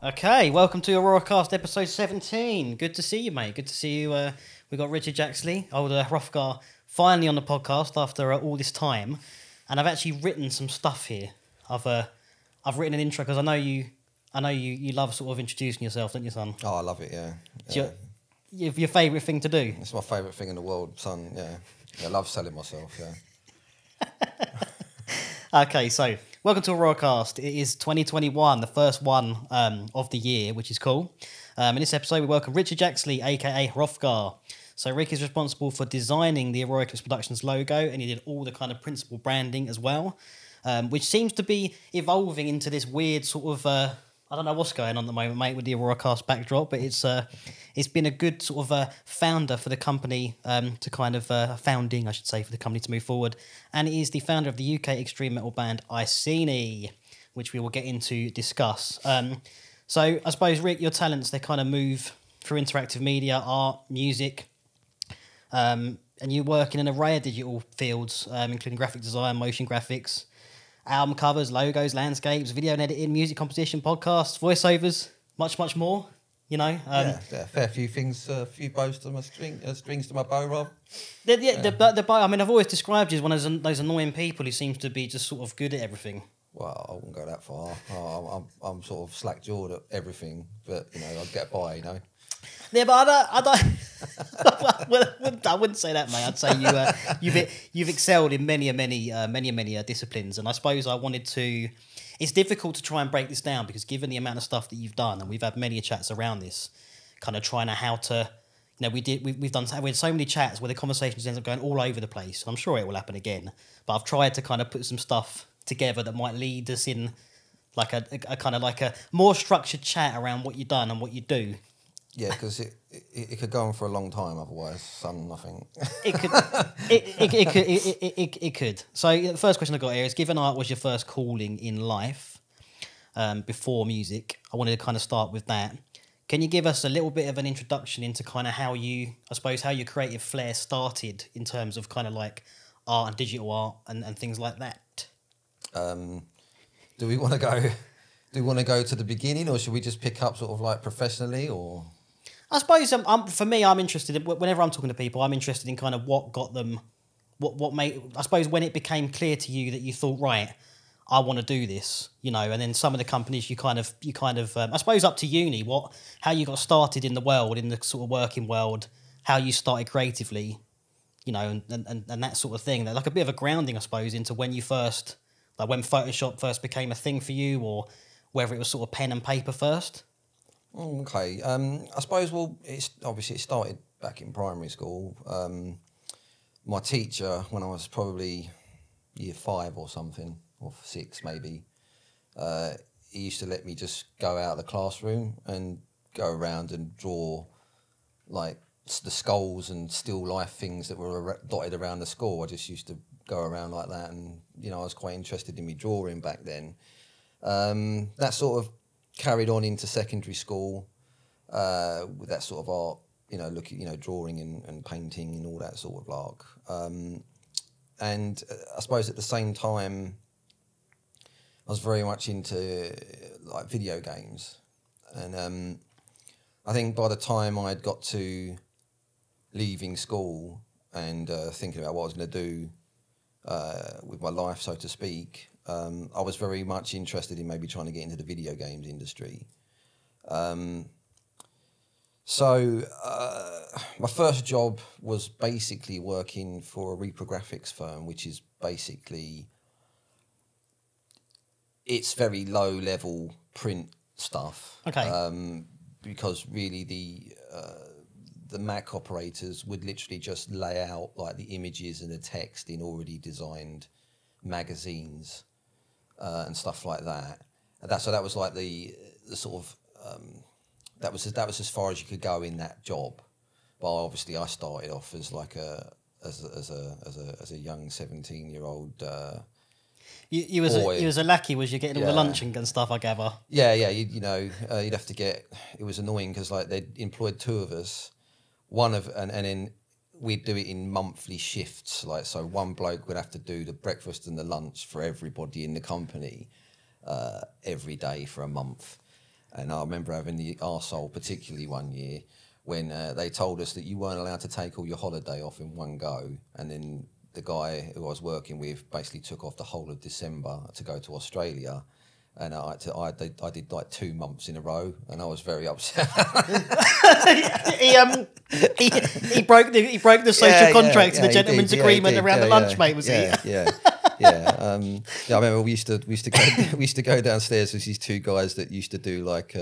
Okay, welcome to AuroraCast episode 17. Good to see you, mate. Good to see you. We got Richard Yaxley, old Hrothgar, finally on the podcast after all this time, and I've actually written some stuff here. I've written an intro because I know you love sort of introducing yourself, don't you, son? Oh, I love it. Yeah, It's your favourite thing to do. It's my favourite thing in the world, son. Yeah, I love selling myself. Yeah. Okay, so welcome to AuroraCast. It is 2021, the first one of the year, which is cool. In this episode, we welcome Richard Yaxley, aka Hrothgar. So Rick is responsible for designing the AuroraCast Productions logo, and he did all the kind of principal branding as well, which seems to be evolving into this weird sort of I don't know what's going on at the moment, mate, with the AuroraCast backdrop, but it's been a good sort of founder for the company to kind of founding, I should say, for the company to move forward. And he is the founder of the UK extreme metal band Iceni, which we will get into discuss. So I suppose, Rick, your talents, they kind of move through interactive media, art, music, and you work in an array of digital fields, including graphic design, motion graphics, album covers, logos, landscapes, video and editing, music composition, podcasts, voiceovers, much more. You know, yeah, fair few things, a few bows to my strings to my bow, Rob. The bow. I mean, I've always described you as one of those annoying people who seems to be just sort of good at everything. Well, I wouldn't go that far. I'm sort of slack-jawed at everything, but you know, I'd get by. You know. Yeah, but I don't. I wouldn't say that, mate. I'd say you've excelled in many disciplines, and I suppose I wanted to. It's difficult to try and break this down because given the amount of stuff that you've done, and we've had many chats around this, kind of trying to how to, you know, we had so many chats where the conversations end up going all over the place. And I'm sure it will happen again, but I've tried to kind of put some stuff together that might lead us in like a kind of like a more structured chat around what you've done and what you do. Yeah, because it could go on for a long time otherwise, son, I think. It could. So the first question I got here is, given art was your first calling in life, before music, I wanted to kind of start with that. Can you give us a little bit of an introduction into kind of how your creative flair started in terms of kind of like art and digital art and things like that? Do we want to go to the beginning, or should we just pick up sort of like professionally, or? I suppose for me, I'm interested in, whenever I'm talking to people, I'm interested in kind of what got them, what made, I suppose when it became clear to you that you thought, right, I want to do this, you know, and then some of the companies you kind of, I suppose up to uni, how you got started in the world, in the sort of working world, how you started creatively, you know, and that sort of thing. Like a bit of a grounding, I suppose, into when you first, like when Photoshop first became a thing for you, or whether it was sort of pen and paper first. Okay, I suppose, well, it started back in primary school. My teacher, when I was probably year 5 or something, or 6 maybe, he used to let me just go out of the classroom and go around and draw like the skulls and still life things that were dotted around the school. I just used to go around like that, and you know, I was quite interested in me drawing back then. That sort of carried on into secondary school with that sort of art, you know, drawing and painting and all that sort of lark. And I suppose at the same time, I was very much into like video games, and I think by the time I had got to leaving school and thinking about what I was going to do with my life, so to speak, I was very much interested in maybe trying to get into the video games industry. So my first job was basically working for a reprographics firm, which is basically, it's very low level print stuff. Okay. Because really the Mac operators would literally just lay out like the images and the text in already designed magazines and stuff like that. And that was like the sort of that was as far as you could go in that job. But obviously, I started off as like as a young 17-year-old. You was a lackey, was you getting all the lunch and stuff, I gather? Yeah. You know, you'd have to get. It was annoying because like they employed 2 of us. And then we'd do it in monthly shifts. Like, so one bloke would have to do the breakfast and the lunch for everybody in the company every day for a month. And I remember having the arsehole, particularly one year, when they told us that you weren't allowed to take all your holiday off in one go. And then the guy who I was working with basically took off the whole of December to go to Australia. And I did like 2 months in a row, and I was very upset. he broke the social contract and the gentleman's agreement around the lunch, mate. Was he? Yeah. I remember we used to go downstairs with these two guys that used to do like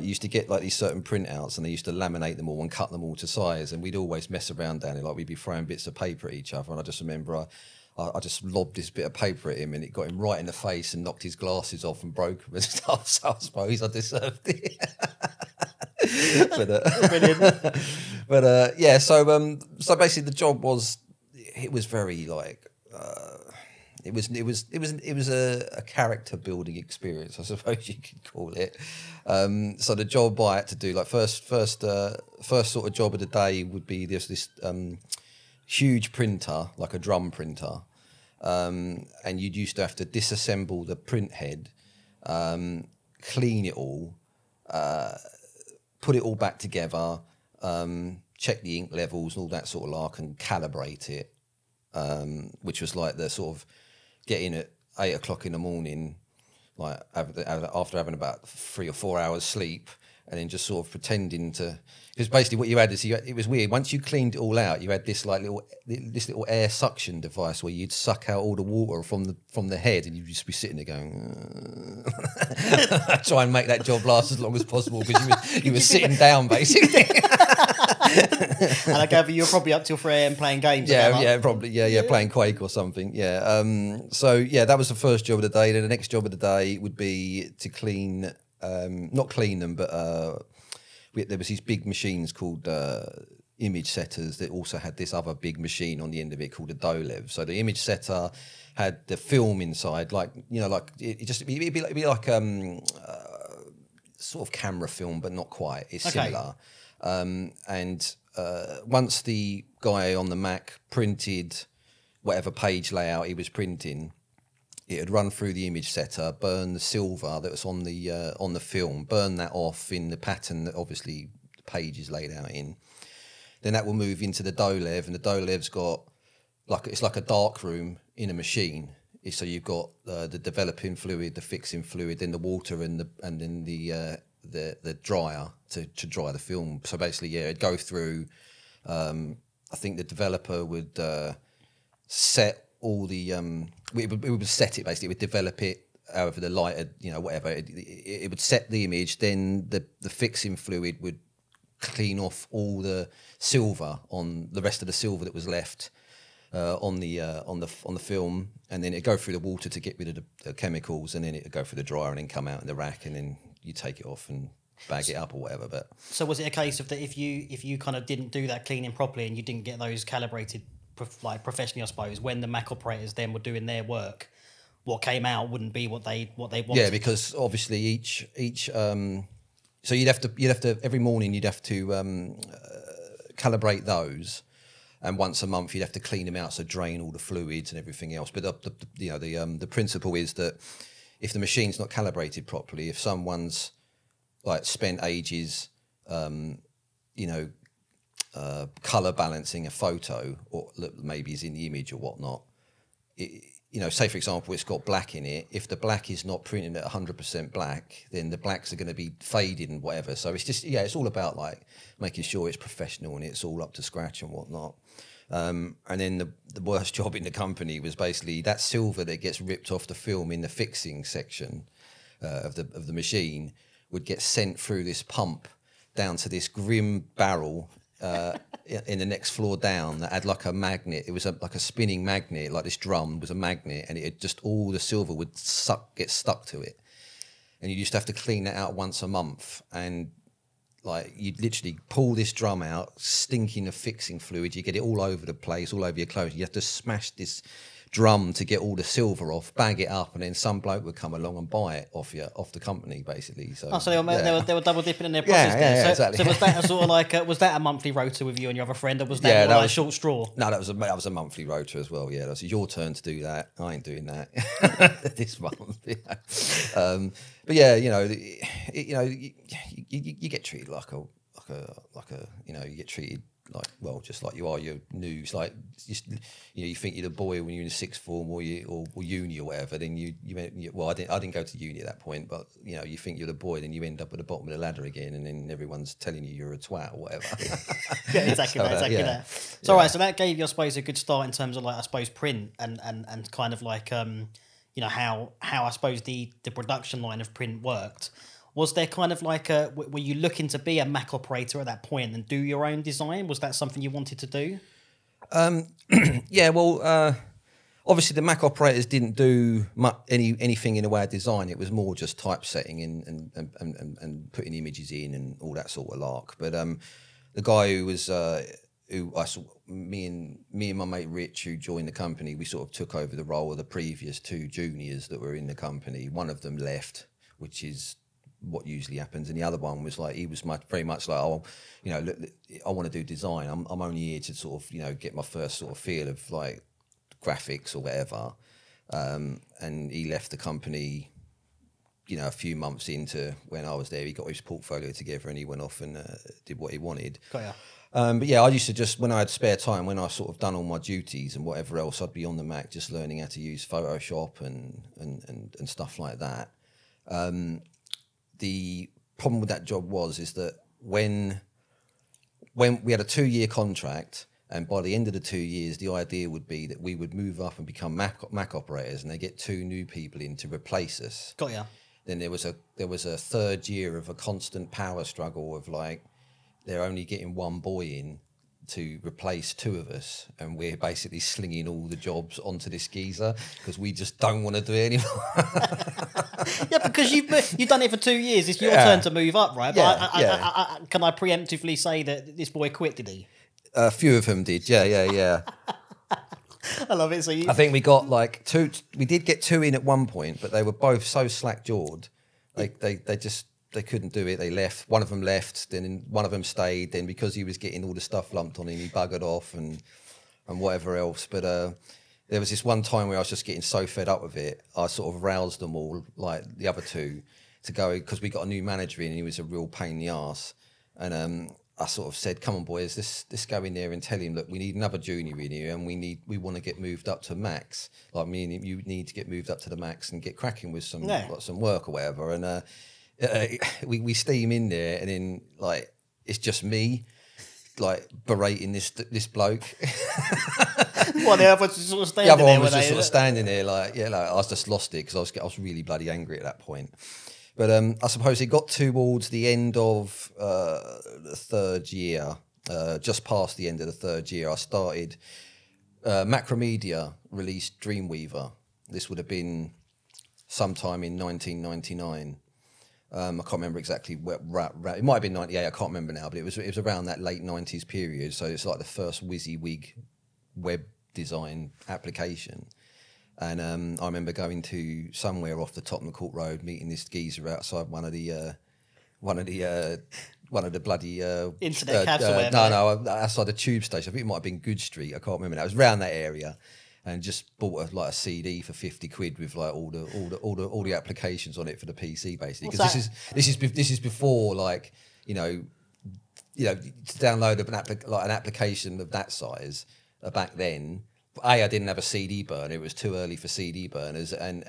used to get like these certain printouts, and they used to laminate them all and cut them all to size, and we'd always mess around down there, like we'd be throwing bits of paper at each other, and I just remember I just lobbed this bit of paper at him, and it got him right in the face and knocked his glasses off and broke them and stuff. So I suppose I deserved it. But yeah. So basically, the job was very like it was a character building experience, I suppose you could call it. So the job I had to do, like first sort of job of the day would be this huge printer, like a drum printer. And you'd used to have to disassemble the print head, clean it all, put it all back together, check the ink levels and all that sort of lark, and calibrate it, which was like the sort of getting at 8 o'clock in the morning, like after having about 3 or 4 hours sleep, and then just sort of pretending to. Because basically what you had is it was weird. Once you cleaned it all out, you had this like little air suction device where you'd suck out all the water from the head, and you'd just be sitting there going, try and make that job last as long as possible, because you were sitting down basically. And I gather you're probably up till 3 a.m. playing games. Probably playing Quake or something. So yeah, that was the first job of the day. Then the next job of the day would be to clean, not clean them, but there was these big machines called image setters that also had this other big machine on the end of it called a dolev. So the image setter had the film inside, like it'd be like sort of camera film, but not quite. It's similar. And once the guy on the Mac printed whatever page layout he was printing, it would run through the image setter, burn the silver that was on the film, burn that off in the pattern that obviously the page is laid out in. Then that will move into the dolev, and the dolev's got it's like a dark room in a machine. So you've got the developing fluid, the fixing fluid, then the water, and then the dryer to dry the film. So basically, it'd go through. I think the developer would set all the we would set it basically. It would develop it however the light, whatever. It would set the image. Then the fixing fluid would clean off all the silver on the rest of the silver that was left on the film, and then it'd go through the water to get rid of the chemicals, and then it'd go through the dryer and then come out in the rack, and then you take it off and bag it up or whatever. But so was it a case of that if you kind of didn't do that cleaning properly and you didn't get those calibrated professionally, I suppose, when the Mac operators then were doing their work, what came out wouldn't be what they wanted? Yeah, because obviously each so you'd have to every morning you'd have to calibrate those, and once a month you'd have to clean them out, so drain all the fluids and everything else. But the principle is that if the machine's not calibrated properly, if someone's like spent ages color balancing a photo, or maybe is in the image or whatnot, say for example it's got black in it. If the black is not printed at 100% black, then the blacks are going to be faded and whatever. So it's just it's all about like making sure it's professional and it's all up to scratch and whatnot. And then the worst job in the company was basically that silver that gets ripped off the film in the fixing section of the machine would get sent through this pump down to this grim barrel in the next floor down that had like a magnet. It was like a spinning magnet, like this drum was a magnet, and it just all the silver would get stuck to it. And you used to have to clean that out once a month, and like you'd literally pull this drum out, stinking of fixing fluid. You get it all over the place, all over your clothes. You have to smash this drum to get all the silver off, bag it up, and then some bloke would come along and buy it off the company, basically. So, so they were double dipping in their process. Yeah, exactly. So was that a sort of like was that a monthly rota with you and your other friend, or was that a short straw? No, that was a monthly rota as well. Yeah, that was your turn to do that. I ain't doing that this month. But yeah, you know, you get treated like a you know, you get treated like, well, just like you are your news. Like, just, you know, you think you're the boy when you're in the sixth form or uni or whatever. Then well, I didn't go to uni at that point, but you know, you think you're the boy, then you end up at the bottom of the ladder again, and then everyone's telling you you're a twat or whatever. Yeah, exactly that. So, right, so that gave you, I suppose, a good start in terms of, like, I suppose, print and kind of like, you know, how I suppose the production line of print worked. Was there kind of like were you looking to be a Mac operator at that point and do your own design? Was that something you wanted to do? Yeah, well, obviously the Mac operators didn't do anything in the way of design. It was more just typesetting and putting images in and all that sort of lark. But the guy who was me and my mate Rich, who joined the company, we sort of took over the role of the previous two juniors that were in the company. One of them left, which is what usually happens, and the other one was like, he was very much like, oh, you know, look, I want to do design. I'm only here to sort of, you know, get my first sort of feel of like graphics or whatever. And he left the company, you know, a few months into when I was there. He got his portfolio together and he went off and did what he wanted. Got ya. But yeah, I used to just, when I had spare time, when I sort of done all my duties and whatever else, I'd be on the Mac just learning how to use Photoshop and stuff like that. The problem with that job is that when we had a 2-year contract, and by the end of the 2 years, the idea would be that we would move up and become Mac operators, and they get 2 new people in to replace us. Got ya. Then there was a third year of a constant power struggle of like, they're only getting 1 boy in to replace 2 of us, and we're basically slinging all the jobs onto this geezer because we just don't want to do it anymore. Yeah, because you've done it for 2 years. It's your turn to move up, right? But Yeah, can I preemptively say that this boy quit? Did he? A few of them did. Yeah. I love it. So I think we got like 2. We did get 2 in at one point, but they were both so slack-jawed. They couldn't do it. They left. One of them left. Then one of them stayed. Then because he was getting all the stuff lumped on him, he buggered off and whatever else. But there was this one time where I was just getting so fed up with it. I sort of roused them all, like the other 2, to go, because we got a new manager in and he was a real pain in the arse. And I sort of said, "Come on, boys, let's go in there and tell him, look, we need another junior in here, and we want to get moved up to max. Like me and you need to get moved up to the max and get cracking with some work or whatever." And we steam in there, and then like it's just me like berating this bloke. Well, the other one was just sort of standing there. The other one was just sort of standing there, like I just lost it because I was really bloody angry at that point. But I suppose it got towards the end of the 3rd year, just past the end of the 3rd year. I started. Macromedia released Dreamweaver. This would have been sometime in 1999. I can't remember exactly where, it might have been 98, I can't remember now, but it was around that late 90s period, so it's like the first WYSIWYG web design application. And I remember going to somewhere off the Tottenham Court Road, meeting this geezer outside one of the bloody internet cafes or whatever. No, outside the tube station. I think it might have been Good Street, I can't remember now. It was around that area. And just bought a CD for 50 quid with like all the applications on it for the PC, basically. Because this is before, like, you know to download an application of that size back then. I didn't have a CD burner; it was too early for CD burners, and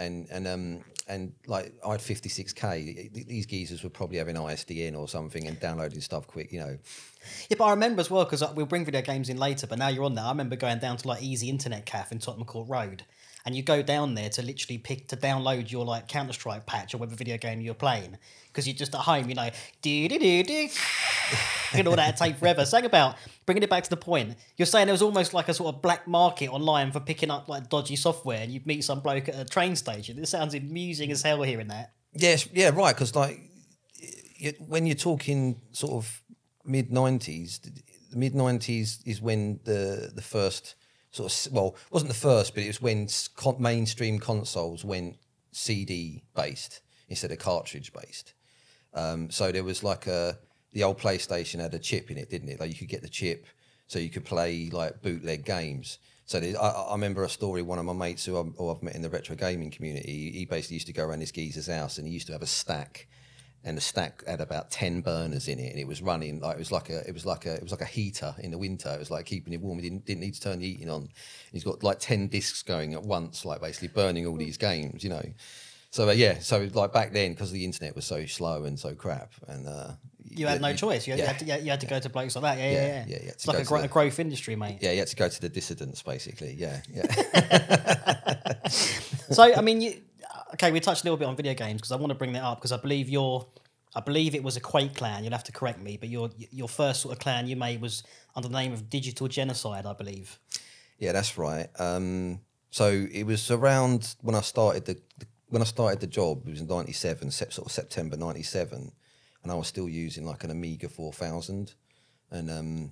like I had 56k. These geezers were probably having ISDN or something and downloading stuff quick, Yeah, but I remember as well, because we'll bring video games in later, but now you're on there. I remember going down to like Easy Internet Cafe in Tottenham Court Road, and you go down there to literally download your like Counter-Strike patch or whatever video game you're playing, because you're just at home, do and all that take forever. Saying about bringing it back to the point, you're saying there was almost like a sort of black market online for picking up like dodgy software, and you'd meet some bloke at a train station. It sounds amusing as hell hearing that. Yes, yeah, right. Because like when you're talking sort of mid-90s, the mid-90s is when the first sort of, well, it wasn't the first, but it was when mainstream consoles went CD based instead of cartridge based. So there was like the old PlayStation had a chip in it, didn't it? Like you could get the chip so you could play like bootleg games. So I remember a story, one of my mates who I've met in the retro gaming community, he basically used to go around this geezer's house and he used to have a stack and the stack had about 10 burners in it, and it was running like it was like a heater in the winter. It was like keeping it warm. He didn't need to turn the heating on. He's got like 10 discs going at once, like basically burning all these games, you know. So so like back then, because the internet was so slow and so crap, and you had no choice. You had to go to blokes like that. Yeah. It's like a growth industry, mate. Yeah, you had to go to the dissidents, basically. Yeah. So I mean, okay, we touched a little bit on video games because I want to bring that up because I believe it was a Quake clan. You'll have to correct me, but your first sort of clan you made was under the name of Digital Genocide, I believe. Yeah, that's right. So it was around when I started the job. It was in '97, sort of September '97, and I was still using like an Amiga 4000, and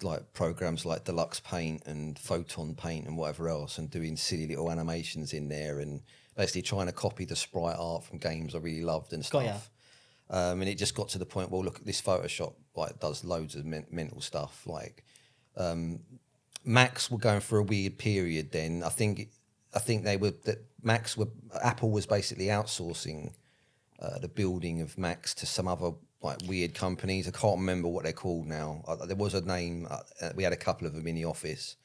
like programs like Deluxe Paint and Photon Paint and whatever else, and doing silly little animations in there, and basically trying to copy the sprite art from games I really loved and stuff. And it just got to the point, well, look, this Photoshop like does loads of mental stuff. Like Macs were going through a weird period then. I think Apple was basically outsourcing the building of Macs to some other like weird companies. I can't remember what they're called now. There was a name. We had a couple of them in the office,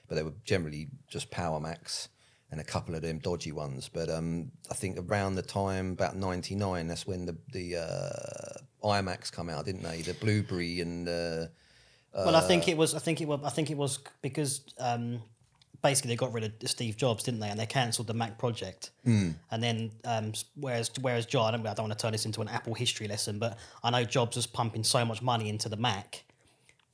but they were generally just Power Macs and a couple of them dodgy ones. But I think around the time about '99, that's when the iMacs come out, didn't they? The Blueberry and well, I think it was because basically they got rid of Steve Jobs, didn't they? And they cancelled the Mac project. And then whereas John, I don't want to turn this into an Apple history lesson, but I know Jobs was pumping so much money into the Mac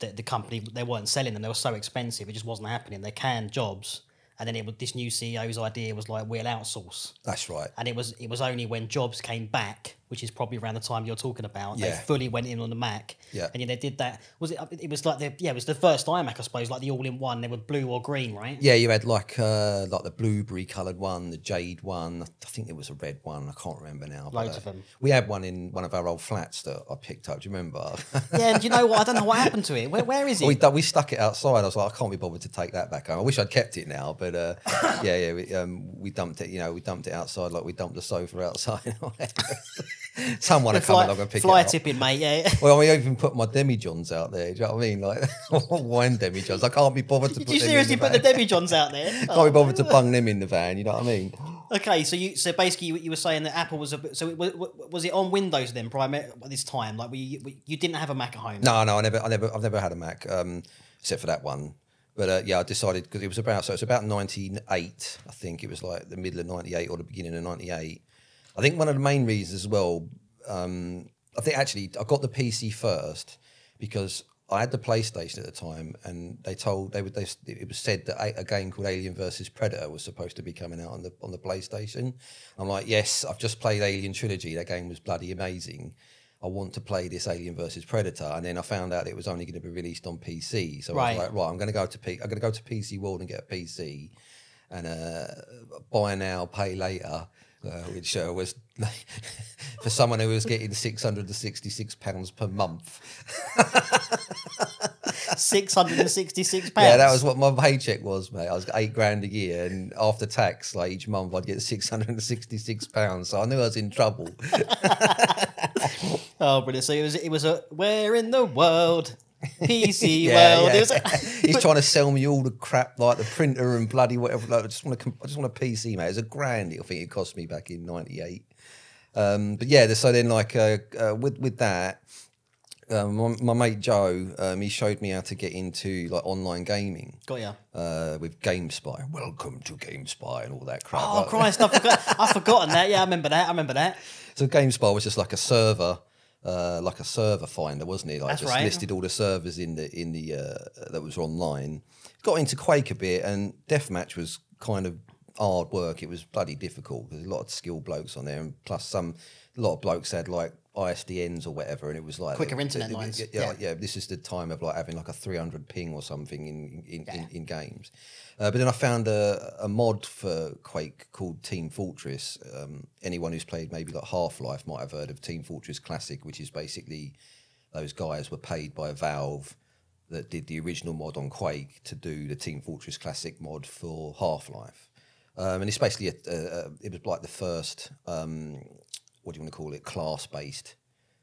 that the company, they weren't selling them. They were so expensive, it just wasn't happening. They canned Jobs. And then this new CEO's idea was like, we'll outsource. That's right. And it was only when Jobs came back, which is probably around the time you're talking about, they fully went in on the Mac. Yeah. And they did that. It was like it was the first iMac, I suppose, like the all-in-one. They were blue or green, right? Yeah, you had like the blueberry coloured one, the jade one. I think there was a red one. I can't remember now. Loads of them. We had one in one of our old flats that I picked up. Do you remember? Yeah, and do you know what? I don't know what happened to it. Where is it? We stuck it outside. I was like, I can't be bothered to take that back home. I wish I'd kept it now, but we dumped it. You know, we dumped it outside like we dumped the sofa outside. Someone come along and pick it up. Fly tipping, mate, yeah. Well, I even put my demi-johns out there. Do you know what I mean? Like, wine demi-johns. I can't be bothered to put them in the van. Did you seriously put the demi-johns out there? Can't be bothered to bung them in the van, you know what I mean? Okay, so basically you were saying that Apple was was it on Windows then, primarily at this time? Like, you didn't have a Mac at home? No, I've never had a Mac, except for that one. But I decided, because it was about 98, I think. It was like the middle of 98 or the beginning of 98. I think one of the main reasons as well, I think actually I got the PC first because I had the PlayStation at the time, and it was said that a game called Alien vs Predator was supposed to be coming out on the PlayStation. I'm like, yes, I've just played Alien Trilogy. That game was bloody amazing. I want to play this Alien vs Predator, and then I found out it was only going to be released on PC. So I was like, right, I'm going to go to PC World and get a PC, and buy now, pay later. Which was for someone who was getting £666 per month. £666. Yeah, that was what my paycheck was, mate. I was $8,000 a year, and after tax, like each month, I'd get £666. So I knew I was in trouble. Oh, brilliant! So it was a where in the world? PC world. Yeah. He's trying to sell me all the crap like the printer and bloody whatever. Like, I just want a PC, mate. It was £1,000. I think it cost me back in '98. But yeah, so then like with that, my mate Joe, he showed me how to get into like online gaming. Got ya. With GameSpy. Welcome to GameSpy and all that crap. Oh Christ! I've forgotten that. Yeah, I remember that. So GameSpy was just like a server. Like a server finder, wasn't it? Like, That's just right. Listed all the servers in the that was online. Got into Quake a bit, and Deathmatch was kind of hard work. It was bloody difficult. There's a lot of skilled blokes on there, and plus a lot of blokes had like ISDNs or whatever, and it was like quicker internet lines. Yeah, this is the time of like having like a 300 ping or something in games. But then I found a mod for Quake called Team Fortress. Anyone who's played maybe like Half-Life might have heard of Team Fortress Classic, which is basically those guys were paid by Valve that did the original mod on Quake to do the Team Fortress Classic mod for Half-Life. And it's basically it was like the first what do you want to call it, class-based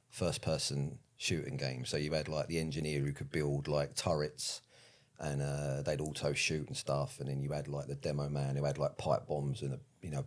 first-person shooting game. So you had like the engineer who could build like turrets, and they'd auto shoot and stuff, and then you had like the demo man who had like pipe bombs and a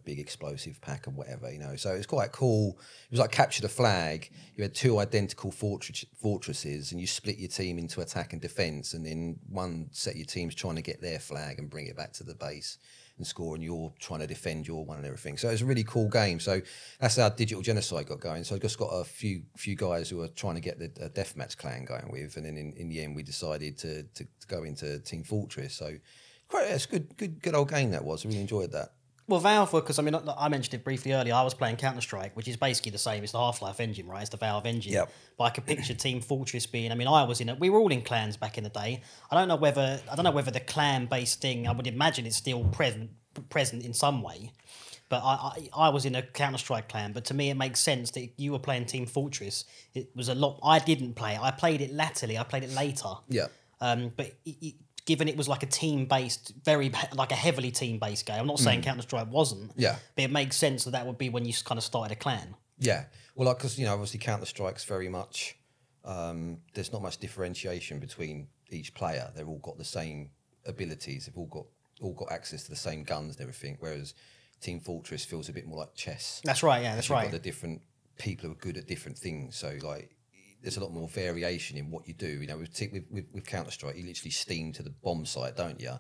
big explosive pack and whatever, so it's quite cool. It was like capture the flag. You had two identical fortresses, and you split your team into attack and defense, and then one set of your teams trying to get their flag and bring it back to the base and score, and you're trying to defend your one and everything. So it's a really cool game. So that's how Digital Genocide got going. So I just got a few guys who were trying to get the deathmatch clan going with, and then in the end we decided to go into Team Fortress. So it's good old game that was. I really enjoyed that. Well, Valve, because I mean, I mentioned it briefly earlier. I was playing Counter-Strike, which is basically the same. It's the Half-Life engine, right? It's the Valve engine. Yep. But I could picture Team Fortress being. I mean, we were all in clans back in the day. I don't know whether the clan-based thing. I would imagine it's still present in some way. But I was in a Counter-Strike clan. But to me, it makes sense that you were playing Team Fortress. It was a lot. I didn't play it. I played it latterly. I played it later. Yeah. But given it was like a team-based, like a heavily team-based game. I'm not saying Counter-Strike wasn't. Yeah. But it makes sense that would be when you kind of started a clan. Yeah. Well, like, because, obviously Counter-Strike's very much, there's not much differentiation between each player. They've all got the same abilities. They've all got access to the same guns and everything, whereas Team Fortress feels a bit more like chess. That's right, yeah, that's right. You've got the different people who are good at different things. So, like, there's a lot more variation in what you do. With Counter-Strike, you literally steam to the bomb site, don't you?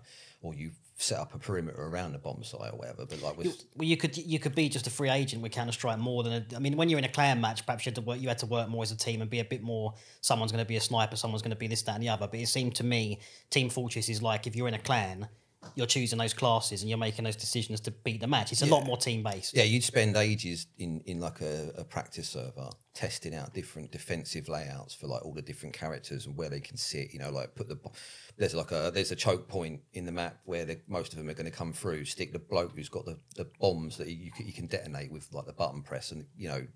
Or you set up a perimeter around the bomb site or whatever. But like, you could be just a free agent with Counter-Strike more than I mean, when you're in a clan match, perhaps you had to work more as a team and be a bit more. Someone's going to be a sniper, someone's going to be this, that, and the other. But it seemed to me, Team Fortress is like if you're in a clan, you're choosing those classes and you're making those decisions to beat the match. It's a lot more team-based. Yeah, you'd spend ages in like a practice server testing out different defensive layouts for like all the different characters and where they can sit. Like there's a choke point in the map where most of them are going to come through. Stick the bloke who's got the bombs that you can detonate with like the button press, and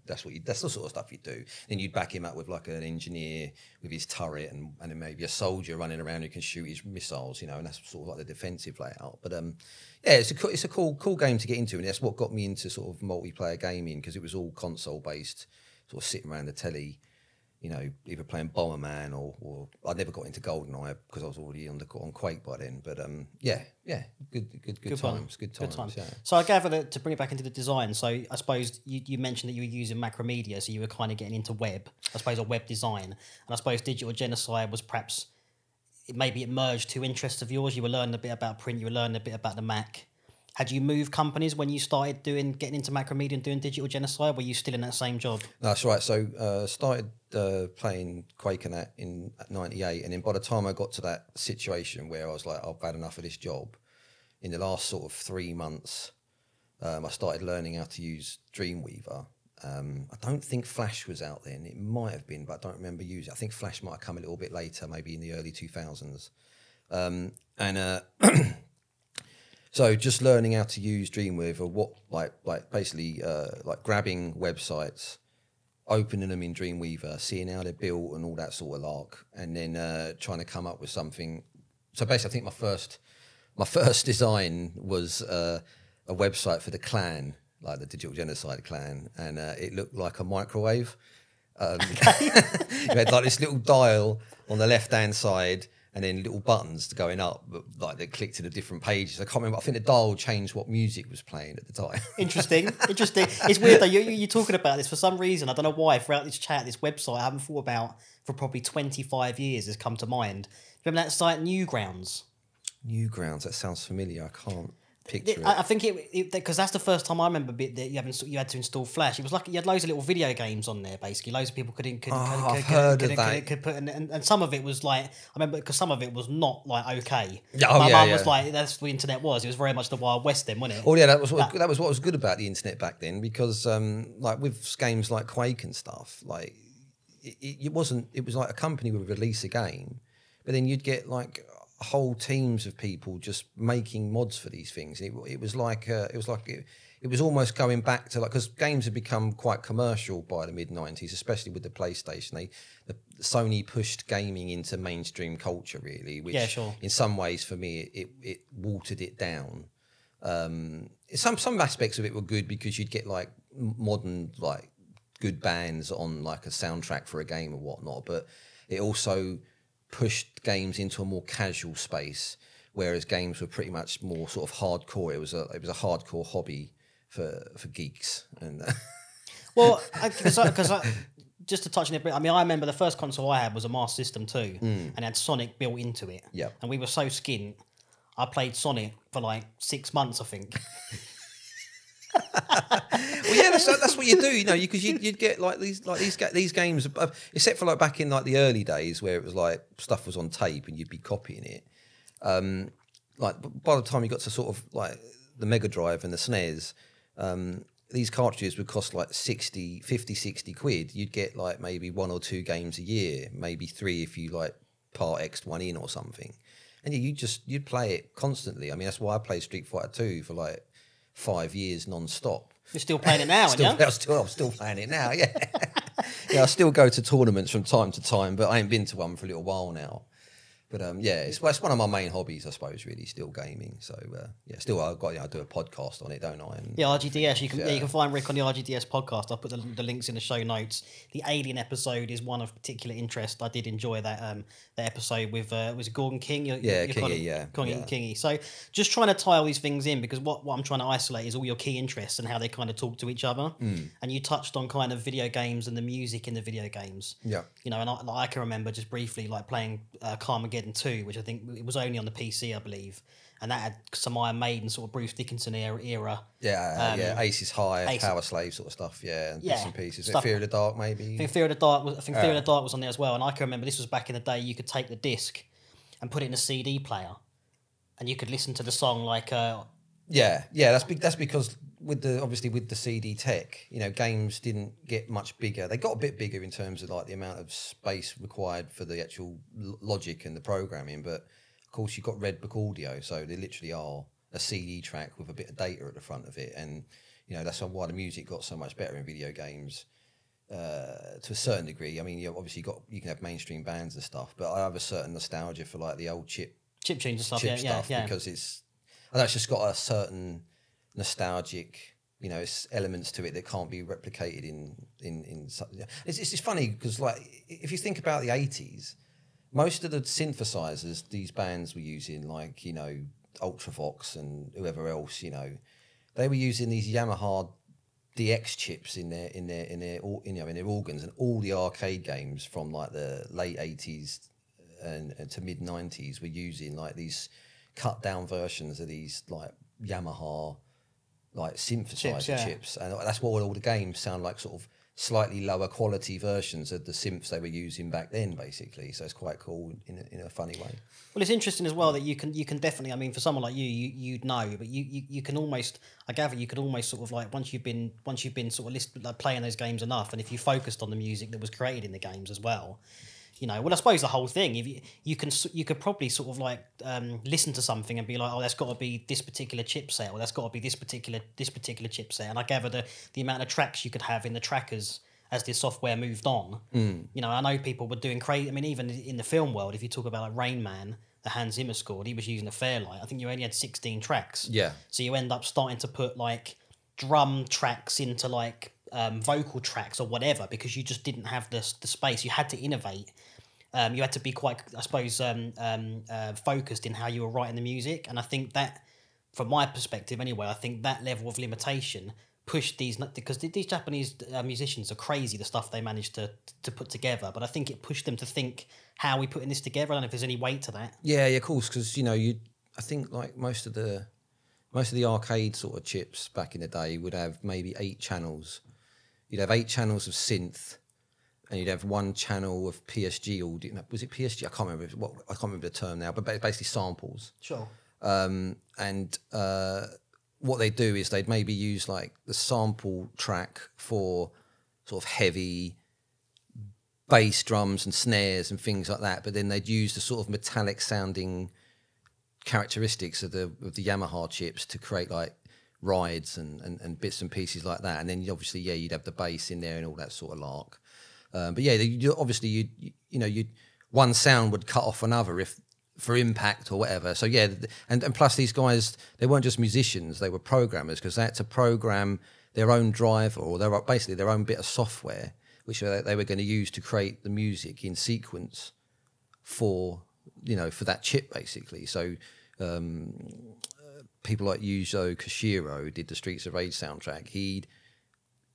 that's the sort of stuff you do. Then you'd back him up with like an engineer with his turret, and then maybe a soldier running around who can shoot his missiles. And that's sort of like the defensive layout. But it's a cool game to get into, and that's what got me into sort of multiplayer gaming, because it was all console based. Sort of sitting around the telly, either playing Bomberman or I never got into GoldenEye because I was already on Quake by then. But good times. Yeah. So I gather that, to bring it back into the design. So I suppose you mentioned that you were using Macromedia, so you were kind of getting into web. I suppose, or web design, and I suppose Digital Genocide was perhaps maybe it merged two interests of yours. You were learning a bit about print. You were learning a bit about the Mac. Had you moved companies when you started getting into Macromedia and doing Digital Genocide? Were you still in that same job? No, that's right. So started playing Quake and that in '98, and then by the time I got to that situation where I was like, I've had enough of this job, in the last sort of 3 months, I started learning how to use Dreamweaver. I don't think Flash was out then. It might have been, but I don't remember using it. I think Flash might have come a little bit later, maybe in the early 2000s. So just learning how to use Dreamweaver, basically grabbing websites, opening them in Dreamweaver, seeing how they're built and all that sort of lark, and then trying to come up with something. So basically, I think my first design was a website for the clan, like the Digital Genocide clan, and it looked like a microwave. You had like this little dial on the left-hand side, and then little buttons going up, like they clicked to the different pages. I can't remember. I think the dial changed what music was playing at the time. Interesting. It's weird though. You're talking about this for some reason. I don't know why. Throughout this chat, this website I haven't thought about for probably 25 years has come to mind. Remember that site, Newgrounds? Newgrounds. That sounds familiar. I can't picture it. I think it because that's the first time I remember that you had to install Flash. It was like you had loads of little video games on there. Basically, loads of people could put, and some of it was like I remember because some of it was not like okay. My mum was like, that's what the internet was. It was very much the Wild West then, wasn't it? Oh yeah, that was what was good about the internet back then, because like with games like Quake and stuff, like it was like a company would release a game, but then you'd get like whole teams of people just making mods for these things. It was almost going back to, like, because games had become quite commercial by the mid-90s, especially with the PlayStation. Sony pushed gaming into mainstream culture, really, which in some ways for me it watered it down. Some aspects of it were good because you'd get like modern like good bands on like a soundtrack for a game or whatnot, but it also pushed games into a more casual space, whereas games were pretty much more sort of hardcore. It was a hardcore hobby for geeks. And well, because just to touch on it, I mean, I remember the first console I had was a Master System 2 and had Sonic built into it. Yeah. And we were so skint, I played Sonic for like 6 months, I think. Well, yeah, that's what you do, you know, because you'd get like these games, except for like back in like the early days where it was like stuff was on tape and you'd be copying it. Like by the time you got to sort of like the Mega Drive and the SNES, these cartridges would cost like 60 quid. You'd get like maybe 1 or 2 games a year, maybe 3 if you like part X'd one in or something. And you'd play it constantly. I mean, that's why I played Street Fighter 2 for like 5 years non-stop. You're still playing it now, aren't you? I'm still playing it now, yeah. Yeah, I still go to tournaments from time to time, but I ain't been to one for a little while now. But yeah, it's one of my main hobbies, I suppose, really, still gaming. So yeah, still I do a podcast on it, don't I? And yeah, RGDS. You can find Rick on the RGDS podcast. I'll put the links in the show notes. The Alien episode is one of particular interest. I did enjoy that episode with was it Gordon King? Kingy. So just trying to tie all these things in, because what I'm trying to isolate is all your key interests and how they kind of talk to each other. And you touched on kind of video games and the music in the video games. Yeah, you know, and I can remember just briefly like playing Carmageddon 2, which I think it was only on the PC, I believe, and that had some Iron Maiden sort of Bruce Dickinson era. Yeah, Aces High, Power Slave sort of stuff. Yeah, and bits and pieces. Stuff. Fear of the Dark, maybe. I think Fear of the Dark was on there as well. And I can remember this was back in the day. You could take the disc and put it in a CD player, and you could listen to the song like. Yeah. That's because with the CD tech, you know, games didn't get much bigger. They got a bit bigger in terms of like the amount of space required for the actual logic and the programming, but of course you've got Red Book audio, so they literally are a CD track with a bit of data at the front of it, and you know that's why the music got so much better in video games to a certain degree. I mean, you can have mainstream bands and stuff, but I have a certain nostalgia for like the old chip tunes and stuff, because it's just got a certain nostalgic, you know, it's elements to it that can't be replicated in it's funny because like if you think about the 80s, most of the synthesizers these bands were using, like, you know, Ultravox and whoever else, you know, they were using these Yamaha DX chips in their organs, and all the arcade games from like the late 80s and to mid 90s were using like these cut down versions of these like Yamaha like synthesizer chips, and that's what all the games sound like, sort of slightly lower quality versions of the synths they were using back then, basically. So it's quite cool in a funny way. Well, it's interesting as well that you can definitely, I mean, for someone like you'd know, but you can almost, I gather you could almost sort of like once you've been sort of playing those games enough, and if you focused on the music that was created in the games as well. You know, well, I suppose the whole thing, if you could probably sort of like listen to something and be like, oh, that's got to be this particular chipset, or that's got to be this particular chipset. And I gather the amount of tracks you could have in the trackers as the software moved on. You know, I know people were doing crazy. I mean, even in the film world, if you talk about like Rain Man, the Hans Zimmer scored, he was using a Fairlight. I think you only had 16 tracks. Yeah. So you end up starting to put like drum tracks into like vocal tracks or whatever, because you just didn't have the space. You had to innovate. You had to be quite, I suppose, focused in how you were writing the music. And I think that, from my perspective anyway, I think that level of limitation pushed these, because these Japanese musicians are crazy, the stuff they managed to put together. But I think it pushed them to think, how are we putting this together? I don't know if there's any weight to that. Yeah, of course, because, you know, I think like most of the arcade sort of chips back in the day would have maybe 8 channels. You'd have 8 channels of synth, and you'd have 1 channel of PSG audio. Was it PSG? I can't remember the term now, but basically samples. Sure. And what they do is they'd maybe use like the sample track for sort of heavy bass drums and snares and things like that, but then they'd use the sort of metallic sounding characteristics of the Yamaha chips to create like rides and bits and pieces like that. And then you'd have the bass in there and all that sort of lark. But yeah, one sound would cut off another if for impact or whatever. So yeah, and plus these guys, they weren't just musicians; they were programmers, because they had to program their own driver or basically their own bit of software, which they were going to use to create the music in sequence for that chip, basically. So people like Yuzo Koshiro, who did the Streets of Rage soundtrack,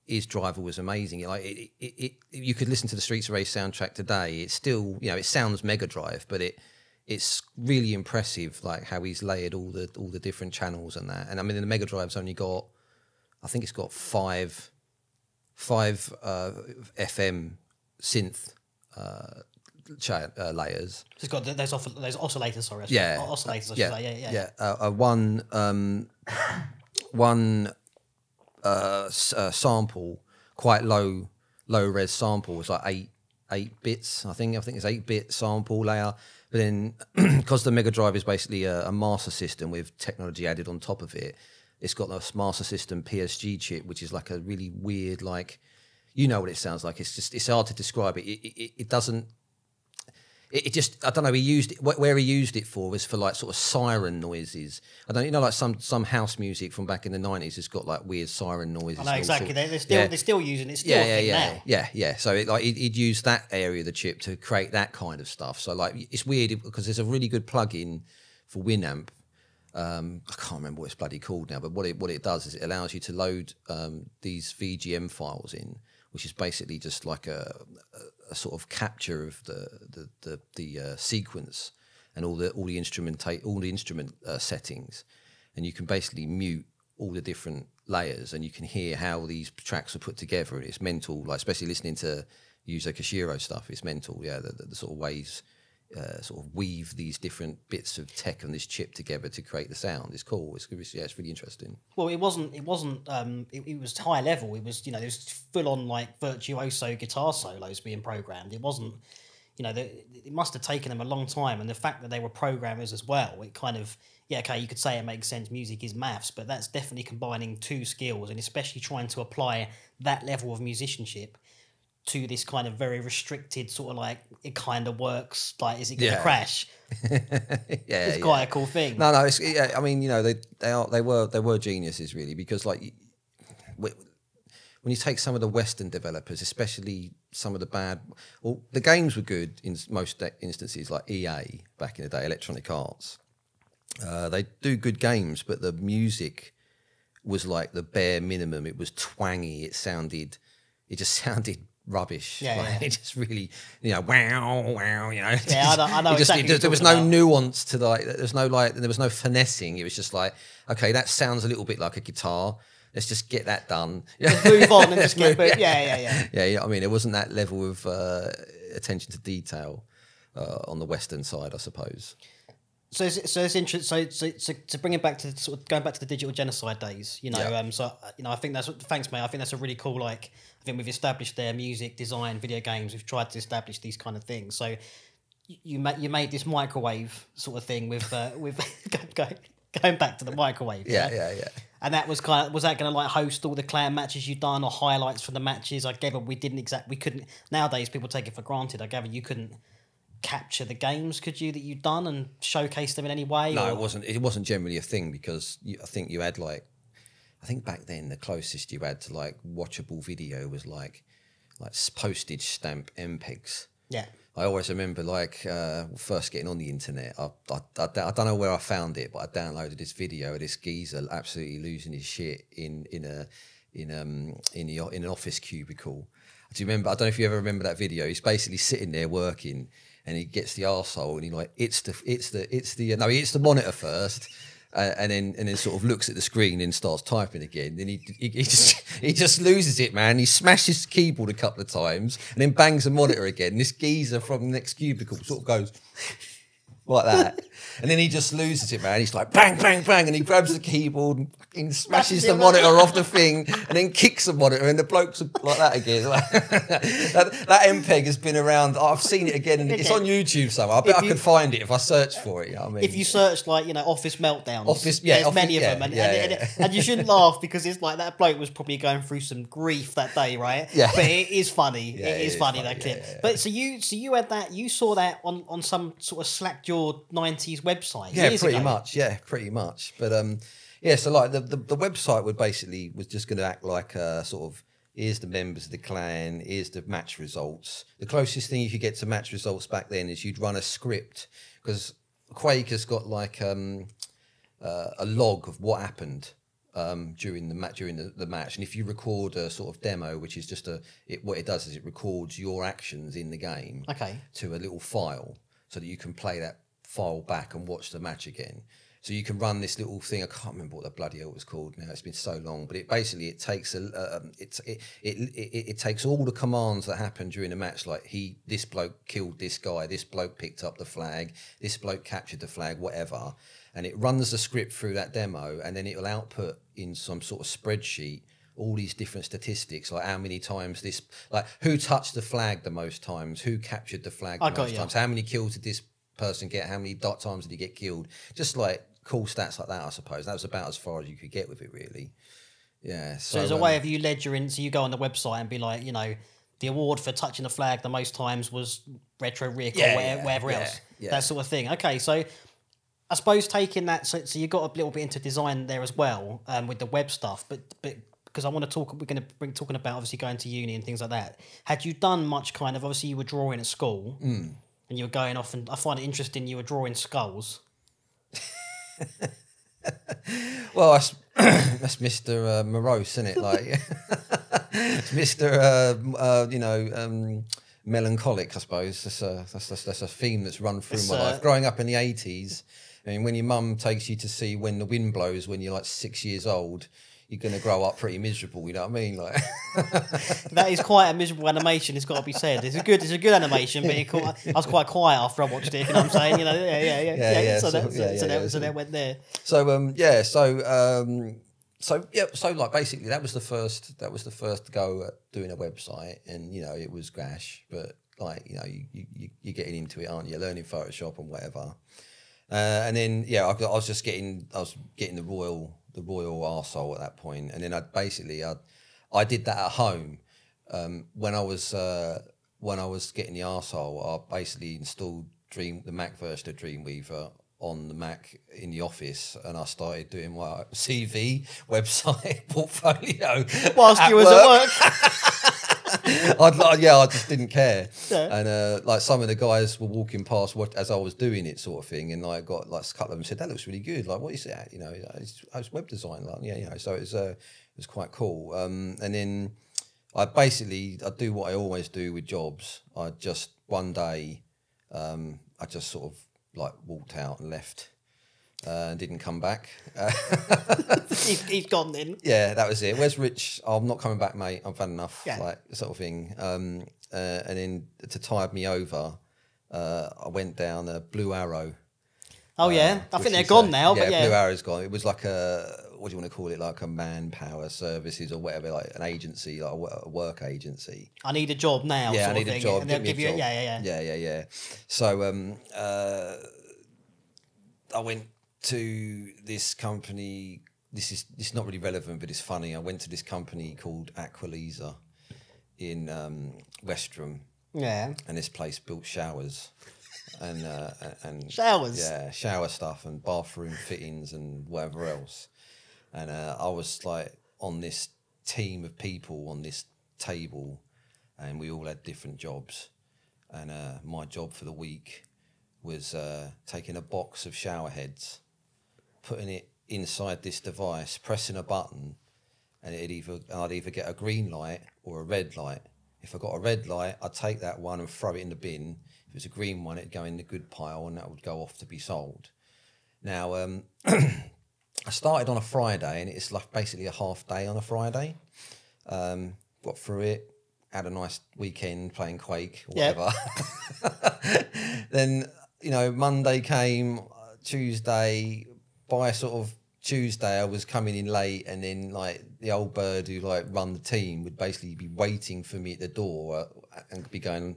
his driver was amazing. Like you could listen to the Streets of Rage soundtrack today. It's still, it sounds Mega Drive, but it's really impressive, like how he's layered all the different channels and that. And I mean, the Mega Drive's only got, I think it's got five FM synth layers. So it's got those oscillators. Sorry, yeah, oscillators. I should say. Yeah. One sample, quite low res sample, was like eight bits. I think it's 8-bit sample layer. But then, because the Mega Drive is basically a master system with technology added on top of it, it's got a master system PSG chip, which is like a really weird, like, what it sounds like. It's hard to describe it. It doesn't. It just, I don't know. Where he used it for was for like sort of siren noises. I don't, like some house music from back in the 90s has got like weird siren noises. I know exactly. They're still using it. Still now. Yeah. So he'd use that area of the chip to create that kind of stuff. So like it's weird because there's a really good plug-in for Winamp. I can't remember what it's bloody called now, but what it does is it allows you to load these VGM files in, which is basically just like a sort of capture of the sequence and all the instrument settings, and you can basically mute all the different layers, and you can hear how these tracks are put together. And it's mental, like especially listening to Yuzo Koshiro stuff. It's mental, yeah. The sort of ways sort of weave these different bits of tech on this chip together to create the sound. It's cool. It's really interesting. Well, it wasn't. It was high level. It was, there was full on like virtuoso guitar solos being programmed. It wasn't, it must have taken them a long time. And the fact that they were programmers as well, it kind of, you could say it makes sense. Music is maths, but that's definitely combining two skills, and especially trying to apply that level of musicianship to this kind of very restricted sort of like, it kind of works, like, is it going to crash? It's quite a cool thing. No, it's, I mean, they were geniuses really, because like when you take some of the Western developers, especially some of the games were good in most instances, like EA back in the day, Electronic Arts. They do good games, but the music was like the bare minimum. It was twangy. It just sounded rubbish. It just really, wow. I know exactly. There was no nuance to there was no finessing. It was just like, okay, that sounds a little bit like a guitar. Let's just get that done. Move on and just get. Yeah. I mean, there wasn't that level of attention to detail on the Western side, I suppose. So it's interesting. So to bring it back to sort of going back to the digital genocide days, I think thanks, mate. I think that's a really cool. Like, I think we've established their music, design, video games. We've tried to establish these kind of things. So you made this microwave sort of thing with going back to the microwave. Yeah. And that was that going to like host all the clan matches you've done or highlights from the matches? I gather we couldn't. Nowadays people take it for granted. I gather you couldn't capture the games, could you, that you'd done and showcase them in any way? No, it wasn't generally a thing, because I think you had I think back then the closest you had to like watchable video was like postage stamp MPEGs. Yeah. I always remember first getting on the internet. I don't know where I found it, but I downloaded this video of this geezer absolutely losing his shit in an office cubicle. Do you remember? I don't know if you ever remember that video. He's basically sitting there working, and he gets the arsehole, and he he hits the monitor first, and then sort of looks at the screen and starts typing again. Then he just loses it, man. He smashes the keyboard a couple of times, and then bangs the monitor again. This geezer from the next cubicle sort of goes like that, and then he just loses it, man. He's like bang, bang, bang, and he grabs the keyboard and fucking smashes the monitor off the thing, and then kicks the monitor, and the bloke's like that again. that MPEG has been around. I've seen it again, and it's on YouTube somewhere. I bet I could find it if I search for it. You know what I mean? If you search office meltdowns, there's many of them, and you shouldn't laugh, because it's like that bloke was probably going through some grief that day, right? Yeah. But it is funny. It is funny, that clip. Yeah. But so you had that, you saw that on some sort of slack-jawed 90s website. Yeah, years pretty ago. much. Yeah, pretty much. But yeah, so like the website was just going to act like a sort of, here's the members of the clan, here's the match results. The closest thing you could get to match results back then is you'd run a script, because Quake has got like a log of what happened during the match, and if you record a sort of demo, which is just what it does is it records your actions in the game to a little file, so that you can play that file back and watch the match again. So you can run this little thing. I can't remember what the bloody hell it was called now. It's been so long, but it takes it takes all the commands that happen during a match, like this bloke killed this guy, this bloke picked up the flag, this bloke captured the flag, whatever, and it runs the script through that demo, and then it will output in some sort of spreadsheet all these different statistics, like how many times this, like who touched the flag the most times, who captured the flag the most times, how many kills did this person get, how many times did he get killed, just like cool stats like that, I suppose. That was about as far as you could get with it, really. Yeah. So there's a way of you ledgering, so you go on the website and be like, you know, the award for touching the flag the most times was Retro Rick or whatever else. That sort of thing. Okay, so I suppose taking that, so you got a little bit into design there as well, with the web stuff, but because I want to talk, we're going to bring talking about obviously going to uni and things like that. Had you done much kind of, obviously you were drawing at school and you were going off, and I find it interesting you were drawing skulls. Well, that's Mr. Morose, isn't it? Like, it's Mr. Melancholic, I suppose. That's a theme that's run through my life. Growing up in the 80s, I mean, when your mum takes you to see When the Wind Blows when you're like 6 years old, you're going to grow up pretty miserable, you know what I mean? Like, that is quite a miserable animation, it's got to be said. It's a good animation, but I was quite quiet after I watched it, you know what I'm saying? You know, yeah. So that went there. So like basically that was the first go at doing a website, and you know it was gash, but like, you know, you're getting into it, aren't you? Learning Photoshop and whatever. And then I was getting the royal arsehole at that point, and then I did that at home. When I was getting the arsehole, I basically installed the Mac version of Dreamweaver on the Mac in the office, and I started doing my CV website portfolio whilst you was at work. I just didn't care. Yeah. And like some of the guys were walking past as I was doing it, sort of thing, and I got like a couple of them said, "That looks really good. Like, what is that? You know, it's web design. Like, yeah, you know." So it was quite cool. And then I do what I always do with jobs. I just one day, I just sort of like walked out and left. And didn't come back. He's gone then. Yeah, that was it. Where's Rich? Oh, I'm not coming back, mate. I've had enough. Yeah. Like, sort of thing. And then to tide me over, I went down a Blue Arrow. Oh yeah, I think they're gone now. Yeah, but yeah, Blue Arrow's gone. It was like what do you want to call it? Like a manpower services or whatever, like an agency, like a work agency. I need a job now. Yeah, sort I need of a thing. job. And they'll give me a you. job. Yeah. So I went to this company. This is not really relevant, but it's funny. I went to this company called Aqualisa in Westrum. Yeah. And this place built showers and showers. Yeah, shower stuff and bathroom fittings and whatever else. And I was like on this team of people on this table, and we all had different jobs. And my job for the week was taking a box of shower heads, putting it inside this device, pressing a button, and I'd either get a green light or a red light. If I got a red light, I'd take that one and throw it in the bin. If it was a green one, it'd go in the good pile, and that would go off to be sold. Now, I started on a Friday, and it's like basically a half day on a Friday. Got through it, had a nice weekend playing Quake or whatever. Then, you know, Monday came, Tuesday. By sort of Tuesday, I was coming in late, and then like the old bird who like run the team would basically be waiting for me at the door and be going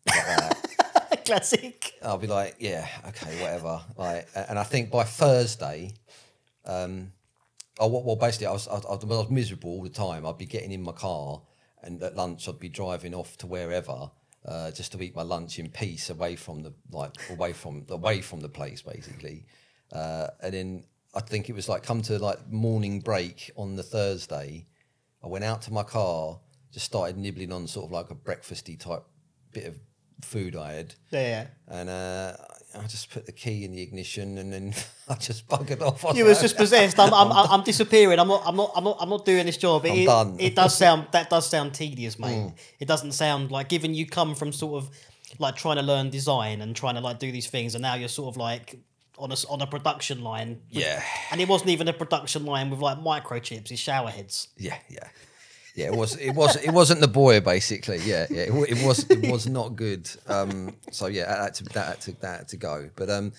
like that. Classic. I'll be like, yeah, okay, whatever. Like, and I think by Thursday, basically I was miserable all the time. I'd be getting in my car, and at lunch I'd be driving off to wherever. just to eat my lunch in peace away from the place basically. And then I think it was like come to like morning break on the Thursday. I went out to my car, just started nibbling on sort of like a breakfasty type bit of food I had. Yeah. And I just put the key in the ignition, and then I just buggered off. You was just possessed. I'm disappearing. I'm not doing this job. I'm done. That does sound tedious, mate. It doesn't sound like, given you come from sort of like trying to learn design and trying to like do these things, and now you're sort of like on a production line. And it wasn't even a production line with like microchips. It's shower heads. Yeah. It wasn't the boy basically. It was not good. So yeah, that had to go. But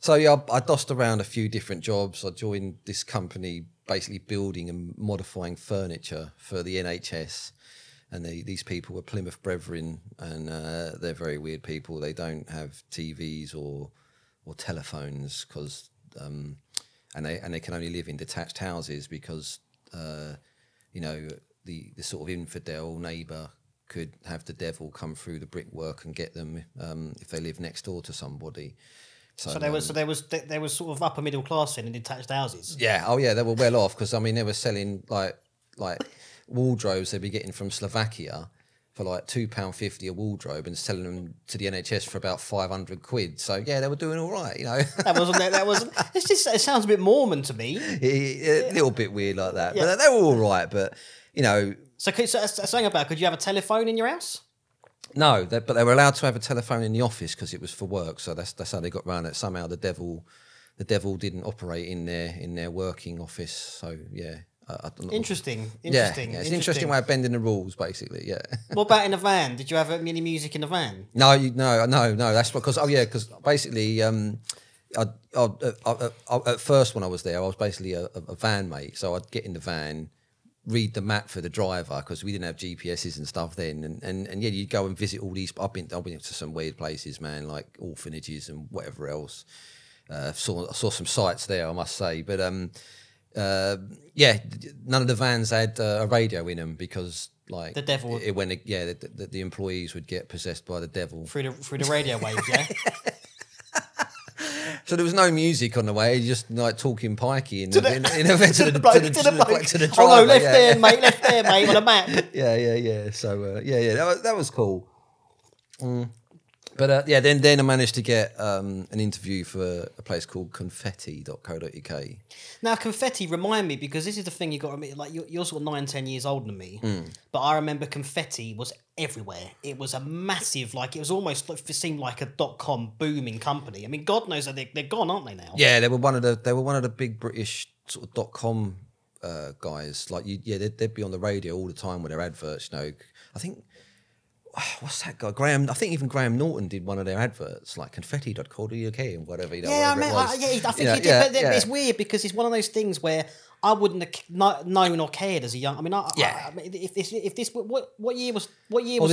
so yeah, I dossed around a few different jobs. I joined this company basically building and modifying furniture for the NHS, and these people were Plymouth Brethren, and they're very weird people. They don't have TVs or telephones because and they can only live in detached houses because the sort of infidel neighbour could have the devil come through the brickwork and get them if they live next door to somebody. So there was sort of upper middle class in detached houses. Yeah, they were well off because I mean they were selling like wardrobes they'd be getting from Slovakia for like £2.50 a wardrobe and selling them to the NHS for about £500. So yeah, they were doing all right, That wasn't. It sounds a bit Mormon to me. A little bit weird like that, but they were all right. But So saying about, could you have a telephone in your house? No, but they were allowed to have a telephone in the office because it was for work. So that's how they got around it. Somehow the devil didn't operate in their working office. So yeah. Interesting. Yeah, it's an interesting way of bending the rules, basically. Yeah. What about in a van? Did you have any music in the van? No. That's because because basically, at first when I was there, I was basically a van mate. So I'd get in the van, read the map for the driver because we didn't have GPSs and stuff then, and yeah, you'd go and visit all these. I've been to some weird places, man, like orphanages and whatever else. Saw some sights there, I must say, but none of the vans had a radio in them because like the devil. The employees would get possessed by the devil through the radio waves. Yeah. So there was no music on the way, just like talking pikey in the driver. Oh no, left there, mate, on a map. Yeah. So that was cool. But then I managed to get an interview for a place called confetti.co.uk. Now, Confetti, remind me, because this is the thing you got to admit, like you're sort of 9-10 years older than me, but I remember Confetti was everywhere. It was a massive, like it was almost like, it seemed like a .com booming company. I mean, God knows that they're gone, aren't they now? Yeah, they were one of the big British sort of .com guys. Like they'd be on the radio all the time with their adverts. I think. What's that guy? Graham. I think even Graham Norton did one of their adverts, like confetti.co.uk and whatever. I think he did. But it's weird because it's one of those things where I wouldn't have known or cared as a young. I mean, if this, what year was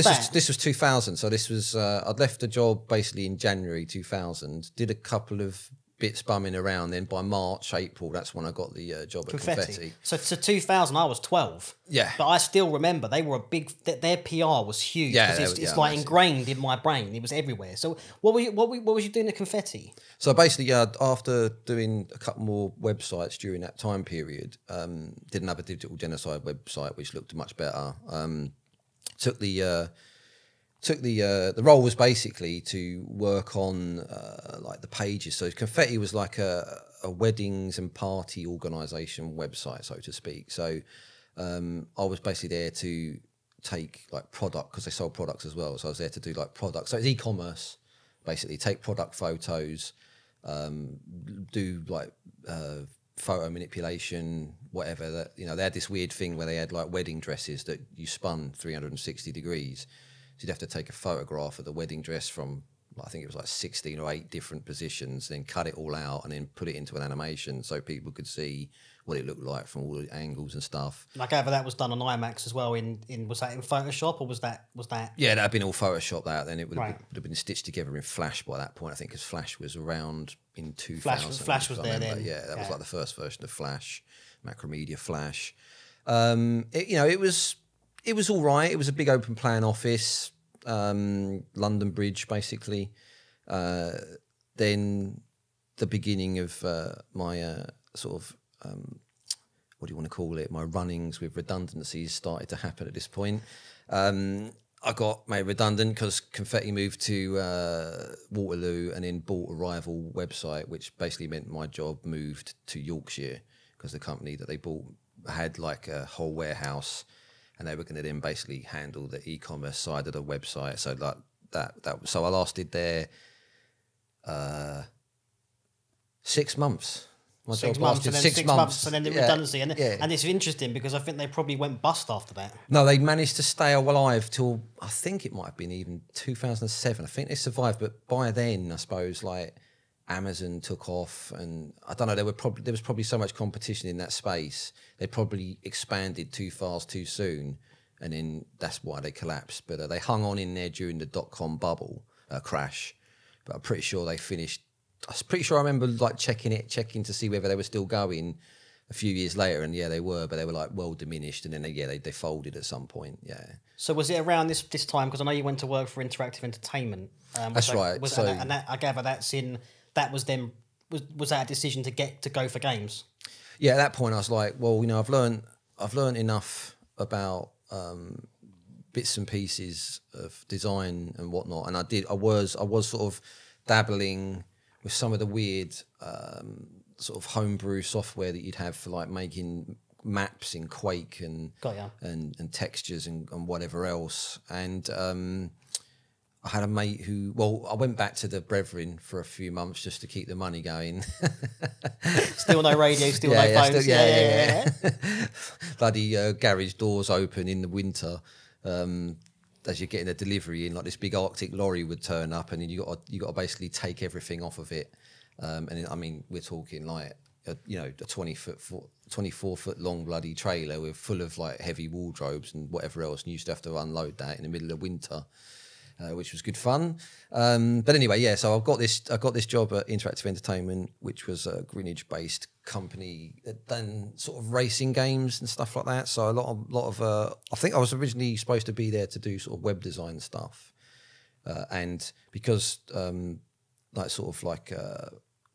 that? This was 2000. So this was I'd left the job basically in January 2000. Did a couple of bits bumming around. Then by March, April, that's when I got the job at Confetti. So 2000, I was 12. Yeah. But I still remember they were a big. Their PR was huge. Yeah, it's like ingrained in my brain. It was everywhere. So what was you doing at Confetti? So basically, after doing a couple more websites during that time period, did another digital genocide website which looked much better. The role was basically to work on like the pages. So Confetti was like a weddings and party organisation website, so to speak. So I was basically there to take like product, because they sold products as well. So I was there to do like products. So it's e-commerce, basically. Take product photos, do like photo manipulation, whatever. That they had this weird thing where they had like wedding dresses that you spun 360 degrees. So you'd have to take a photograph of the wedding dress from, I think it was like 16 or 8 different positions, then cut it all out and then put it into an animation so people could see what it looked like from all the angles and stuff. Like either that was done on IMAX as well. Was that in Photoshop or was that? Yeah, that had been all Photoshopped out. Then it would have been stitched together in Flash by that point. I think because Flash was around in 2000. Flash was there then. Yeah, that was like the first version of Flash, Macromedia Flash. It was all right. It was a big open plan office. London Bridge, basically. Then the beginning of my sort of, what do you want to call it? My runnings with redundancies started to happen at this point. I got made redundant because Confetti moved to Waterloo and then bought a rival website, which basically meant my job moved to Yorkshire because the company that they bought had like a whole warehouse and they were going to then basically handle the e-commerce side of the website. So like so I lasted there 6 months. My 6 job months, lasted and then 6 6 months. months, and then the redundancy. And, yeah. and it's interesting because I think they probably went bust after that. No, they managed to stay alive till, I think it might have been even 2007. I think they survived, but by then, I suppose, like Amazon took off, and I don't know, there was probably so much competition in that space. They probably expanded too fast too soon, and then that's why they collapsed. But they hung on in there during the dot-com bubble crash. But I'm pretty sure they finished. I was pretty sure I remember like checking to see whether they were still going a few years later, and yeah, they were, but they were like well diminished, and then they folded at some point. Yeah. So was it around this time? Because I know you went to work for Interactive Entertainment. That's right. So, and that, I gather that was that a decision to go for games? Yeah, at that point I was like, well, you know, I've learned enough about bits and pieces of design and whatnot, and I was sort of dabbling with some of the weird sort of homebrew software that you'd have for like making maps in Quake and textures and whatever else. And I had a mate who, I went back to the Brethren for a few months just to keep the money going. Still no radio, still no phones. Yeah. Bloody garage doors open in the winter. As you're getting a delivery in, like this big Arctic lorry would turn up, and then you got to basically take everything off of it. And I mean, we're talking like a 24 foot long bloody trailer with full of like heavy wardrobes and whatever else, and you used to have to unload that in the middle of winter, which was good fun. But anyway, yeah. So I got this job at Interactive Entertainment, which was a Greenwich-based company that done sort of racing games and stuff like that. So a lot of I think I was originally supposed to be there to do sort of web design stuff, and because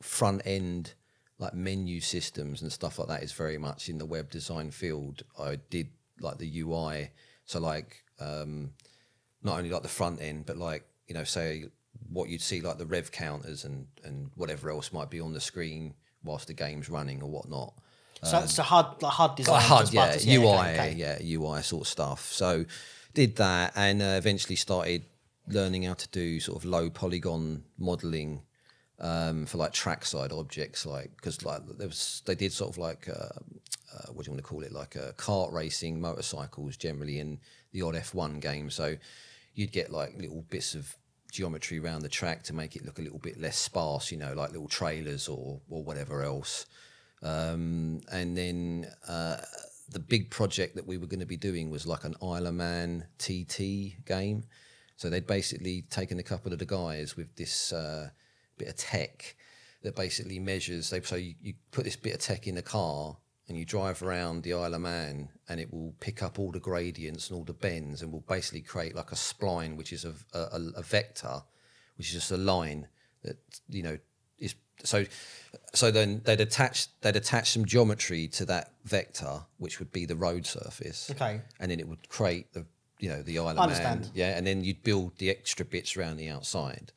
front end like menu systems and stuff like that is very much in the web design field. I did like the UI, so like not only like the front end, but like, you know, say what you'd see like the rev counters and whatever else might be on the screen whilst the game's running or whatnot. So it's a HUD design. UI sort of stuff. So did that, and eventually started learning how to do sort of low polygon modelling for like trackside objects, like because like they did sort of like what do you want to call it, like kart racing, motorcycles generally, in the odd F1 game. So you'd get like little bits of geometry around the track to make it look a little bit less sparse, you know, like little trailers or whatever else. And then the big project that we were going to be doing was like an Isle of Man TT game. So they'd basically taken a couple of the guys with this bit of tech that basically measures. So you put this bit of tech in the car and you drive around the Isle of Man, and it will pick up all the gradients and all the bends, and will basically create like a spline, which is a vector, which is just a line that, you know, is so then they'd attach some geometry to that vector, which would be the road surface. Okay. And then it would create the Isle of Man. Yeah, and then you'd build the extra bits around the outside.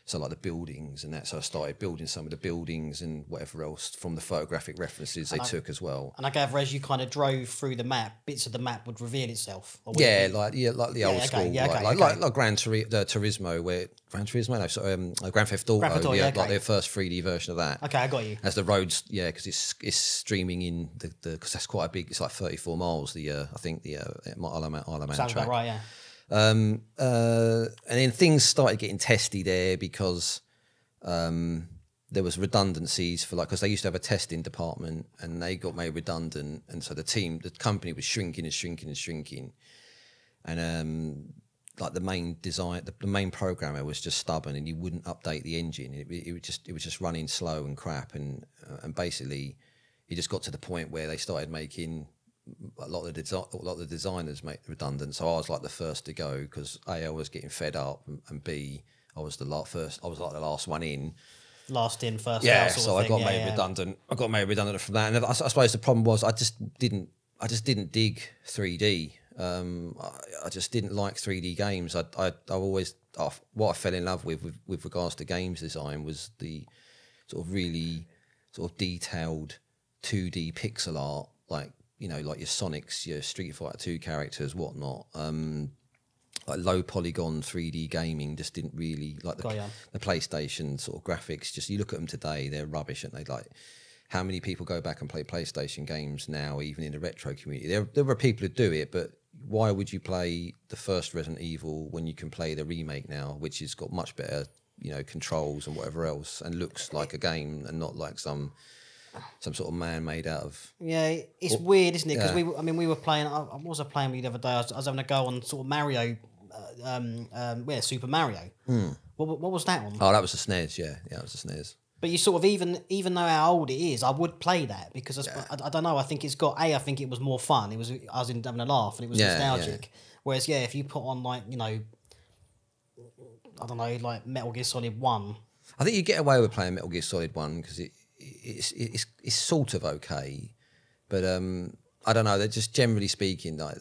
So like the buildings and that. So I started building some of the buildings and whatever else from the photographic references they took as well. And I gather as you kind of drove through the map, bits of the map would reveal itself. Like the old school, like Gran Turismo, where Gran Turismo, no, so Grand Theft Auto, like their first 3D version of that. Okay, I got you. As the roads, because it's streaming in because that's quite a big. It's like 34 miles. I think the Isle of Man sounds track. about right, yeah. And then things started getting testy there because there was redundancies for because they used to have a testing department and they got made redundant, and so the company was shrinking, and like the main programmer was just stubborn and he wouldn't update the engine. It was just running slow and crap, and basically he just got to the point where they started making a lot of the designers make redundant. So I was like the first to go because A, I was getting fed up, and B, I was the first. I was like the last one in. Last in, first Yeah, out sort so of I got thing. made redundant. I got made redundant from that, and I suppose the problem was I just didn't dig 3D. I just didn't like 3D games. I always what I fell in love with regards to games design was the sort of really sort of detailed 2D pixel art, like like your Sonics, your Street Fighter 2 characters, whatnot. Like low polygon 3D gaming just didn't really like the PlayStation sort of graphics. Just you look at them today, they're rubbish, and they like. How many people go back and play PlayStation games now, even in the retro community? There are people who do it, but why would you play the first Resident Evil when you can play the remake now, which has got much better, controls and whatever else, and looks like a game and not like some sort of man made out of. Yeah, it's weird, isn't it? Because we were playing. What was I playing with you the other day? I was having a go on sort of Mario, Super Mario. What was that on? Oh, that was the SNES. Yeah, that was the SNES. But you sort of even though how old it is, I would play that because I don't know. I think it's got I think it was more fun. I was having a laugh and it was nostalgic. Yeah. Whereas if you put on like I don't know, like Metal Gear Solid 1. I think you get away with playing Metal Gear Solid 1 because it's sort of okay, but I don't know. They're just generally speaking like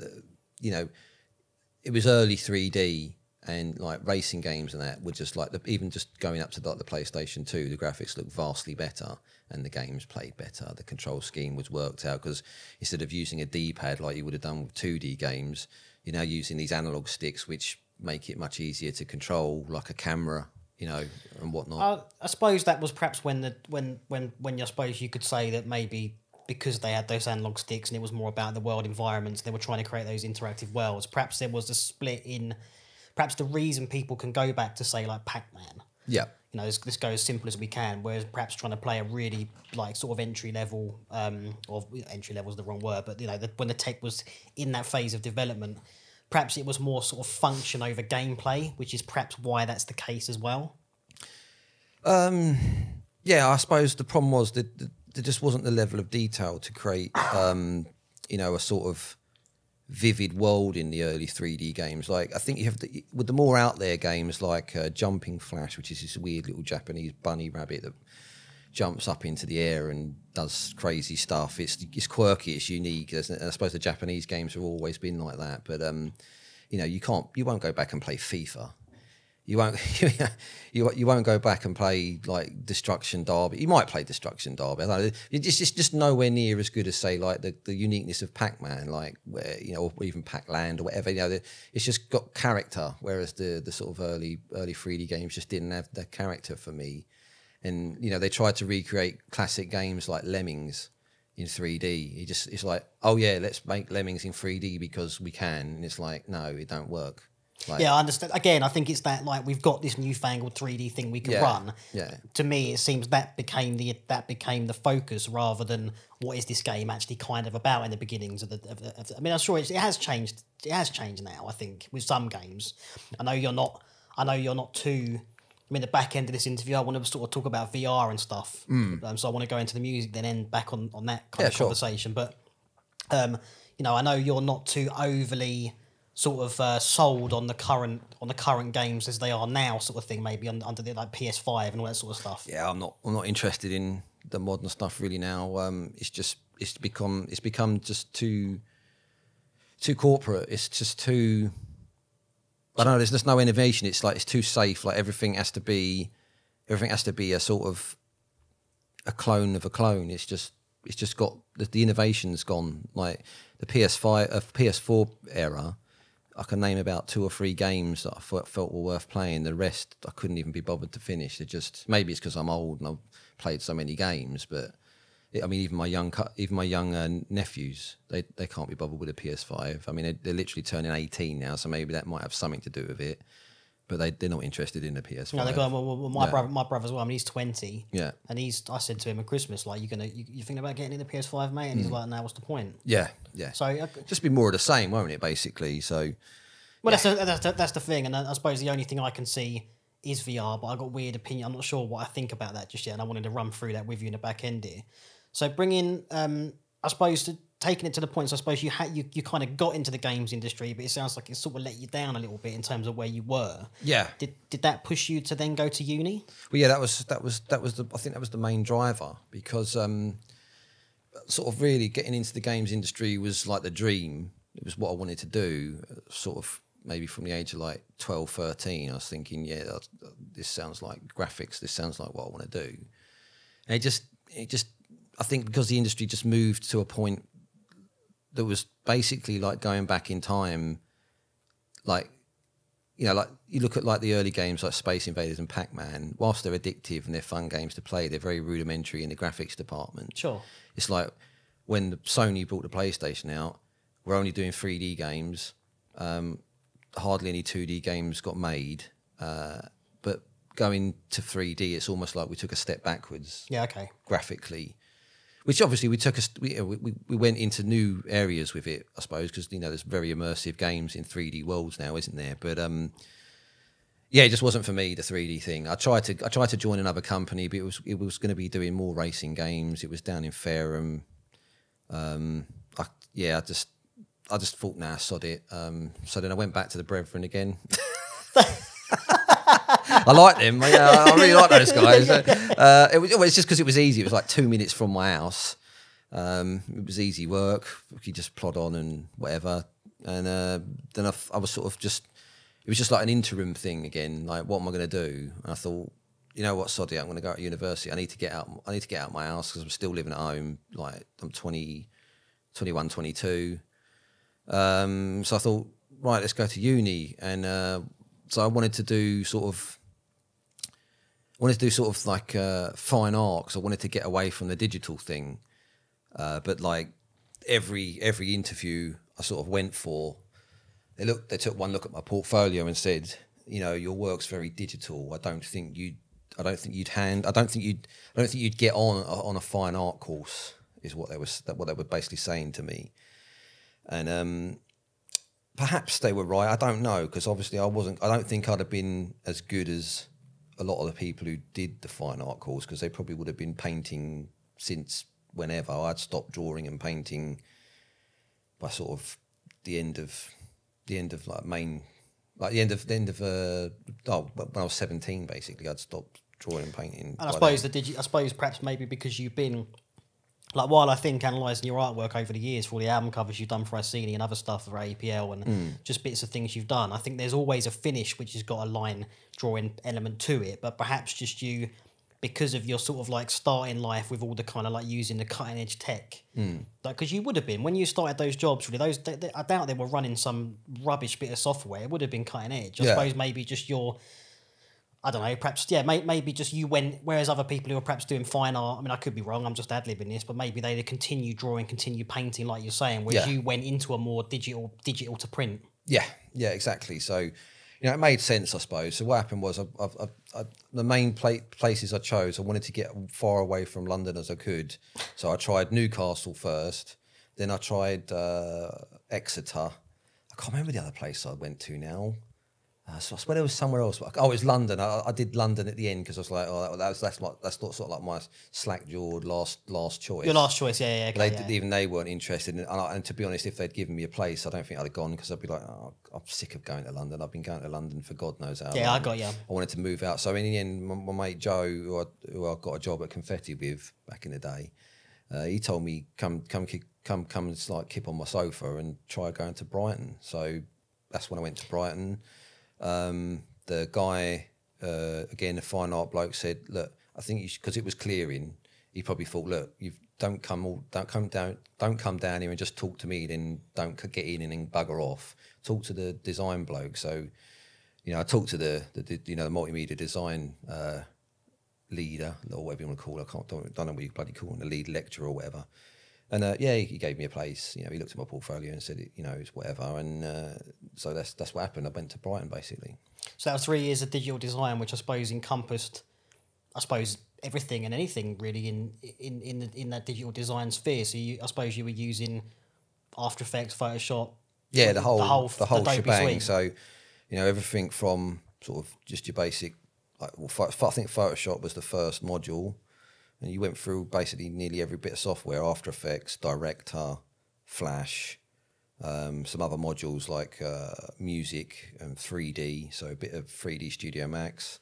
it was early 3D. And like racing games and that were just like even just going up to like the PlayStation 2, the graphics looked vastly better and the games played better. The control scheme was worked out because instead of using a D-pad like you would have done with 2D games, you're now using these analog sticks which make it much easier to control, like a camera, and whatnot. I suppose that was perhaps when I suppose you could say that maybe because they had those analog sticks and it was more about the world environments, they were trying to create those interactive worlds. Perhaps there was a split in. Perhaps the reason people can go back to say like Pac-Man. Yeah. Let's go as simple as we can. Whereas perhaps trying to play a really like sort of entry level, or entry level is the wrong word, but when the tech was in that phase of development, perhaps it was more sort of function over gameplay, which is perhaps why that's the case as well. Yeah, I suppose the problem was that there just wasn't the level of detail to create, a sort of vivid world in the early 3D games. Like I think you have with the more out there games like Jumping Flash, which is this weird little Japanese bunny rabbit that jumps up into the air and does crazy stuff. It's quirky, it's unique. And I suppose the Japanese games have always been like that. But you won't go back and play FIFA. You won't you won't go back and play like Destruction Derby. You might play Destruction Derby. I don't know. It's just nowhere near as good as say like the uniqueness of Pac-Man, like where or even Pac-Land or whatever. It's just got character, whereas the sort of early 3D games just didn't have the character for me. And they tried to recreate classic games like Lemmings in 3D. It's like, oh yeah, let's make Lemmings in 3D because we can. And it's like, no, it don't work. Like, I understand. Again, I think it's that like we've got this newfangled 3D thing we can run. Yeah. To me, it seems that became the focus rather than what is this game actually kind of about in the beginnings of the. I mean, I'm sure it has changed. It has changed now. I think with some games, I know you're not too. I mean, the back end of this interview, I want to sort of talk about VR and stuff. So I want to go into the music, then end back on that kind of conversation. But I know you're not too overly sort of sold on the current games as they are now, sort of thing. Maybe under the like PS5 and all that sort of stuff. Yeah, I'm not interested in the modern stuff really now. It's become just too corporate. It's just too. I don't know. There's just no innovation. It's like it's too safe. Like everything has to be a sort of a clone of a clone. It's just got the innovation's gone. Like the PS4 era, I can name about 2 or 3 games that I felt were worth playing. The rest I couldn't even be bothered to finish. Maybe it's because I'm old and I've played so many games, but. Even my young nephews, they can't be bothered with a PS5. I mean, they're literally turning 18 now, so maybe that might have something to do with it. But they're not interested in the PS5. No, they go. Well, my brother as well. I mean, he's 20. Yeah. And I said to him at Christmas, like, you thinking about getting in the PS5, mate? And he's like, no, what's the point? Yeah. So just be more of the same, won't it? Basically. So. Well, that's the thing, and I suppose the only thing I can see is VR. But I got a weird opinion. I'm not sure what I think about that just yet, and I wanted to run through that with you in the back end here. So bring in, I suppose, taking it to the point, so I suppose you kind of got into the games industry, but it sounds like it sort of let you down a little bit in terms of where you were. Yeah. Did that push you to then go to uni? Well, yeah, that was I think that was the main driver, because sort of really getting into the games industry was like the dream. It was what I wanted to do, sort of maybe from the age of like 12, 13. I was thinking, yeah, this sounds like graphics. This sounds like what I want to do. And it just, I think because the industry just moved to a point that was basically like going back in time, like, you know, like you look at like the early games like Space Invaders and Pac-Man, whilst they're addictive and they're fun games to play, they're very rudimentary in the graphics department. Sure. It's like when Sony brought the PlayStation out, we're only doing 3D games. Hardly any 2D games got made. But going to 3D, it's almost like we took a step backwards. Yeah, okay. Graphically. Which obviously we went into new areas with it, I suppose, because, you know, there's very immersive games in 3D worlds now, isn't there? But yeah, it just wasn't for me, the 3D thing. I tried to join another company, but it was going to be doing more racing games. It was down in Fareham. I just thought, nah, sod it. So then I went back to the Brethren again. I like them. Yeah, I really like those guys. It's just because it was easy. It was like 2 minutes from my house. It was easy work. You just plod on and whatever. And then I was sort of just, it was just like an interim thing again. Like, what am I going to do? And I thought, you know what, sod it, I'm going to go to university. I need to get out of my house because I'm still living at home. Like, I'm 21, 22. So I thought, right, let's go to uni. And so I wanted to do sort of like fine art, because I wanted to get away from the digital thing. But like every interview I sort of went for, they took one look at my portfolio and said, you know, your work's very digital. I don't think you'd get on a fine art course, is what they were basically saying to me. And perhaps they were right. I don't know, because obviously I don't think I'd have been as good as a lot of the people who did the fine art course, because they probably would have been painting since whenever. I'd stopped drawing and painting by sort of the end of when I was 17, basically. I'd stopped drawing and painting. And I suppose perhaps maybe because you've been, like, while I think analysing your artwork over the years for all the album covers you've done for Iceni and other stuff for AEPL and just bits of things you've done, I think there's always a finish which has got a line drawing element to it. But perhaps just you, because of your sort of like starting life with all the kind of like using the cutting edge tech, like, because you would have been when you started those jobs, really, I doubt they were running some rubbish bit of software. It would have been cutting edge. I suppose maybe just your, I don't know, perhaps, yeah, maybe just you went, whereas other people who are perhaps doing fine art, I mean, I could be wrong, I'm just ad-libbing this, but maybe they'd continue drawing, continue painting, like you're saying, whereas you went into a more digital to print. Yeah, exactly. So, you know, it made sense, I suppose. So what happened was, the main places I chose, I wanted to get far away from London as I could. So I tried Newcastle first, then I tried Exeter. I can't remember the other place I went to now. So I swear there was somewhere else. Oh, it was London. I did London at the end because I was like, oh, that's sort of like my slack-jawed last choice. Your last choice, yeah. Okay, Even they weren't interested. And to be honest, if they'd given me a place, I don't think I'd have gone, because I'd be like, oh, I'm sick of going to London. I've been going to London for God knows how long. Yeah, I got you. I wanted to move out. So in the end, my mate Joe, who I got a job at Confetti with back in the day, he told me, come and like kip on my sofa and try going to Brighton. So that's when I went to Brighton. The guy, again, the fine art bloke, said, look, I think you should, because it was clearing, he probably thought, look, don't come down here and just talk to me, then don't get in and then bugger off. Talk to the design bloke. So, you know, I talked to the multimedia design leader, or whatever you want to call it. Don't know what you bloody call him, the lead lecturer or whatever. And he gave me a place. You know, he looked at my portfolio and said, you know, it's whatever. And so that's what happened. I went to Brighton, basically. So that was 3 years of digital design, which I suppose encompassed, everything and anything really in that digital design sphere. So I suppose you were using After Effects, Photoshop. Yeah, the whole Adobe shebang. suite. So, you know, everything from sort of just your basic, I think Photoshop was the first module. And you went through basically nearly every bit of software: After Effects, Director, Flash, some other modules like music and 3D, so a bit of 3D Studio Max,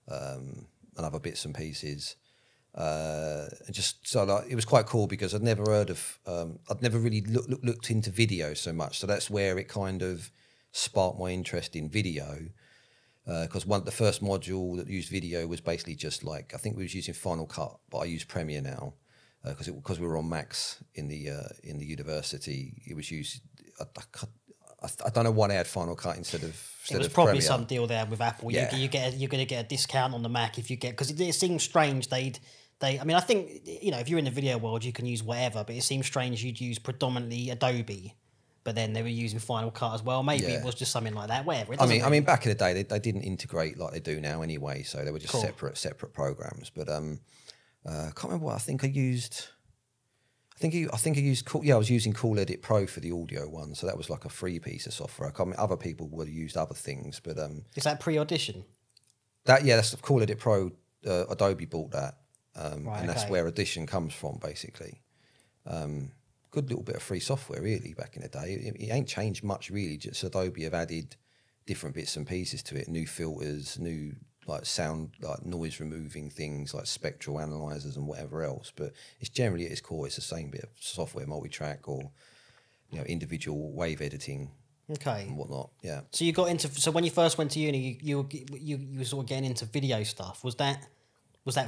and other bits and pieces. Just so like, it was quite cool because I'd never heard of, I'd never really looked into video so much. So that's where it kind of sparked my interest in video. Because the first module that used video was basically just like, I think we was using Final Cut, but I use Premiere now because we were on Macs in the university. It was used. I don't know why they had Final Cut instead of. It was probably Premiere. some deal there with Apple. Yeah. You're going to get a discount on the Mac if you get, because it seems strange I mean, I think, you know, if you're in the video world, you can use whatever, but it seems strange you'd use predominantly Adobe, but then they were using Final Cut as well. Maybe it was just something like that. Whatever. I mean, back in the day, they didn't integrate like they do now anyway, so they were just separate programs. But I can't remember what I think I used. I used I was using Cool Edit Pro for the audio one, so that was like a free piece of software. I can't remember, other people would have used other things, but is that pre-Audition? That's Cool Edit Pro. Adobe bought that, Right, and that's where Audition comes from, basically. Good little bit of free software, really, back in the day. It ain't changed much, really. Just Adobe have added different bits and pieces to it, new filters, new like sound, like noise removing things, like spectral analyzers and whatever else. But it's generally at its core, it's the same bit of software, multi-track or individual wave editing. Okay. And whatnot. Yeah. So you got into, so when you first went to uni, you were sort of getting into video stuff. Was that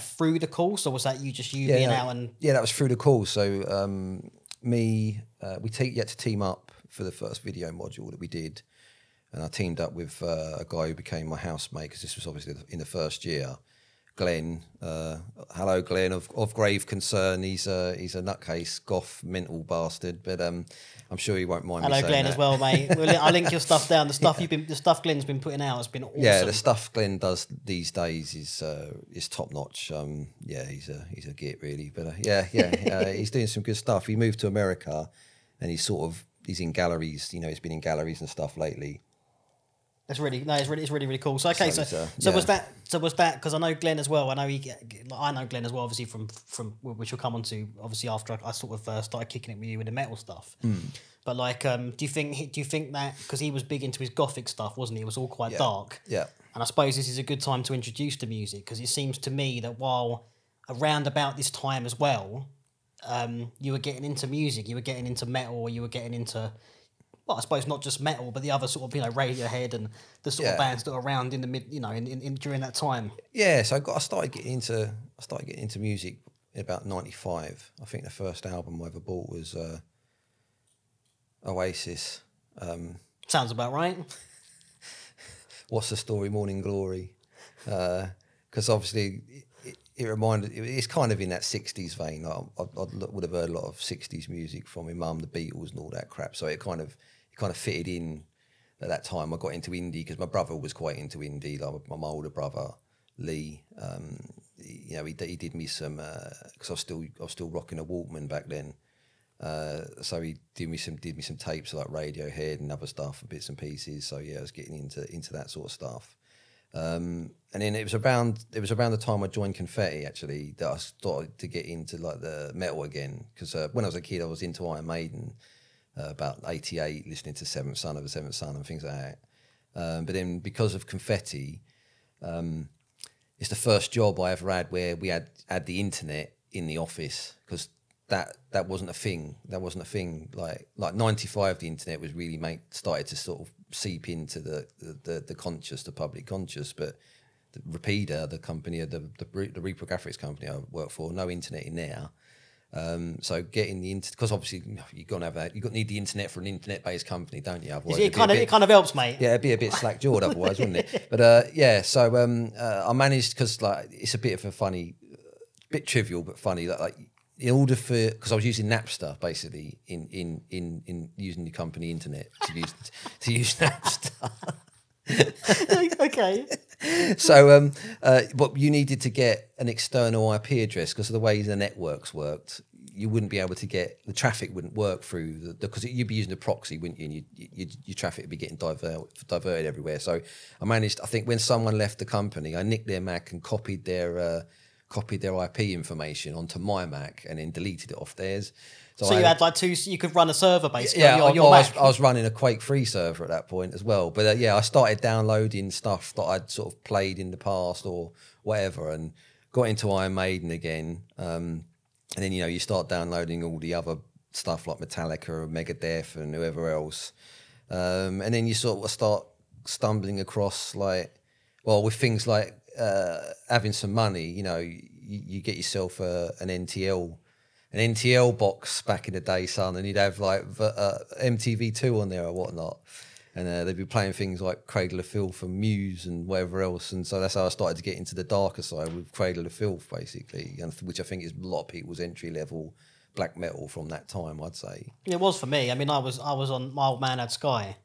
through the course, or was that you being out and? Yeah, that was through the course. So we had to team up for the first video module that we did, and I teamed up with a guy who became my housemate, because this was obviously in the first year. Glenn, hello Glenn of grave concern. He's a nutcase, goth, mental bastard, but I'm sure he won't mind. Hello me saying Glenn that. as well, mate. I'll link your stuff down. The stuff Glenn's been putting out has been awesome. Yeah, the stuff Glenn does these days is top notch. He's a git really, but he's doing some good stuff. He moved to America, and he's in galleries. He's been in galleries and stuff lately. It's really cool. So okay, was that because I know Glenn as well. I know Glenn as well, obviously from which we'll come on to obviously after I sort of started kicking it with you with the metal stuff. But like, do you think that because he was big into his gothic stuff, wasn't he? It was all quite dark. Yeah. And I suppose this is a good time to introduce the music, because it seems to me that while around about this time as well, you were getting into music, you were getting into metal, you were getting into. Well, I suppose not just metal, but the other sort of Radiohead and the sort of bands that were around in the mid, in during that time. Yeah, so I started getting into music in about '95. I think the first album I ever bought was Oasis. Sounds about right. What's the Story? Morning Glory. Because obviously it's kind of in that 60s vein. I would have heard a lot of 60s music from my mum, the Beatles and all that crap. So it kind of fitted in at that time. I got into indie because my brother was quite into indie. Like my older brother Lee, he did me some because I was still rocking a Walkman back then. So he did me some tapes like Radiohead and other stuff and bits and pieces. So yeah, I was getting into that sort of stuff. And then it was around the time I joined Confetti actually that I started to get into like the metal again, because when I was a kid I was into Iron Maiden, about 88, listening to Seventh Son and things like that. But then because of Confetti, it's the first job I ever had where we had the internet in the office, because that wasn't a thing. Like 95, the internet was really started to sort of seep into the conscious, the public conscious. But the Repeater, the company, the reprographics company I work for, no internet in there. So getting the internet, because obviously you've got to have that. You need the internet for an internet-based company, don't you? Otherwise, it kind of helps, mate. Yeah, it'd be a bit slack-jawed otherwise, wouldn't it? But so I managed, because like it's a bit of a funny, bit trivial but funny. Like in order because I was using Napster basically in using the company internet to use Napster. Okay. So, but you needed to get an external IP address, because of the way the networks worked. You wouldn't be able to get the traffic wouldn't work through because you'd be using a proxy, wouldn't you? And your traffic would be getting diverted everywhere. So I managed. I think when someone left the company, I nicked their Mac and copied their copied their IP information onto my Mac and then deleted it off theirs. So you had like two, you could run a server basically yeah, on your Mac. I was running a Quake 3 server at that point as well. But yeah, I started downloading stuff that I'd sort of played in the past or whatever, and got into Iron Maiden again. And then, you know, you start downloading all the other stuff like Metallica or Megadeth and whoever else. And then you sort of start stumbling across like, well, with things like having some money, you know, you get yourself an NTL box back in the day, son, and you'd have like MTV2 on there or whatnot. And they'd be playing things like Cradle of Filth and Muse and whatever else. And so that's how I started to get into the darker side with Cradle of Filth, basically, and which I think is a lot of people's entry level black metal from that time, I'd say. It was for me. I mean, I was on My Old Man Had Sky,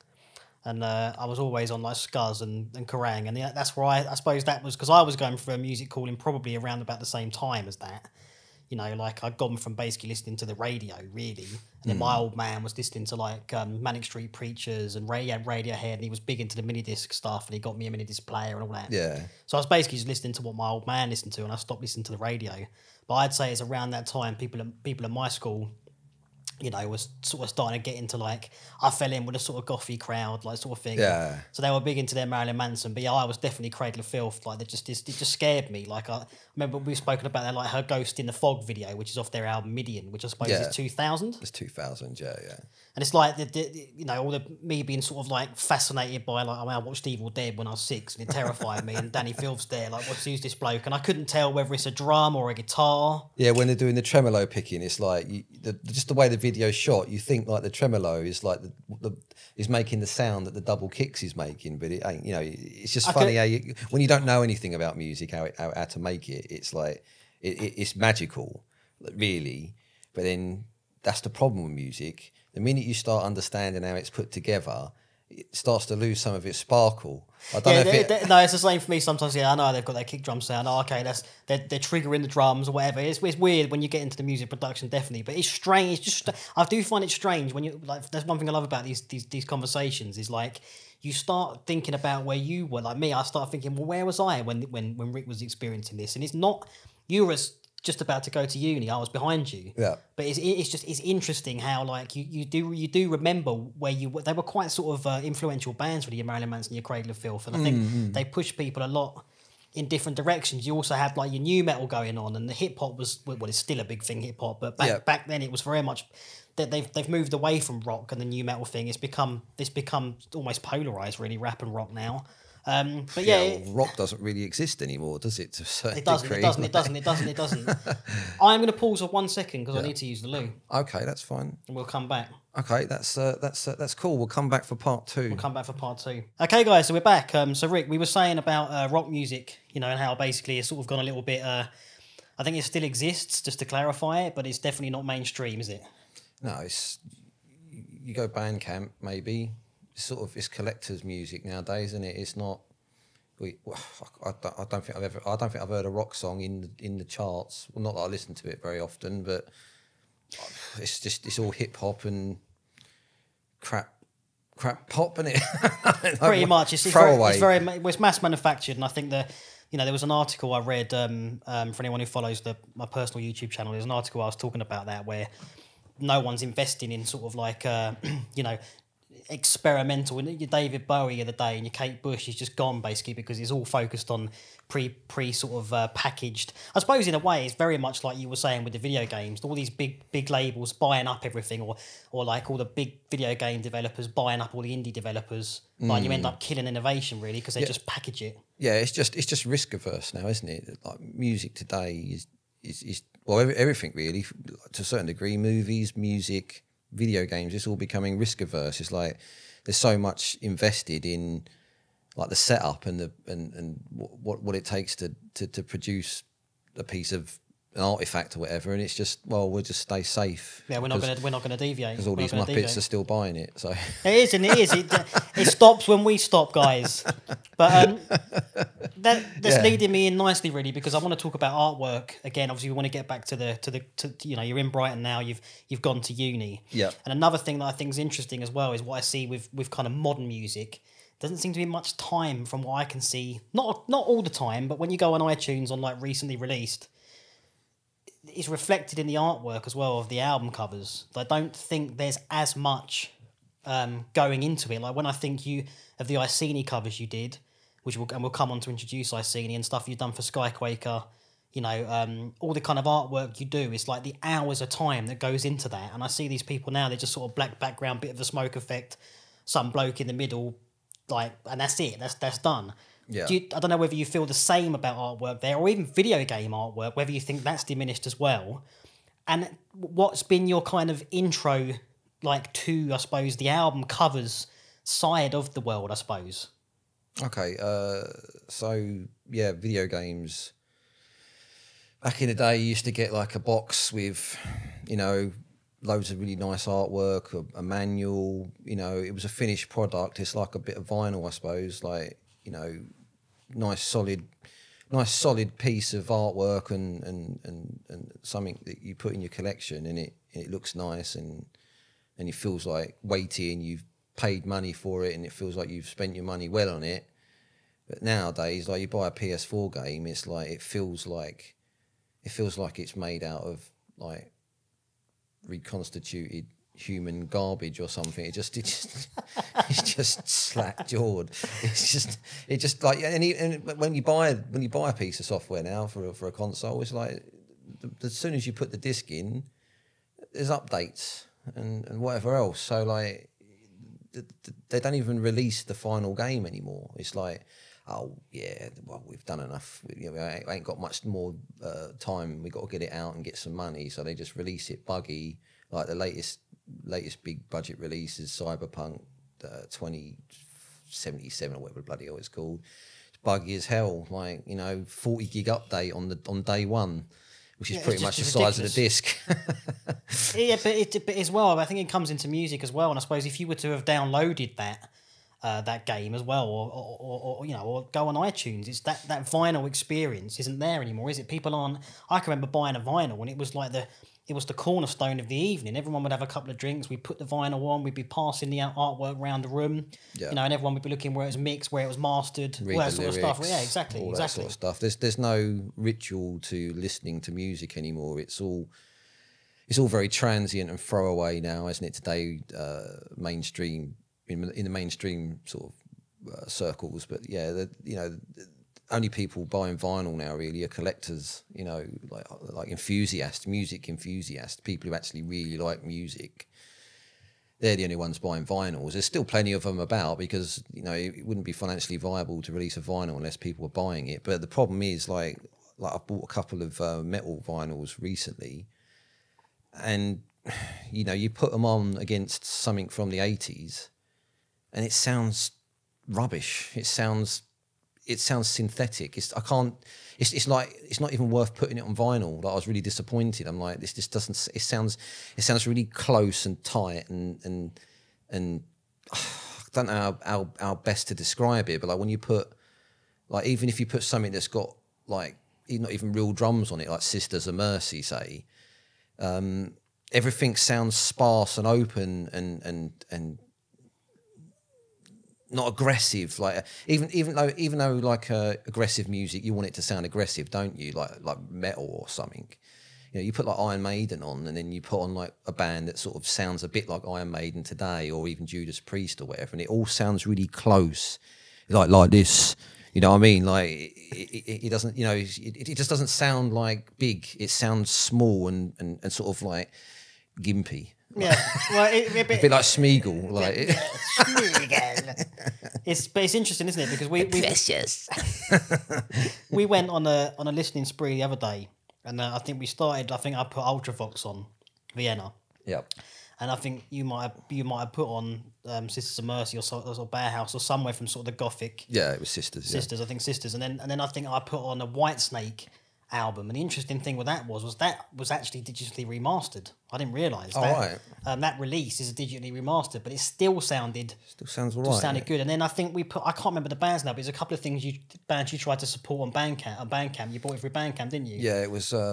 and I was always on like Scuzz and Kerrang, and that's where I suppose that was because I was going for a music calling probably around about the same time as that. You know, like I'd gone from basically listening to the radio, really, and then my old man was listening to like Manic Street Preachers and Radiohead, and he was big into the mini disc stuff, and he got me a mini disc player and all that. Yeah. So I was basically just listening to what my old man listened to, and I stopped listening to the radio. But I'd say it's around that time people at my school, you know, was sort of starting to get into like, I fell in with a sort of gothy crowd, like sort of thing. Yeah. So they were big into their Marilyn Manson, but yeah, I was definitely Cradle of Filth. Like it just scared me. Like I remember we've spoken about that, like her Ghost in the Fog video, which is off their album Midian, which I suppose is 2000. It's 2000, yeah. And it's like you know, all the me being sort of like fascinated by like, I mean, I watched Evil Dead when I was 6 and it terrified me. And Danny Filth's there, like, who's this bloke? And I couldn't tell whether it's a drum or a guitar. Yeah, when they're doing the tremolo picking, it's like just the way the video's shot. You think like the tremolo is like is making the sound that the double kicks is making, but it ain't. You know, it's just funny how when you don't know anything about music, how to make it. It's like it's magical, really. But then that's the problem with music. The minute you start understanding how it's put together, it starts to lose some of its sparkle. I don't know if no, it's the same for me sometimes. Yeah, I know they've got their kick drum sound. Oh, okay, they're triggering the drums or whatever. It's weird when you get into the music production, definitely. But it's strange. It's just I do find it strange when you like. That's one thing I love about these conversations is like you start thinking about where you were. Like me, I start thinking, well, where was I when Rick was experiencing this? And it's not you were just about to go to uni. I was behind you. Yeah. But it's interesting how like you do remember where you were. They were quite sort of influential bands for your Marilyn Manson, your Cradle of Filth, and I think they pushed people a lot in different directions. You also had like your new metal going on, and the hip hop was it's still a big thing, hip hop, but back then it was very much that they've moved away from rock and the new metal thing. It's become almost polarized, really, rap and rock now. But rock doesn't really exist anymore, does it? To a certain degree? It doesn't. I'm going to pause for 1 second because I need to use the loo. Okay, that's fine. And we'll come back. Okay, that's cool. We'll come back for part 2. Okay, guys, so we're back. So Rick, we were saying about rock music, you know, and how basically it's sort of gone a little bit. I think it still exists, just to clarify it, but it's definitely not mainstream, is it? No, you go Bandcamp maybe. It's collector's music nowadays, isn't it? It's not. I don't think I've heard a rock song in the charts. Well, not that I listen to it very often, but it's all hip hop and crap pop, isn't it? Pretty much. It's mass manufactured, and I think there was an article I read for anyone who follows my personal YouTube channel. There's an article I was talking about that where no one's investing in sort of like experimental. And your David Bowie of the day and your Kate Bush is just gone basically because it's all focused on pre sort of packaged. I suppose in a way it's very much like you were saying with the video games, all these big labels buying up everything, or like all the big video game developers buying up all the indie developers. Like you end up killing innovation really because they just package it. Yeah, it's just risk averse now, isn't it? Like music today is well, everything really to a certain degree. Movies, music, video games, it's all becoming risk averse. It's like there's so much invested in like the setup and what it takes to produce a piece of an artifact or whatever, and it's just we'll just stay safe. Yeah, we're not gonna deviate because all these muppets are still buying it. So it is, and it is. It stops when we stop, guys. But that's leading me in nicely, really, because I want to talk about artwork again. Obviously, we want to get back to you know, you're in Brighton now. You've gone to uni. Yeah. And another thing that I think is interesting as well is what I see with kind of modern music. doesn't seem to be much time from what I can see. Not all the time, but when you go on iTunes on like recently released, it's reflected in the artwork as well of the album covers. I don't think there's as much going into it. Like when I think you of the Iceni covers you did, and we'll come on to introduce Iceni and stuff you've done for Skyquaker. You know, all the kind of artwork you do, it's like the hours of time that goes into that. And I see these people now, they're just sort of black background, bit of a smoke effect, some bloke in the middle, like, and that's it. That's done. Yeah. I don't know whether you feel the same about artwork there, or even video game artwork, whether you think that's diminished as well. And what's been your kind of intro, like, to, I suppose, the album covers side of the world, I suppose? Okay, so, yeah, video games. Back in the day, you used to get, like, a box with, you know, loads of really nice artwork, a manual, you know, it was a finished product. It's like a bit of vinyl, I suppose, like, you know, nice solid piece of artwork and something that you put in your collection, and it looks nice and it feels like weighty, and you've paid money for it, and it feels like you've spent your money well on it. But nowadays, like, you buy a PS4 game, it's like it feels like it's made out of like reconstituted human garbage or something. It's just slack jawed. It just like, and when you buy a piece of software now for a console, it's like as soon as you put the disc in, there's updates and whatever else. So like they don't even release the final game anymore. It's like, oh yeah, well, we've done enough. We ain't got much more time. We got to get it out and get some money. So they just release it buggy. Like the latest big budget release is Cyberpunk 2077 or whatever bloody hell it's called. It's buggy as hell. Like, you know, 40 gig update on day one, which is pretty much the size of the disc. Yeah, but as well, I think it comes into music as well. And I suppose if you were to have downloaded that game as well, or you know, or go on iTunes, it's that vinyl experience isn't there anymore, is it? People aren't. I can remember buying a vinyl and it was like it was the cornerstone of the evening. Everyone would have a couple of drinks. We'd put the vinyl on. We'd be passing the artwork around the room. Yeah. You know, and everyone would be looking where it was mixed, where it was mastered, all that sort of stuff. Yeah, exactly. That sort of stuff. There's no ritual to listening to music anymore. It's all very transient and throwaway now, isn't it? Today, mainstream in the mainstream sort of circles. But yeah, you know. Only people buying vinyl now really are collectors, you know, like enthusiasts, music enthusiasts, people who actually really like music. They're the only ones buying vinyls. There's still plenty of them about because, you know, it wouldn't be financially viable to release a vinyl unless people were buying it. But the problem is, like I've bought a couple of metal vinyls recently, and, you know, you put them on against something from the 80s and it sounds rubbish. It sounds synthetic. It's like it's not even worth putting it on vinyl. Like, I was really disappointed. I'm like, this just doesn't. It sounds really close and tight and I don't know how best to describe it. But like when you put, like, even if you put something that's got like not even real drums on it, like Sisters of Mercy, say, everything sounds sparse and open and not aggressive, like even though like aggressive music, you want it to sound aggressive, don't you? Like metal or something. You know, you put like Iron Maiden on, and then you put on like a band that sort of sounds a bit like Iron Maiden today, or even Judas Priest or whatever, and it all sounds really close, like this. You know what I mean? Like it doesn't, you know, it just doesn't sound like big. It sounds small and sort of like gimpy. Yeah, well, a bit like Smeagol, like Smeagol. But it's interesting, isn't it? Because we precious. We went on a listening spree the other day, and I think I put Ultravox on Vienna. Yep. And I think you might have put on Sisters of Mercy or Bauhaus or somewhere from sort of the Gothic. Yeah, it was Sisters. Sisters, yeah. I think Sisters, and then I think I put on a Whitesnake album, and the interesting thing with that was that was actually digitally remastered. I didn't realise that. Right. That release is digitally remastered, but it still sounds all right. Sounded good. And then I think I can't remember the bands now, but there's a couple of bands you tried to support on Bandcamp. You bought it through Bandcamp, didn't you? Yeah, it was. I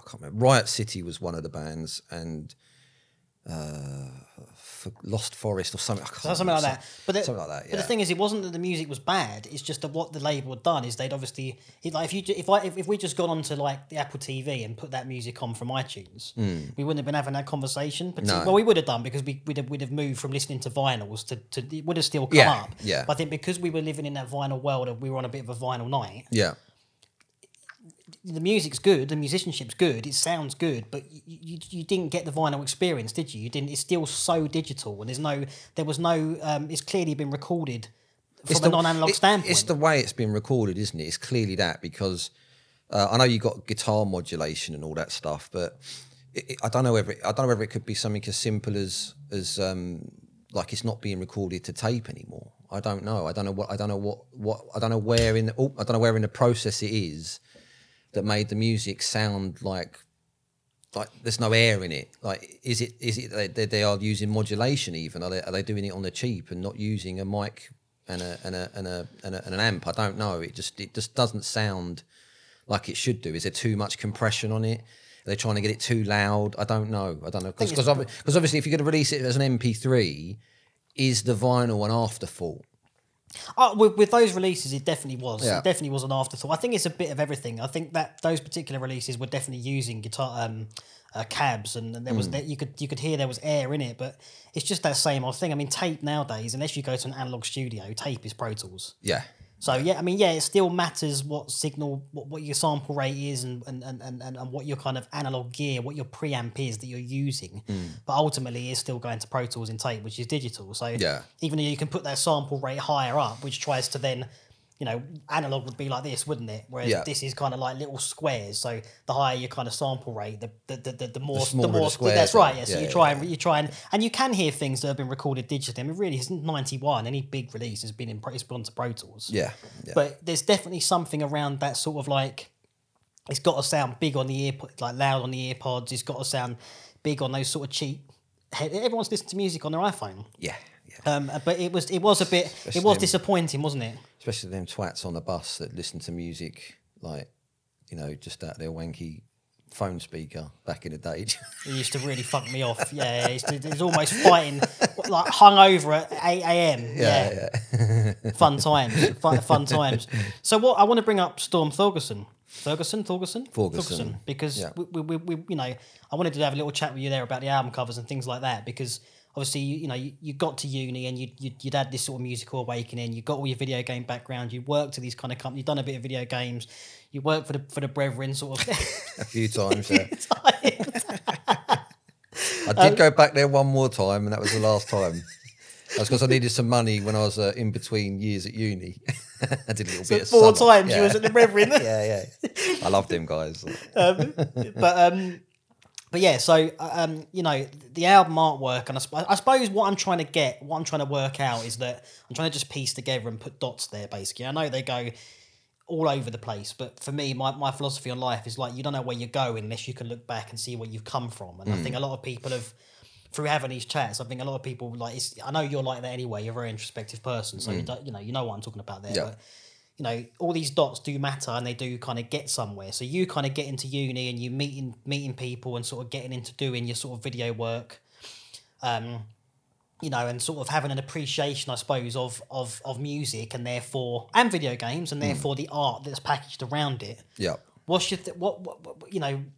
can't remember. Riot City was one of the bands, and Lost Forest or something. Something like that. But something like that. Yeah. But the thing is, it wasn't that the music was bad. It's just that what the label had done is they'd obviously if we just gone onto like the Apple TV and put that music on from iTunes, we wouldn't have been having that conversation. No. Well, we would have done because we'd have moved from listening to vinyls to it would have still come up. Yeah. But I think because we were living in that vinyl world, and we were on a bit of a vinyl night. Yeah. The music's good, the musicianship's good, it sounds good, but you didn't get the vinyl experience, did you? You didn't. It's still so digital, and there was no. It's clearly been recorded from a non-analog standpoint. It's the way it's been recorded, isn't it? It's clearly that because I know you got guitar modulation and all that stuff, but I don't know whether it could be something as simple as like it's not being recorded to tape anymore. I don't know. I don't know where in the process it is that made the music sound like there's no air in it. Like, is it they are using modulation even? Are they doing it on the cheap and not using a mic and an amp? I don't know. It just doesn't sound like it should do. Is there too much compression on it? Are they trying to get it too loud? I don't know. Because obviously, if you're going to release it as an MP3, is the vinyl an afterthought? With those releases, it definitely was. Yeah. It definitely was an afterthought. I think it's a bit of everything. I think that those particular releases were definitely using guitar cabs, and there was you could hear there was air in it, but it's just that same old thing. I mean, tape nowadays, unless you go to an analog studio, tape is Pro Tools. Yeah. So yeah, I mean, yeah, it still matters what signal, what your sample rate is, and what your kind of analog gear, what your preamp is that you're using. But ultimately, it's still going to Pro Tools in tape, which is digital. So yeah, even though you can put that sample rate higher up, which tries to then, analog would be like this, wouldn't it? Whereas this is kind of like little squares. So the higher your kind of sample rate, the more the squares. That's right. Yeah. So you try and you can hear things that have been recorded digitally. I mean, really, since '91, any big release has been it's gone to Pro Tools. Yeah. But there's definitely something around that sort of like, it's got to sound big on the like loud on the earpods. It's got to sound big on those sort of cheap. Everyone's listening to music on their iPhone. Yeah. But it was disappointing, wasn't it? Especially them twats on the bus that listen to music like, just out their wanky phone speaker back in the day. It used to really fuck me off. Yeah, it was almost fighting, like hung over at 8 a.m. Yeah. Fun times. So what I want to bring up Storm Thorgerson, because we I wanted to have a little chat with you there about the album covers and things like that, because obviously you got to uni and you'd had this sort of musical awakening. You got all your video game background. You worked at these kind of companies. You've done a bit of video games. You worked for the Brethren sort of a few times. Yeah. I did go back there one more time, and that was the last time. That's because I needed some money when I was in between years at uni. I did a little bit of four summer. times you was at the Brethren. yeah. I loved them guys. But yeah, so the album artwork, and I suppose what I'm trying to work out is that I'm trying to just piece together and put dots there. Basically, I know they go all over the place, but for me, my philosophy on life is like, you don't know where you're going unless you can look back and see where you've come from. And I think a lot of people have, through having these chats, I think a lot of people I know you're like that anyway. You're a very introspective person, so you know what I'm talking about there. Yeah. But all these dots do matter, and they do kind of get somewhere. So you kind of get into uni and you meeting people and sort of getting into doing your sort of video work, and sort of having an appreciation, I suppose, of music and video games, and therefore the art that's packaged around it. Yeah. What's your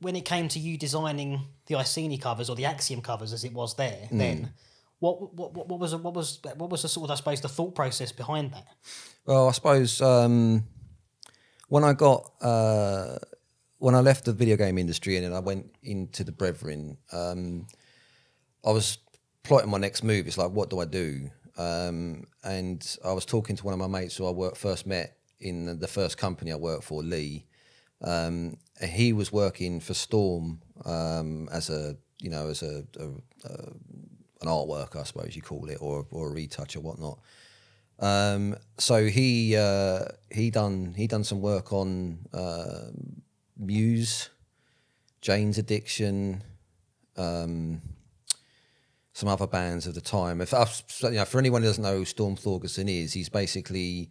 when it came to you designing the Iceni covers, or the Axiom covers as it was there then? What was the sort of, I suppose, the thought process behind that? Well, I suppose when I left the video game industry and then I went into the Brethren, I was plotting my next move. It's like, what do I do? And I was talking to one of my mates who I first met in the first company I worked for, Lee. He was working for Storm as an art worker, I suppose you call it, or a retouch or whatnot. So he done some work on Muse, Jane's Addiction, some other bands of the time. For anyone who doesn't know who Storm Thorgerson is, he's basically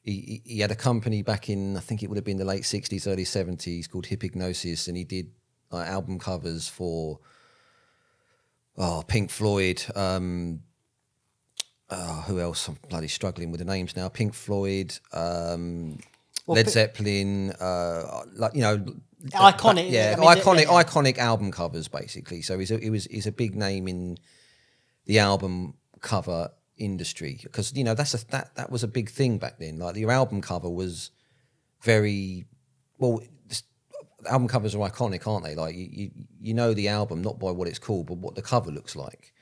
he had a company back in, I think it would have been the late 60s, early 70s, called Hypnosis, and he did album covers for Pink Floyd. Who else? I'm bloody struggling with the names now. Pink Floyd, Led Zeppelin, iconic. Iconic album covers, basically. So he's a big name in the album cover industry, because that was a big thing back then. Like, your album cover was very well. Album covers are iconic, aren't they? Like, you know the album not by what it's called, but what the cover looks like.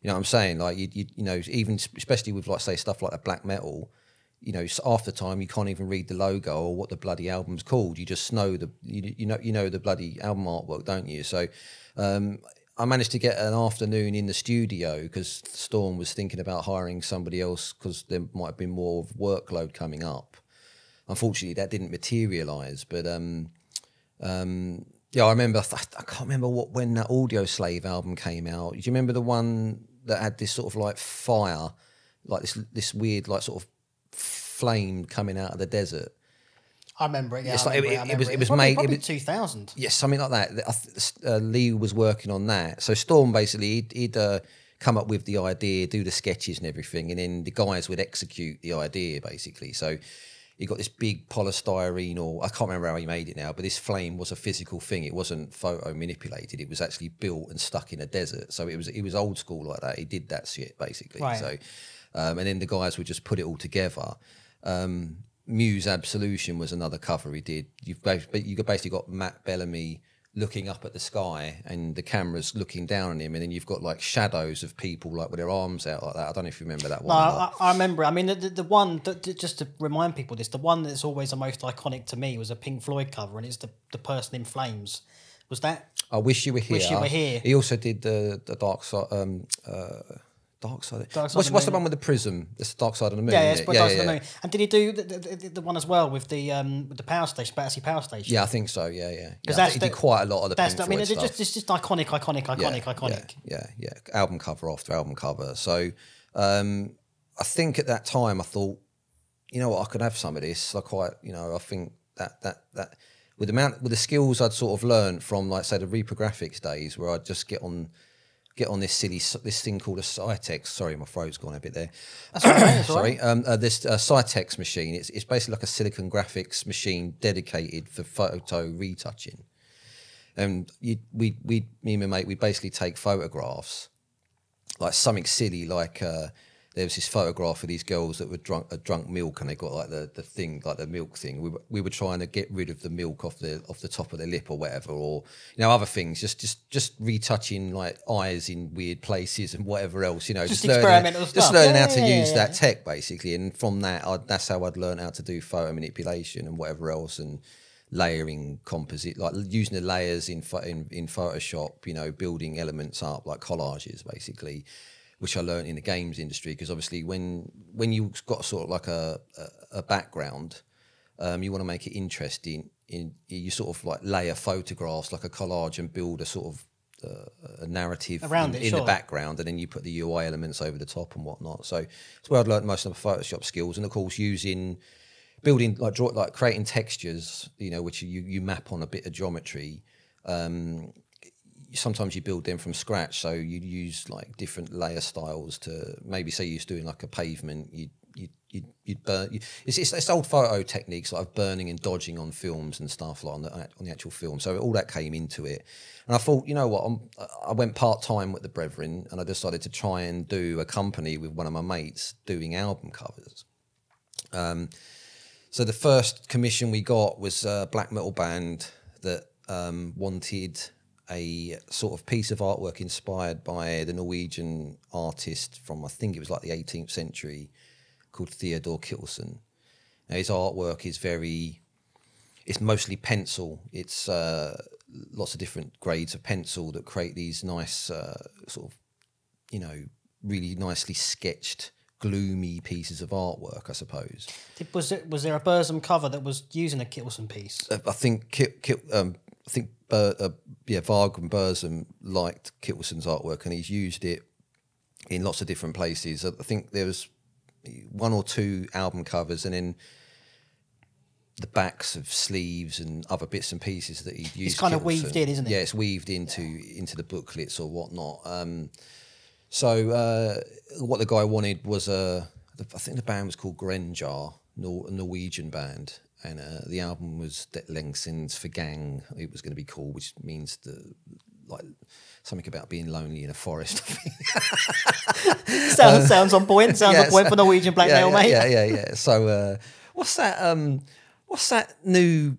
You know what I'm saying? Like, you know, even especially with, like, say, stuff like the black metal, you know, half the time you can't even read the logo or what the bloody album's called. You just know you know the bloody album artwork, don't you? So I managed to get an afternoon in the studio because Storm was thinking about hiring somebody else because there might have been more of workload coming up. Unfortunately, that didn't materialise, but yeah, I remember. I can't remember when that Audio Slave album came out. Do you remember the one that had this sort of like fire, like this weird, like, sort of flame coming out of the desert? I remember it. Yeah, it was probably, made. Probably it was 2000. Yes, something like that. Lee was working on that. So Storm basically he'd come up with the idea, do the sketches and everything, and then the guys would execute the idea basically. So he got this big polystyrene, or I can't remember how he made it now, but this flame was a physical thing. It wasn't photo manipulated. It was actually built and stuck in a desert. So it was old school like that. He did that shit basically. Right. So and then the guys would just put it all together. Muse Absolution was another cover he did. You basically got Matt Bellamy looking up at the sky and the camera's looking down on him, and then you've got like shadows of people like with their arms out like that. I don't know if you remember that one. No, I remember. I mean, the one that, just to remind people this, the one that's always the most iconic to me was a Pink Floyd cover, and it's the person in flames. Was that? I Wish You Were Here. Wish You Were Here. He also did the Dark Side. Dark Side. What's the one with the prism? It's the Dark Side of the Moon. Yeah, it's Dark Side of the Moon. And did he do the one as well with the power station, Battersea Power Station? Yeah, I think so. Yeah. Because he did quite a lot of the Pink Floyd stuff. It's just iconic. Yeah. Album cover after album cover. So I think at that time I thought, you know what, I could have some of this. I think that with the skills I'd sort of learned from, like, say, the reprographics days, where I'd just get on this thing called a Cytex. Sorry, my throat's gone a bit there. That's all right. Sorry. This Cytex machine. It's basically like a silicon graphics machine dedicated for photo retouching. And me and my mate, we basically take photographs, like something silly, like there was this photograph of these girls that were drunk milk, and they got like the thing, like the milk thing. We were trying to get rid of the milk off the top of their lip or whatever, or other things. Just retouching like eyes in weird places and whatever else. Just learning how to use that tech basically. And from that, that's how I'd learn how to do photo manipulation and whatever else, and layering composite, like using the layers in Photoshop. Building elements up like collages basically, which I learned in the games industry, because obviously when you've got sort of like a background, you want to make it interesting. You sort of like layer photographs like a collage and build a sort of a narrative around in the background, and then you put the UI elements over the top and whatnot. So it's where I'd learned most of the Photoshop skills, and of course building like creating textures, which you map on a bit of geometry. Sometimes you build them from scratch, so you use like different layer styles to, maybe say you're doing like a pavement, you'd burn. It's old photo techniques like burning and dodging on films and stuff like on the actual film. So all that came into it, and I thought, you know what, I went part-time with the Brethren, and I decided to try and do a company with one of my mates doing album covers. So the first commission we got was a black metal band that wanted a sort of piece of artwork inspired by the Norwegian artist from, I think it was like the 18th century, called Theodor Kittelsen. Now, his artwork is it's mostly pencil. It's lots of different grades of pencil that create these nice sort of, really nicely sketched, gloomy pieces of artwork, I suppose. Was there a Burzum cover that was using a Kittelsen piece? I think Varg and Burzum liked Kittelsen's artwork, and he's used it in lots of different places. I think there was one or two album covers, and then the backs of sleeves and other bits and pieces that he'd used. It's kind of weaved in, isn't it? Yeah, it's weaved into the booklets or whatnot. So what the guy wanted was I think the band was called Grenjar, a Norwegian band, and the album was Det Lengsens for Gang. It was going to be called, which means like something about being lonely in a forest. Sounds on point. Sounds on point for Norwegian black metal, mate. Yeah. So what's that? What's that new?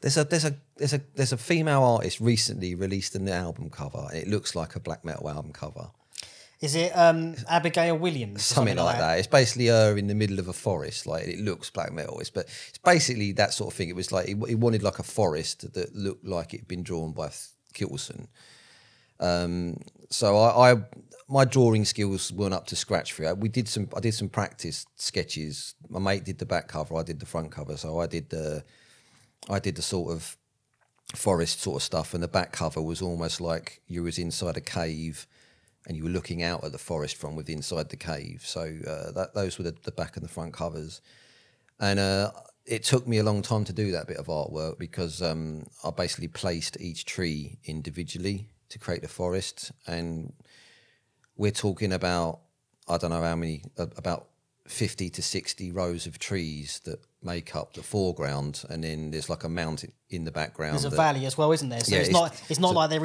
There's a female artist recently released an album cover. It looks like a black metal album cover. Is it Abigail Williams? Something like that. It's basically her in the middle of a forest. Like it looks black metal. But it's basically that sort of thing. It was like he wanted like a forest that looked like it'd been drawn by Kittelson. So my drawing skills weren't up to scratch for it. I did some practice sketches. My mate did the back cover. I did the front cover. So I did the sort of forest sort of stuff, and the back cover was almost like you was inside a cave and you were looking out at the forest from within inside the cave. So those were the back and the front covers. And it took me a long time to do that bit of artwork because I basically placed each tree individually to create the forest. And we're talking about, I don't know how many, about 50 to 60 rows of trees that make up the foreground, and then there's like a mountain in the background. There's a valley as well, isn't there? So yeah, it's not like they're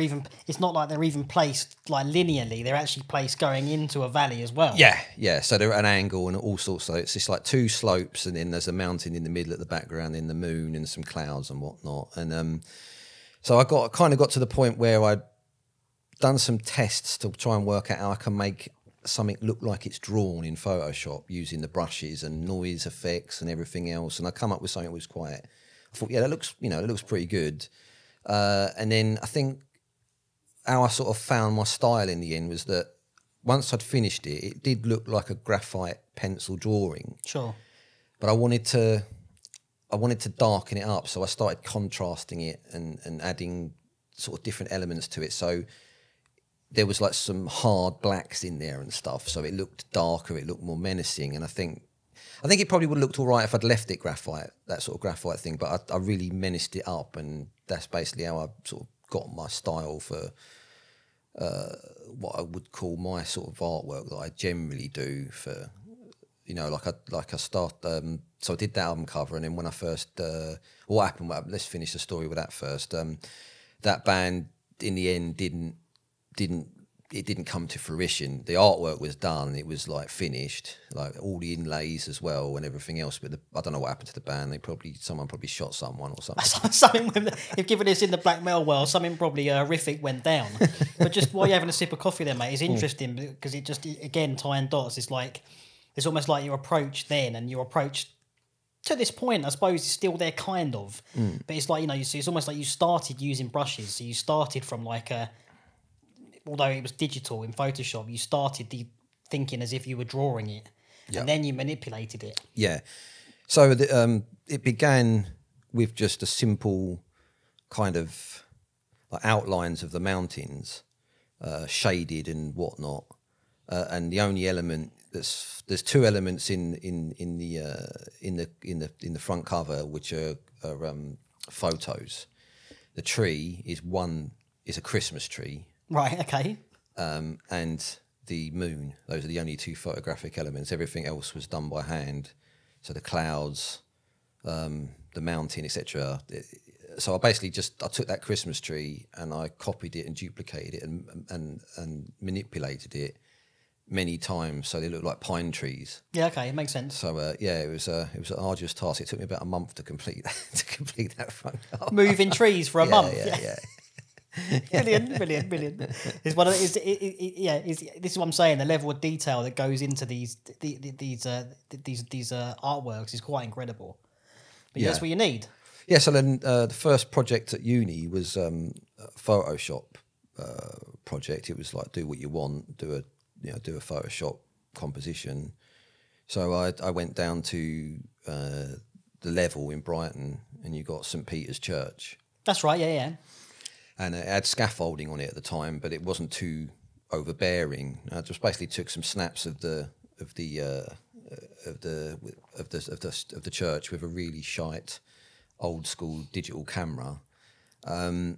even placed like linearly. They're actually placed going into a valley as well. Yeah. So they're at an angle and all sorts. So it's just like two slopes, and then there's a mountain in the middle at the background, in the moon and some clouds and whatnot. And so I got to the point where I'd done some tests to try and work out how I can make something look like it's drawn in Photoshop using the brushes and noise effects and everything else, and I come up with something that was I thought, yeah, that looks pretty good. And then I think how I sort of found my style in the end was that once I'd finished it, it did look like a graphite pencil drawing. Sure. But I wanted to darken it up, so I started contrasting it and adding sort of different elements to it. So there was like some hard blacks in there and stuff, so it looked darker, it looked more menacing. And I think it probably would have looked all right if I'd left it graphite, that sort of graphite thing, but I really menaced it up, and that's basically how I sort of got my style for what I would call my sort of artwork that I generally do for, like I start. So I did that album cover, and then when I first, what happened? Well, let's finish the story with that first. That band in the end didn't come to fruition. The artwork was done, it was like finished, like all the inlays as well and everything else. But I don't know what happened to the band. Someone probably shot someone or something. If given this in the black metal world, something probably horrific went down. But just while you're having a sip of coffee there, mate, it's interesting because it just, again, tying dots. It's almost like your approach then and your approach to this point, I suppose, is still there, kind of. But it's like, it's almost like you started using brushes. So you started from like although it was digital in Photoshop, you started thinking as if you were drawing it, and then you manipulated it. Yeah. So it began with just a simple kind of like outlines of the mountains, shaded and whatnot, and the only element there's two elements in the front cover which are photos. The tree is a Christmas tree. Right, okay. And the moon. Those are the only two photographic elements. Everything else was done by hand. So the clouds, the mountain, etc. So I basically I took that Christmas tree and I copied it and duplicated it and manipulated it many times so they look like pine trees. Yeah, okay, it makes sense. So it was an arduous task. It took me about a month to complete that front cover. Moving trees for a month. Yeah. Brilliant. It's one of this is what I'm saying. The level of detail that goes into these artworks is quite incredible. But that's what you need. Yeah. So then the first project at uni was a Photoshop project. It was like do what you want, do a Photoshop composition. So I went down to the Level in Brighton, and you got St Peter's Church. That's right. Yeah. And it had scaffolding on it at the time, but it wasn't too overbearing. I just basically took some snaps of the of the church with a really shite old school digital camera, and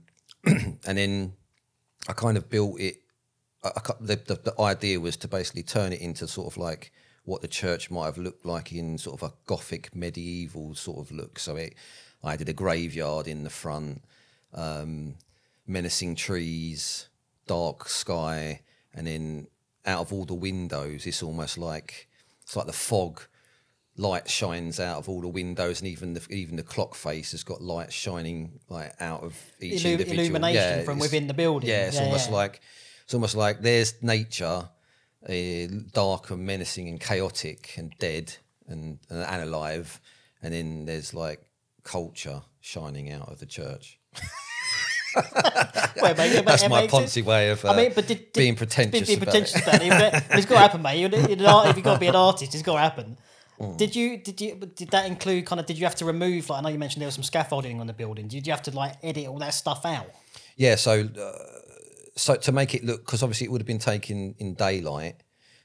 then I kind of built it. The idea was to basically turn it into sort of like what the church might have looked like in sort of a Gothic medieval sort of look. So I did a graveyard in the front, menacing trees, dark sky, and then out of all the windows, it's like the fog. Light shines out of all the windows, and even the clock face has got light shining like out of each individual. Illumination from within the building. Yeah, it's almost like there's nature, dark and menacing and chaotic and dead and alive, and then there's like culture shining out of the church. That's my Ponzi way of being pretentious. Being pretentious about it. It's got to happen, mate. If you've got to be an artist, it's got to happen. Did that include did you have to remove, like, I know you mentioned there was some scaffolding on the building. Did you have to like edit all that stuff out? Yeah, so to make it look, because obviously it would have been taken in daylight,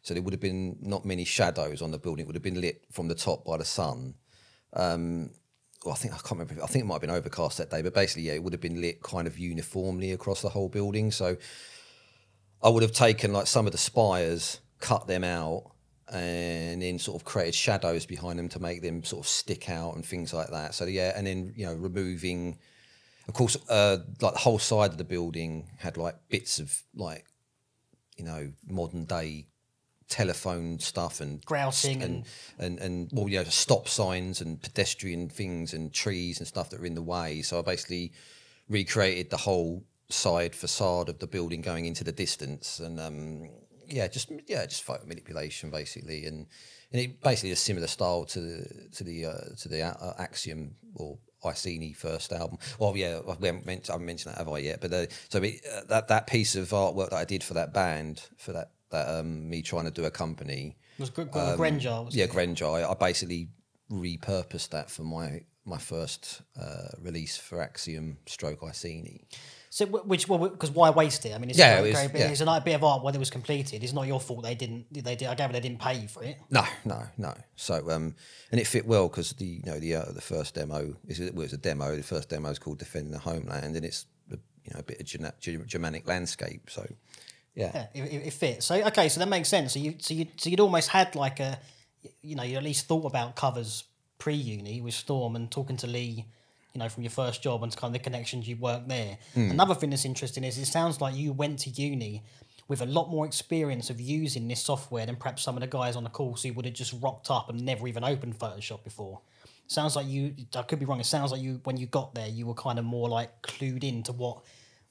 so there would have been not many shadows on the building. It would have been lit from the top by the sun. Well, I can't remember. I think it might have been overcast that day, but basically, yeah, it would have been lit kind of uniformly across the whole building. So I would have taken like some of the spires, cut them out, and then sort of created shadows behind them to make them sort of stick out and things like that. So yeah, and then removing, of course, like the whole side of the building had like bits of like modern day telephone stuff and grousing and well, stop signs and pedestrian things and trees and stuff that were in the way. So I basically recreated the whole side facade of the building going into the distance, and just photo manipulation basically, and it basically a similar style to the Axiom or Iceni first album. Well, yeah, I haven't mentioned that, have I yet? But that piece of artwork that I did for that band, for that me trying to do a company, was Grenjar. Yeah, Grenjar. I basically repurposed that for my first release for Axiom / Iceni. So, because why waste it? I mean, it's it's a bit of art when it was completed. It's not your fault they didn't. I gather they didn't pay you for it. No. So, and it fit well because the first demo was a demo. The first demo is called "Defending the Homeland," and it's a bit of Germanic landscape. So, yeah, it fits. So, okay, so that makes sense. So you'd almost had like you at least thought about covers pre-uni with Storm and talking to Lee. From your first job and kind of the connections you worked there. Another thing that's interesting is it sounds like you went to uni with a lot more experience of using this software than perhaps some of the guys on the course who would have just rocked up and never even opened Photoshop before. Sounds like I could be wrong, it sounds like when you got there, you were kind of more like clued into what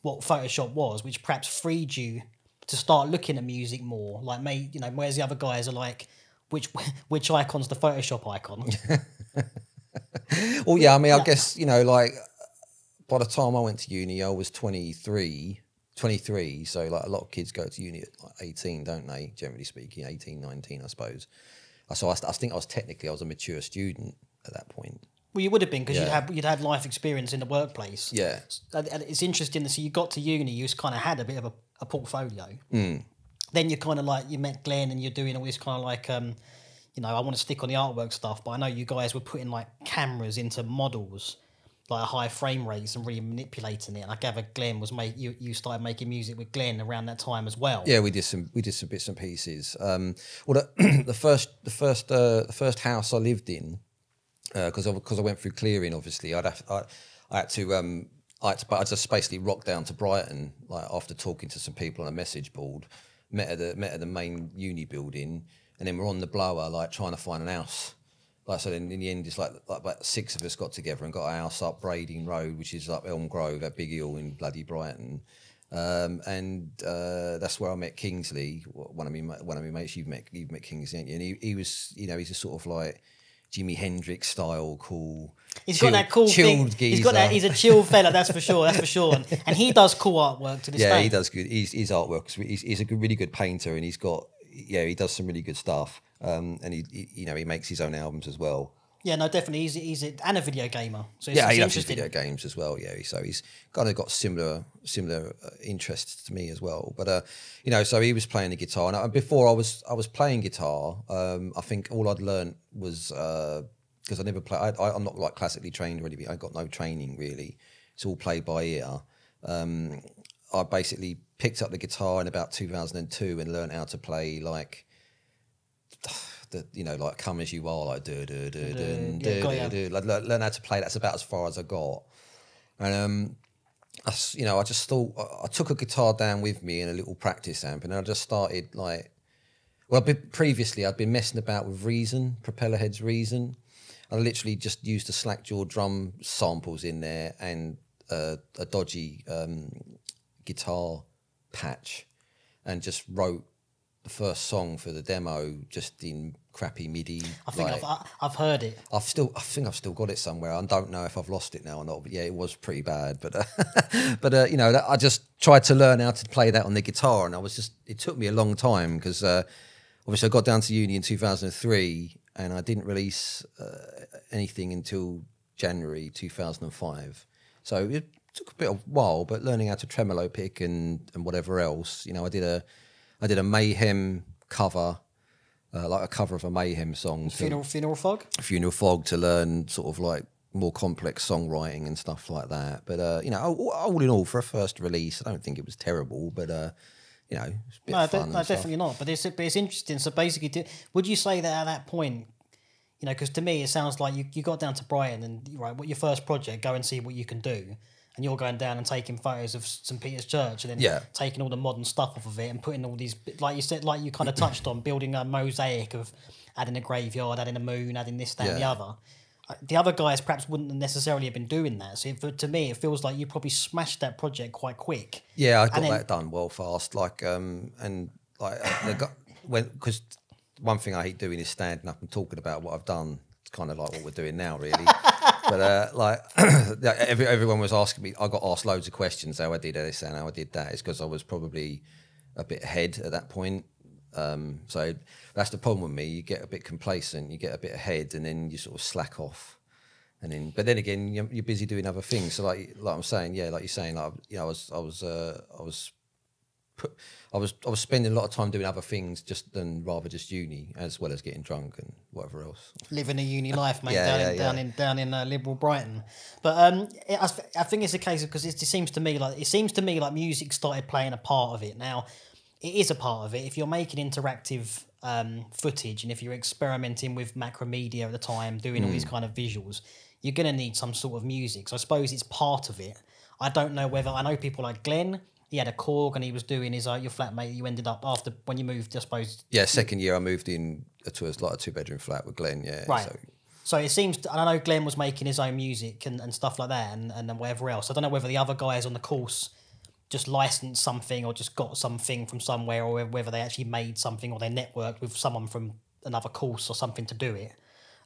Photoshop was, which perhaps freed you to start looking at music more. Like, whereas the other guys are like, which icon's the Photoshop icon? Well, yeah, I mean, I guess, like by the time I went to uni, I was 23. So like a lot of kids go to uni at like 18, don't they? Generally speaking, 18, 19, I suppose. So I think I was a mature student at that point. Well, you would have been because you'd had life experience in the workplace. Yeah. And it's interesting to see you got to uni, you just kind of had a bit of a portfolio. Then you kind of like, you met Glenn and you're doing all this kind of like... I want to stick on the artwork stuff, but I know you guys were putting like cameras into models, like high frame rates, and really manipulating it. And I gather Glenn was you started making music with Glenn around that time as well. Yeah, we did some bits and pieces. The first house I lived in, because I went through clearing. Obviously, I had to I just basically rocked down to Brighton, like after talking to some people on a message board, met at the main uni building. And then we're on the blower, like trying to find an house. Like, so then in the end, it's like about 6 of us got together and got a house up Brading Road, which is up Elm Grove at Big Hill in bloody Brighton. And that's where I met Kingsley, one of my mates. You've met Kingsley, haven't you? And he was, he's a sort of like Jimi Hendrix style, cool. He's got that cool thing. Geezer. He's a chill fella, that's for sure. And he does cool artwork to this day. Yeah, he does good. His artwork. He's a really good painter, and he does some really good stuff. And he makes his own albums as well. Yeah, no, definitely. And a video gamer. So Yeah, it's he loves his interesting. video games as well. Yeah, so he's kind of got similar interests to me as well. But you know, so he was playing the guitar, and before I was playing guitar. I think all I'd learned was because I never play. I'm not like classically trained or anything. I got no training really. It's all played by ear. I basically picked up the guitar in about 2002 and learned how to play like. Like "Come As You Are," like learn how to play. That's about as far as I got. And I just thought I took a guitar down with me in a little practice amp, and I just started like. Well, previously I'd been messing about with Reason, Propellerhead's Reason. I literally just used the slack jaw drum samples in there and a dodgy guitar patch, and just wrote the first song for the demo just in crappy MIDI. I think I've heard it. I think I've still got it somewhere. I don't know if I've lost it now or not. But yeah, it was pretty bad. But I just tried to learn how to play that on the guitar, and it took me a long time because obviously I got down to uni in 2003, and I didn't release anything until January 2005. So it took a bit of while, but learning how to tremolo pick and whatever else, I did a Mayhem cover, like a cover of a Mayhem song. Funeral Fog? Funeral Fog, to learn sort of like more complex songwriting and stuff like that. But, all in all, for a first release, I don't think it was terrible, but, it's a bit of fun. No, definitely not. But it's interesting. So basically, would you say that at that point, because to me, it sounds like you got down to Brighton and, right, what your first project, go and see what you can do. And you're going down and taking photos of St. Peter's Church and then taking all the modern stuff off of it and putting all these, like you said, like you kind of touched on, building a mosaic of adding a graveyard, adding a moon, adding this, that, and the other. The other guys perhaps wouldn't necessarily have been doing that. So to me, it feels like you probably smashed that project quite quick. Yeah, I got that done well fast. Because one thing I hate doing is standing up and talking about what I've done. It's kind of like what we're doing now, really. But everyone was asking me. I got asked loads of questions how I did this and how I did that. It's because I was probably a bit ahead at that point. So that's the problem with me. You get a bit complacent, you get a bit ahead, and then you sort of slack off. But then again, you're busy doing other things. So like I'm saying, like you're saying, I was spending a lot of time doing other things rather just uni, as well as getting drunk and whatever else. Living a uni life, mate, down in liberal Brighton. But I think it's a case of, because it seems to me like music started playing a part of it. Now, it is a part of it. If you're making interactive footage and if you're experimenting with Macromedia at the time, doing all these kind of visuals, you're going to need some sort of music. So I suppose it's part of it. I don't know whether, I know people like Glenn. He had a Korg and he was doing his your flatmate. You ended up after when you moved, I suppose. Yeah, second year I moved in to a 2-bedroom flat with Glenn. Yeah, right. So it seems, and I know Glenn was making his own music and stuff like that, and whatever else. I don't know whether the other guys on the course just licensed something or just got something from somewhere, or whether they actually made something or they networked with someone from another course or something to do it.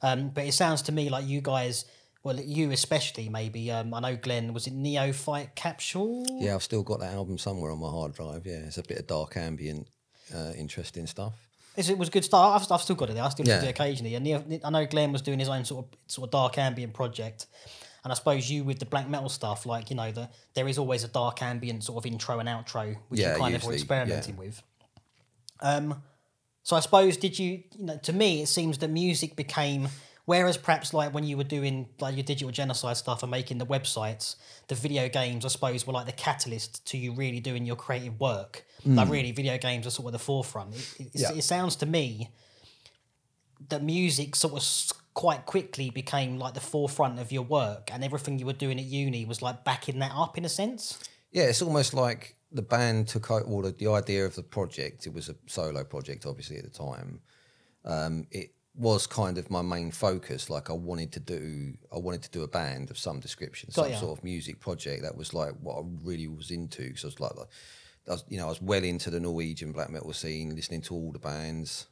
But it sounds to me like you guys. Well, you especially, maybe. I know Glenn, was it Neophyte Capsule? Yeah, I've still got that album somewhere on my hard drive. Yeah, it's a bit of dark ambient, interesting stuff. It was good stuff. I've still got it there. I still listen to it occasionally. And I know Glenn was doing his own sort of dark ambient project. And I suppose you with the black metal stuff, like, there is always a dark ambient sort of intro and outro, which you kind of were experimenting with. So I suppose, did you, to me, it seems that music became... Whereas perhaps like when you were doing like your digital genocide stuff and making the websites, the video games, I suppose, were like the catalyst to you really doing your creative work. Like really, video games are sort of the forefront. It sounds to me that music sort of quite quickly became like the forefront of your work, and everything you were doing at uni was like backing that up in a sense. Yeah, it's almost like the band took over the idea of the project. It was a solo project, obviously, at the time. It was kind of my main focus. Like I wanted to do a band of some description, sort of music project. That was like what I really was into. So I was well into the Norwegian black metal scene, listening to all the bands,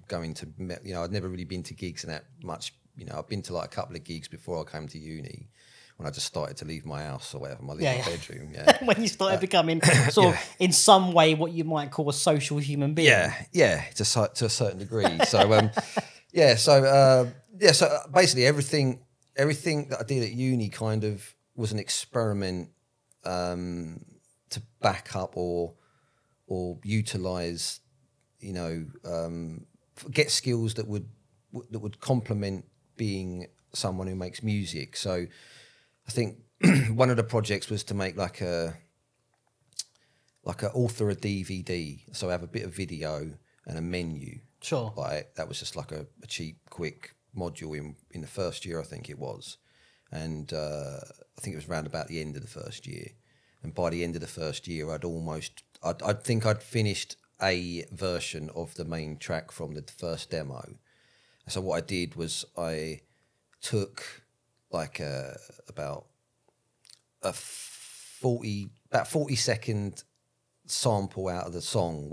going to, I'd never really been to gigs and that much. I've been to like a couple of gigs before I came to uni, when I just started to leave my house or whatever, my little bedroom. Yeah. When you started becoming sort of in some way what you might call a social human being. Yeah, to a certain degree. So Yeah, so basically everything that I did at uni kind of was an experiment to back up or utilize, get skills that would complement being someone who makes music. So I think one of the projects was to make like a author a DVD. So I have a bit of video and a menu. Sure. That was just like a cheap, quick module in the first year, I think it was. And I think it was around about the end of the first year. And by the end of the first year, I'd think I'd finished a version of the main track from the first demo. So what I did was I took like about a 40-second sample out of the song,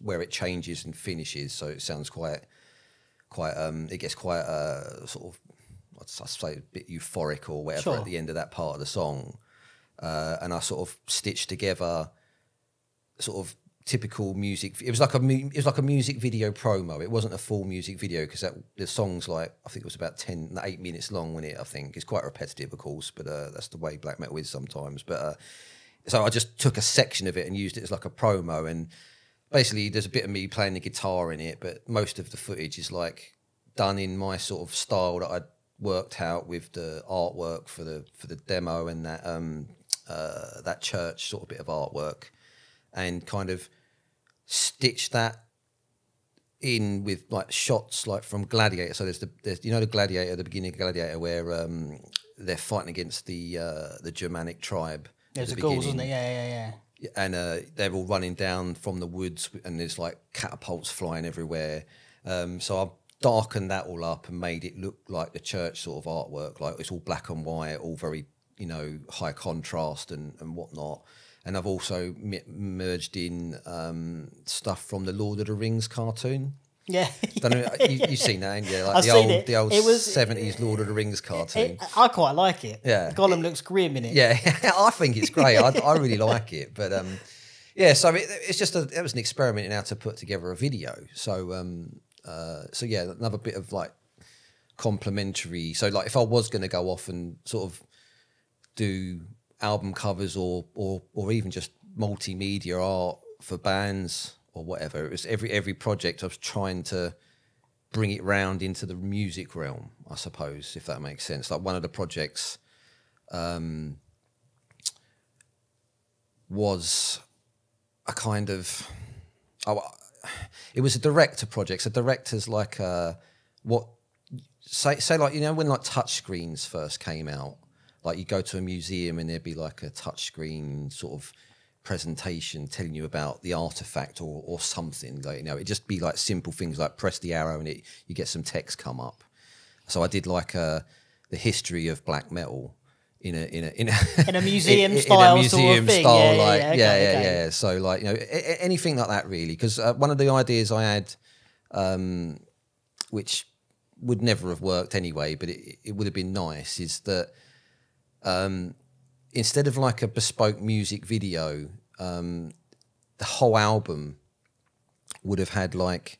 where it changes and finishes, so it sounds quite it gets quite sort of, I'd say a bit euphoric or whatever. Sure. At the end of that part of the song, and I sort of stitched together sort of typical music. It was like a music video promo. It wasn't a full music video because the song's like, I think it was about 8 minutes long. When I think it's quite repetitive, of course, but that's the way black metal is sometimes. But so I just took a section of it and used it as like a promo. And basically, there's a bit of me playing the guitar in it, but most of the footage is like done in my sort of style that I'd worked out with the artwork for the demo and that church sort of bit of artwork, and kind of stitch that in with like shots like from Gladiator. So there's the Gladiator, the beginning of Gladiator, where they're fighting against the Germanic tribe. There's the Gauls, isn't it? Yeah. And they're all running down from the woods, and there's like catapults flying everywhere. So I've darkened that all up and made it look like the church sort of artwork. Like it's all black and white, all very high contrast and whatnot. And I've also merged in stuff from the Lord of the Rings cartoon. Yeah. Don't know, you've seen that, haven't you? Like the old 70s Lord of the Rings cartoon. I quite like it. Yeah. Gollum looks grim in it. Yeah, I think it's great. I really like it. But yeah, so it's just it was an experiment in how to put together a video. So yeah, another bit of like complementary. So like if I was going to go off and sort of do album covers or even just multimedia art for bands or whatever, it was every project I was trying to bring it round into the music realm, I suppose, if that makes sense. Like one of the projects was a kind of it was a director project. So directors like say like when like touch screens first came out. Like you go to a museum and there'd be like a touchscreen sort of presentation telling you about the artifact or something. Like it'd just be like simple things like press the arrow and you get some text come up. So I did like the history of black metal in a museum style sort of thing. Okay. So like anything like that really, because one of the ideas I had, which would never have worked anyway, but it would have been nice, is that. Instead of like a bespoke music video, the whole album would have had like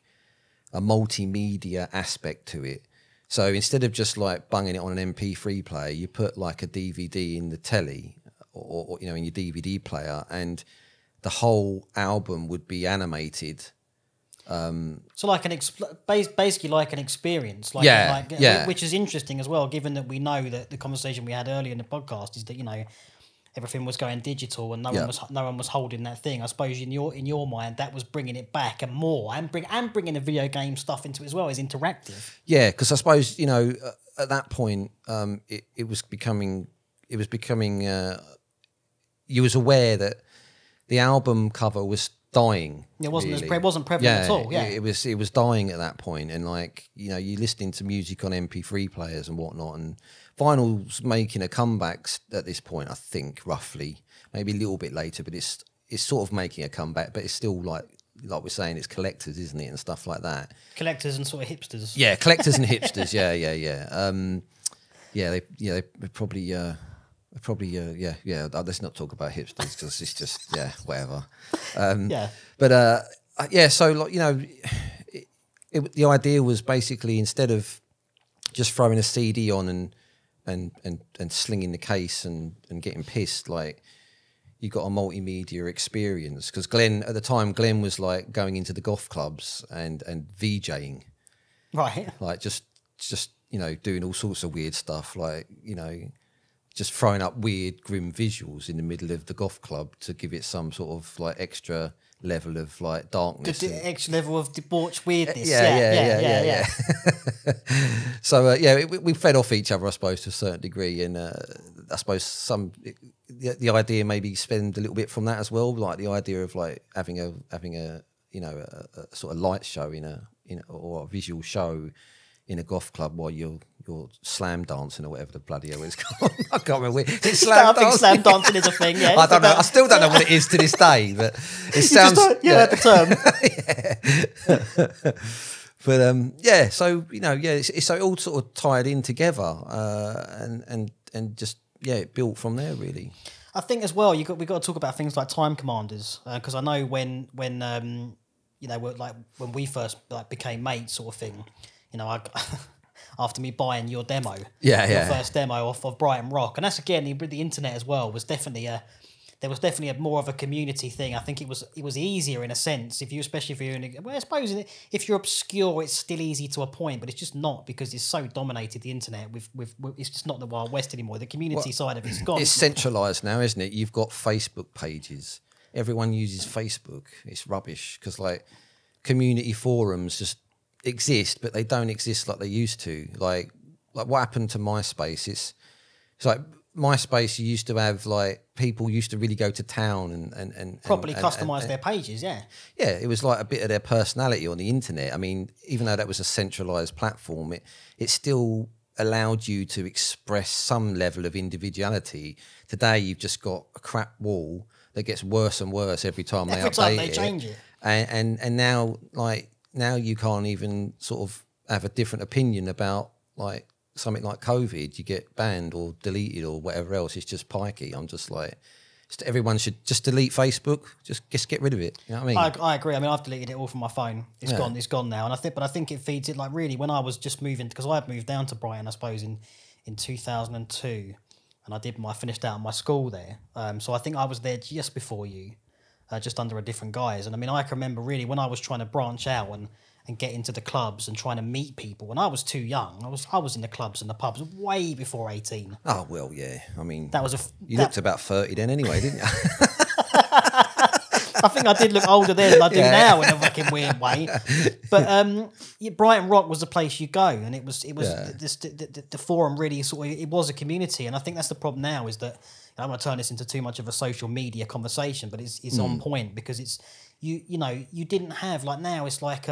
a multimedia aspect to it. So instead of just like bunging it on an MP3 player, you put like a DVD in the telly or in your DVD player, and the whole album would be animated. So like basically like an experience, which is interesting as well, given that we know that the conversation we had earlier in the podcast is that everything was going digital and no one was holding that thing. I suppose in your mind that was bringing it back and more, and bringing the video game stuff into it as well, is interactive. Yeah, because I suppose at that point it was becoming you was aware that the album cover was dying. It wasn't prevalent at all. Yeah, it was dying at that point, and like you're listening to music on MP3 players and whatnot, and vinyl's making a comeback at this point. I think roughly, maybe a little bit later, but it's sort of making a comeback, but it's still like we're saying, it's collectors, isn't it, and stuff like that. Collectors and sort of hipsters. Yeah, collectors and hipsters. Yeah. They probably. Let's not talk about hipsters because it's just whatever. But so like the idea was basically, instead of just throwing a CD on and slinging the case and getting pissed, like you got a multimedia experience. Because Glenn at the time, Glenn was like going into the goth clubs and VJing, Right. like just you know, doing all sorts of weird stuff, like, you know, just throwing up weird grim visuals in the middle of the goth club to give it some sort of like extra level of like darkness, Extra level of debauched weirdness. Yeah. So we fed off each other, I suppose, to a certain degree, and I suppose the idea maybe spend a little bit from that as well, like the idea of like having a you know a sort of light show or a visual show in a goth club while you're slam dancing or whatever the bloody hell it's called. I can't remember. Is it slam dancing? Slam dancing is a thing. Yeah, I don't know. I still don't know what it is to this day, but it sounds. You heard the term. But so you know, it's so it all sort of tied in together, and just it built from there really. I think as well, we got to talk about things like time commanders, because I know when you know, like when we first like became mates, sort of thing. You know, after me buying your demo, your first demo off of Brighton Rock, and that's again the internet as well was definitely there was definitely more of a community thing. I think it was easier in a sense especially if you're I suppose if you're obscure, it's still easy to a point, but it's just not, because it's so dominated the internet with it's just not the Wild West anymore. The community side of it's gone. It's centralised now, isn't it? You've got Facebook pages. Everyone uses Facebook. It's rubbish because like community forums just exist, but they don't exist like they used to. Like what happened to MySpace? It's like MySpace. You used to have like people used to really go to town and properly customise their pages. Yeah, it was like a bit of their personality on the internet. I mean, even though that was a centralised platform, it still allowed you to express some level of individuality. Today, you've just got a crap wall that gets worse and worse every time they update it. Change it. And now you can't even sort of have a different opinion about like something like COVID. You get banned or deleted or whatever else. It's just pikey. I'm just like, everyone should just delete Facebook. Just get rid of it. You know what I mean? I agree. I mean, I've deleted it all from my phone. It's gone. It's gone now. And I think it feeds it like really when I was just moving, because I had moved down to Brighton, I suppose in 2002, and I finished out my school there. So I think I was there just before you. Just under a different guise. And I mean, I can remember really when I was trying to branch out and get into the clubs and trying to meet people when I was too young. I was in the clubs and the pubs way before 18. Oh, well, yeah. I mean, you looked about 30 then anyway, didn't you? I think I did look older then than I do now in a fucking weird way. But Brighton Rock was the place you go, and it was the forum really sort of, it was a community. And I think that's the problem now, is that I don't want to turn this into too much of a social media conversation, but it's on point, because it's you know, you didn't have, like now it's like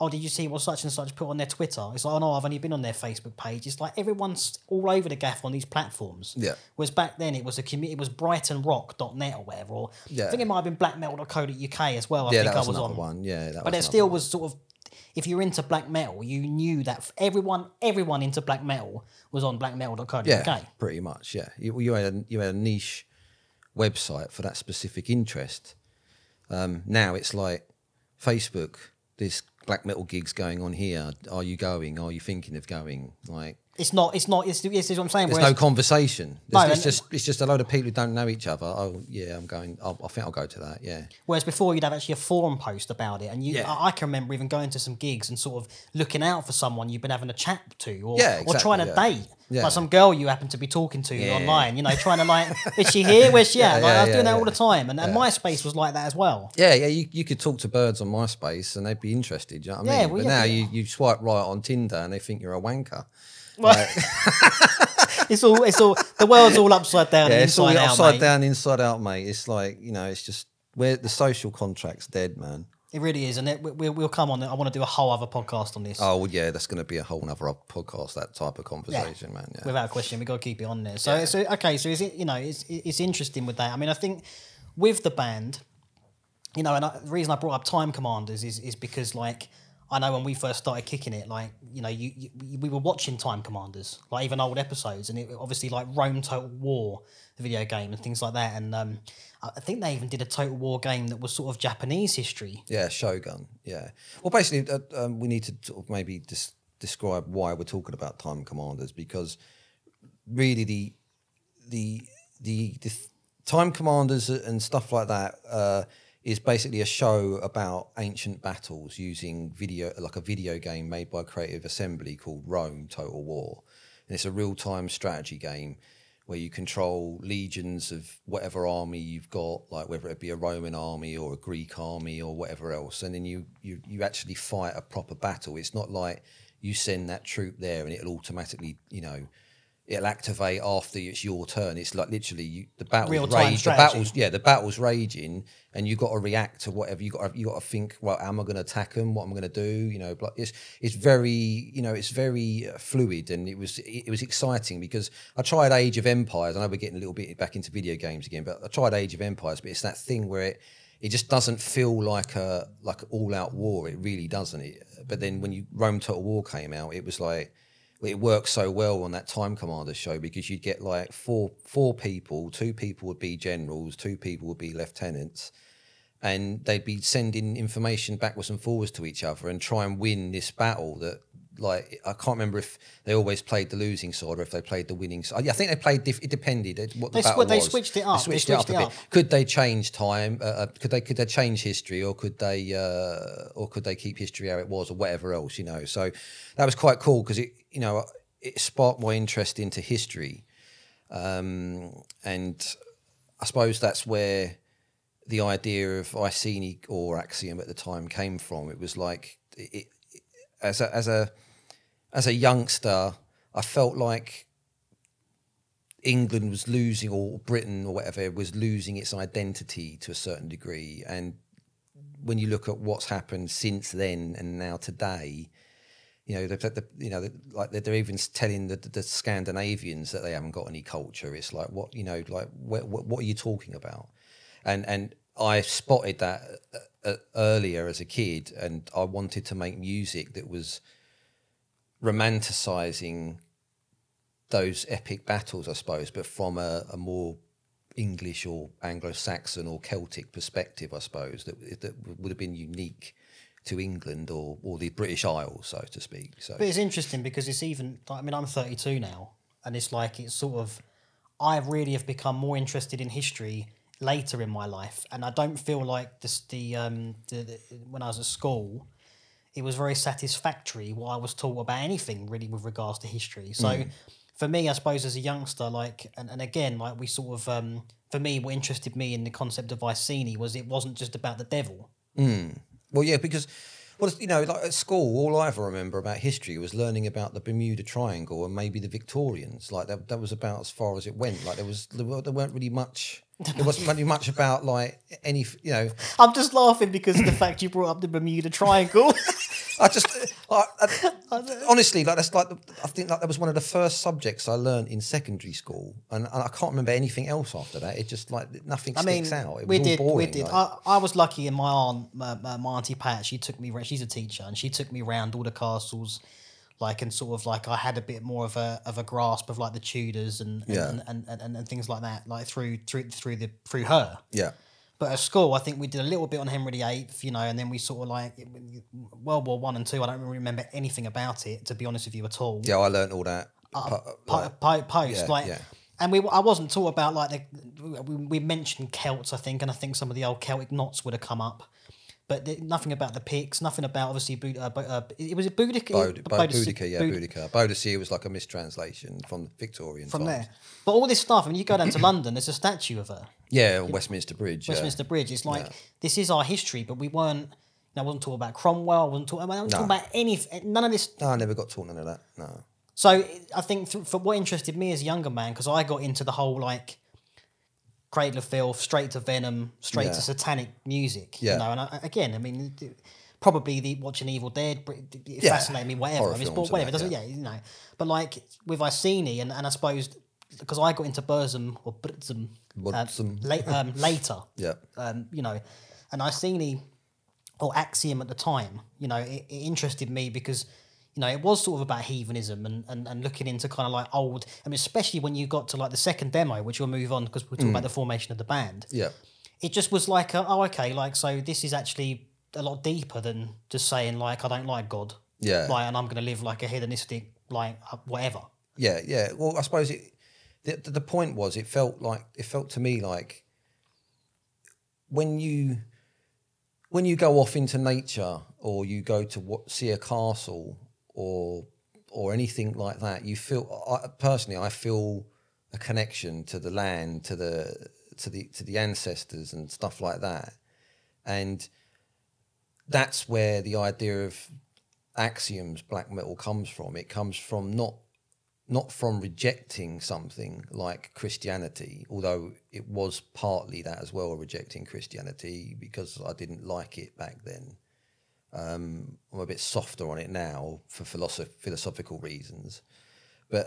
oh, did you see what such and such put on their Twitter? It's like, oh no, I've only been on their Facebook page. It's like everyone's all over the gaff on these platforms. Yeah. Whereas back then it was it was brightonrock.net or whatever, or I think it might have been blackmetal.co.uk as well. I think I was on one. Yeah, but it still was sort of, if you're into black metal, you knew that everyone into black metal was on blackmetal.co.uk. Yeah, pretty much. Yeah, you had a niche website for that specific interest. Now it's like Facebook. There's black metal gigs going on here. Are you going? Are you thinking of going? Like, it's what I'm saying. There's no conversation. It's just a load of people who don't know each other. Oh yeah, I'm going. I think I'll go to that. Yeah. Whereas before you'd have actually a forum post about it, and I can remember even going to some gigs and sort of looking out for someone you've been having a chat to, or trying to date. Yeah. Like some girl you happen to be talking to online, you know, trying to like, is she here? Where's she at? I was doing that all the time. And MySpace was like that as well. Yeah, you could talk to birds on MySpace and they'd be interested, you know what I mean? But now you swipe right on Tinder and they think you're a wanker. Like, it's all the world's all upside down and inside out, mate. Upside down, inside out, mate. It's like, you know, it's just where the social contract's dead, man. It really is, and we'll come on. I want to do a whole other podcast on this. Oh well, yeah, that's going to be a whole other podcast. That type of conversation, man. Yeah. Without question, we got to keep it on there. So, so is it? You know, it's interesting with that. I mean, I think with the band, you know, and the reason I brought up Time Commanders is because, like, I know when we first started kicking it, like, you know, we were watching Time Commanders, like even old episodes, and it obviously like Rome Total War, the video game, and things like that, and I think they even did a Total War game that was sort of Japanese history. Yeah, Shogun. Yeah. Well, basically, we need to sort of maybe just describe why we're talking about Time Commanders, because really the Time Commanders and stuff like that is basically a show about ancient battles using video, like a video game made by Creative Assembly called Rome Total War. And it's a real-time strategy game where you control legions of whatever army you've got, like whether it be a Roman army or a Greek army or whatever else. And then you actually fight a proper battle. It's not like you send that troop there and it'll automatically, you know, it'll activate after it's your turn. It's like literally the battle's raging, and you've got to react to whatever you got to think. Well, am I going to attack them? What am I going to do? You know, but it's very, you know, it's very fluid, and it was exciting because I tried Age of Empires. I know we're getting a little bit back into video games again, but I tried Age of Empires, but it's that thing where it just doesn't feel like an all-out war. It really doesn't. But then when Rome Total War came out, it was like, it worked so well on that Time Commander show because you'd get like four people, 2 people would be generals, 2 people would be lieutenants, and they'd be sending information backwards and forwards to each other and try and win this battle that, like, I can't remember if they always played the losing side or if they played the winning side. I think they played, it depended what the battle was. They switched it up. They switched it up a bit. Could they change time? Could they change history, or could they keep history how it was, or whatever else, you know? So that was quite cool because it sparked my interest into history, and I suppose that's where the idea of Iceni or Axiom at the time came from. It was like as a youngster, I felt like England was losing, or Britain or whatever was losing its identity to a certain degree. And when you look at what's happened since then and now today, you know, they're even telling the Scandinavians that they haven't got any culture. It's like, what, you know, like what are you talking about? And I spotted that earlier as a kid, and I wanted to make music that was romanticizing those epic battles, I suppose, but from a more English or Anglo-Saxon or Celtic perspective, I suppose, that would have been unique to England or the British Isles, so to speak. So, but it's interesting because it's even, I mean, I'm 32 now, and it's like, it's sort of, I really have become more interested in history later in my life, and I don't feel like when I was at school, it was very satisfactory what I was taught about anything really with regards to history. So for me, I suppose as a youngster, like, and again, like, we sort of, for me, what interested me in the concept of Iceni was it wasn't just about the devil. Well, yeah, because, well, you know, like at school, all I ever remember about history was learning about the Bermuda Triangle and maybe the Victorians. Like that was about as far as it went. Like there weren't really much. There wasn't really much about like any, you know. I'm just laughing because of the fact you brought up the Bermuda Triangle. Honestly, like that's like I think like that was one of the first subjects I learned in secondary school, and I can't remember anything else after that. It just like nothing sticks out. It was all boring. We did. Like. I was lucky, in my aunt, my auntie Pat, she took me. She's a teacher, and she took me around all the castles, like, and sort of like I had a bit more of a grasp of like the Tudors and things like that, like through her. Yeah. But at school, I think we did a little bit on Henry VIII, you know, and then we sort of like World War I and II. I don't really remember anything about it, to be honest with you, at all. Yeah, I learned all that post, and I wasn't taught about like we mentioned Celts, I think, and I think some of the old Celtic knots would have come up, but nothing about the Picts, nothing about obviously was it Boudica? Boudica. Boadicea was like a mistranslation from the Victorian from times. there. But all this stuff, I mean, you go down to London, there's a statue of her. Yeah, Westminster Bridge. Westminster Bridge. It's like, this is our history, but we weren't, I wasn't talking about Cromwell, I wasn't talking about anything, none of this. No, I never got taught none of that, no. So I think for what interested me as a younger man, because I got into the whole like Cradle of Filth, straight to Venom, straight to satanic music, you know, and I mean, probably watching Evil Dead, it fascinated me, whatever. I mean, whatever, doesn't you know. But like with Iceni, and I suppose, because I got into Burzum later, you know, and Iceni or Axiom at the time, you know, it interested me because, you know, it was sort of about heathenism and looking into kind of like old, I mean, especially when you got to like the second demo, which we'll move on because we'll talk about the formation of the band. Yeah. It just was like, okay, like, so this is actually a lot deeper than just saying like, I don't like God. Yeah. Like, and I'm going to live like a hedonistic, like whatever. Yeah, yeah. Well, I suppose the point was it felt to me like when you go off into nature or you go to see a castle or anything like that, you feel personally I feel a connection to the land, to the ancestors and stuff like that, and that's where the idea of axioms black metal comes from. It comes from not from rejecting something like Christianity, although it was partly that as well, rejecting Christianity because I didn't like it back then. I'm a bit softer on it now for philosophical reasons, but